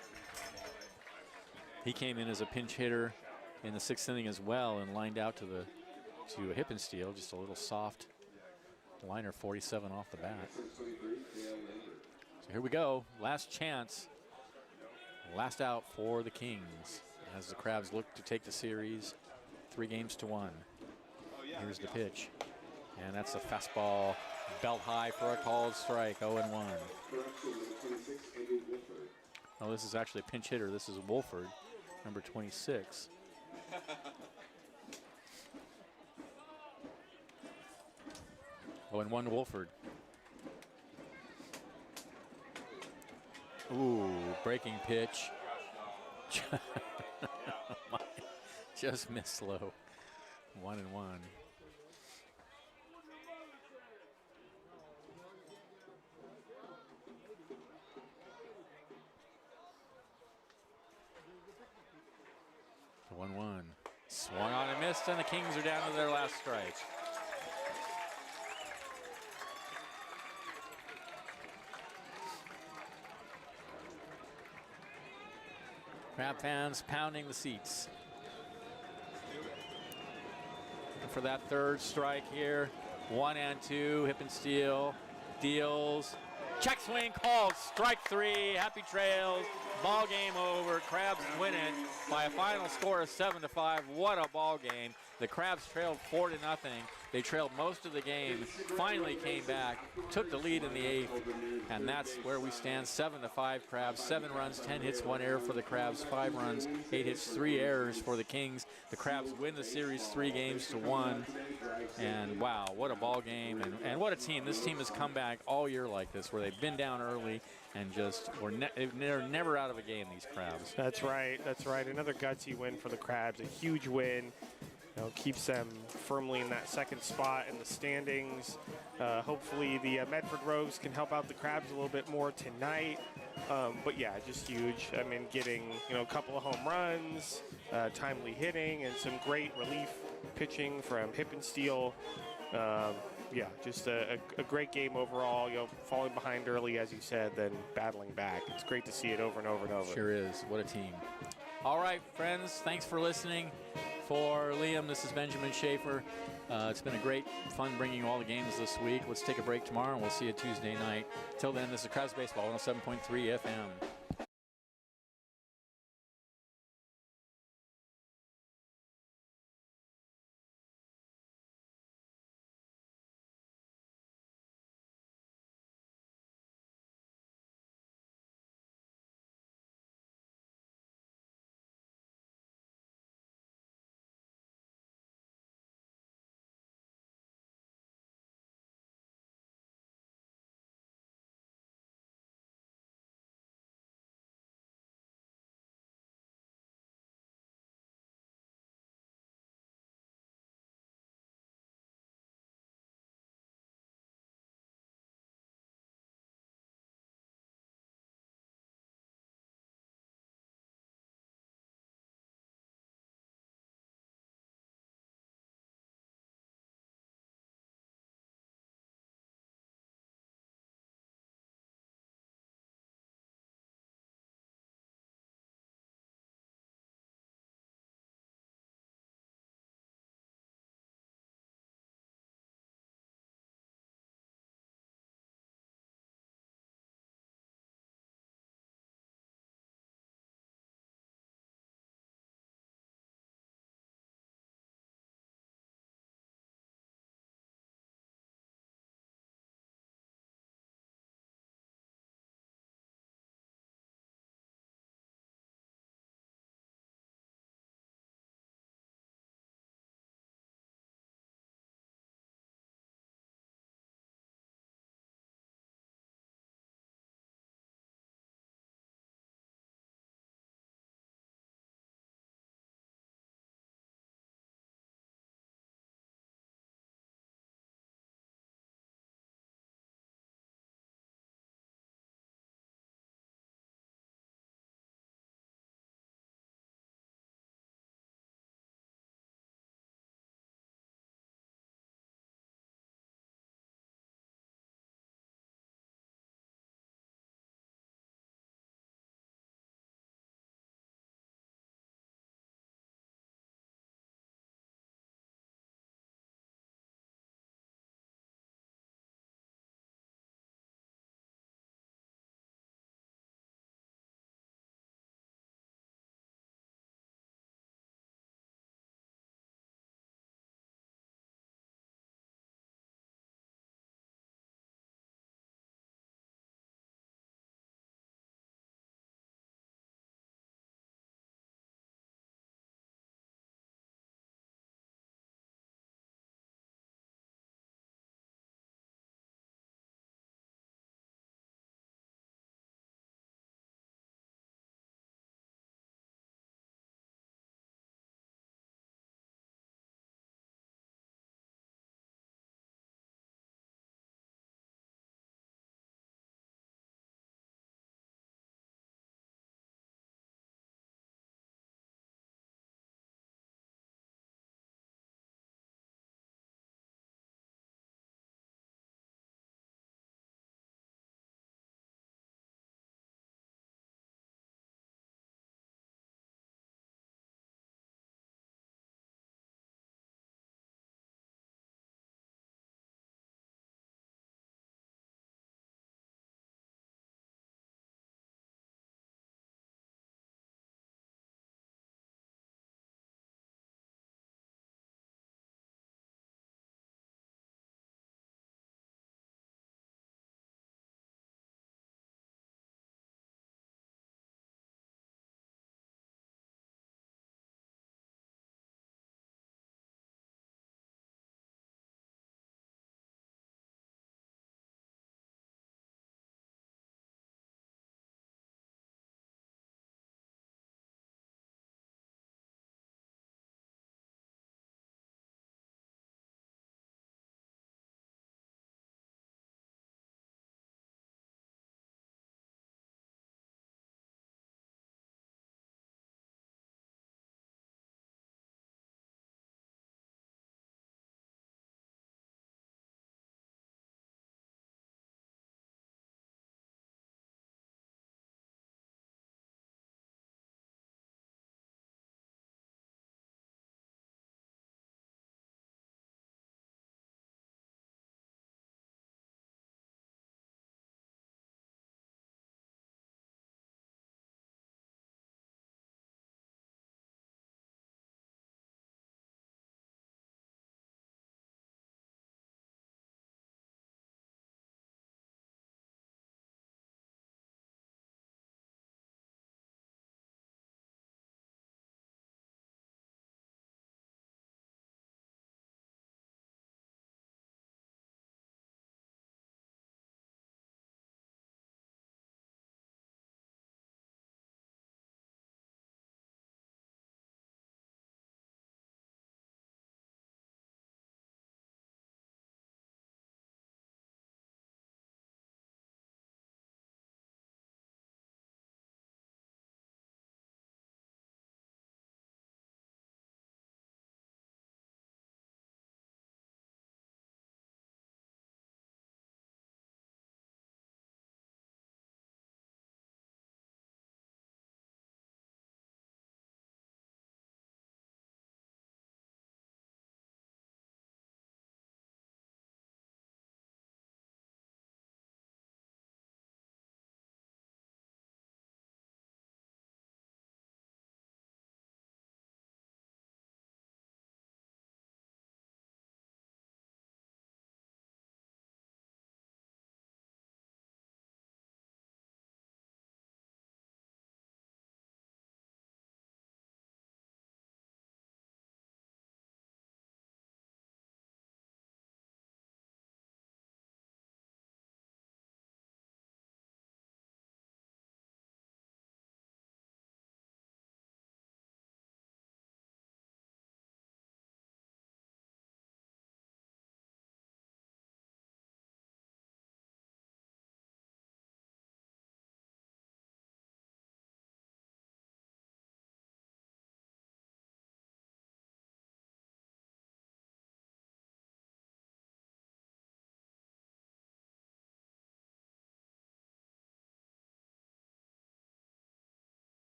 He came in as a pinch hitter in the 6th inning as well and lined out to Hippensteel, just a little soft liner, 47 off the bat. So here we go, last chance, last out for the Kings as the Crabs look to take the series 3-1. Here's the pitch, and that's a fastball, belt high for a called strike, 0-1. Oh, this is actually a pinch hitter. This is Wolford, number 26. Oh, and 1 Wolford. Ooh, breaking pitch. Just missed low. 1-1. The 1-1. Swung on and missed, and the Kings are down to their last strike. Crab fans pounding the seats. And for that 3rd strike here, 1-2, Hippensteel deals. Check swing called, strike 3, happy trails, ball game over. Crabs win it by a final score of 7-5. What a ball game. The Crabs trailed 4-0. They trailed most of the game, finally came back, took the lead in the 8th, and that's where we stand, 7-5 Crabs. 7 runs, 10 hits, 1 error for the Crabs, 5 runs, 8 hits, 3 errors for the Kings. The Crabs win the series 3-1, and wow, what a ball game, and what a team. This team has come back all year like this, where they've been down early and just they're never out of a game, these Crabs. That's right, that's right. Another gutsy win for the Crabs, a huge win. Keeps them firmly in that 2nd spot in the standings. Hopefully the Medford Rogues can help out the Crabs a little bit more tonight. But yeah, just huge. I mean, getting a couple of home runs, timely hitting, and some great relief pitching from Hippensteel. Yeah, just a great game overall. You know, falling behind early, as you said, then battling back. It's great to see it over and over and over. Sure is. What a team. All right, friends, thanks for listening. For Liam, this is Benjamin Schaefer. It's been a great fun bringing you all the games this week. Let's take a break tomorrow, and we'll see you Tuesday night. Till then, this is Crabs Baseball 107.3 FM.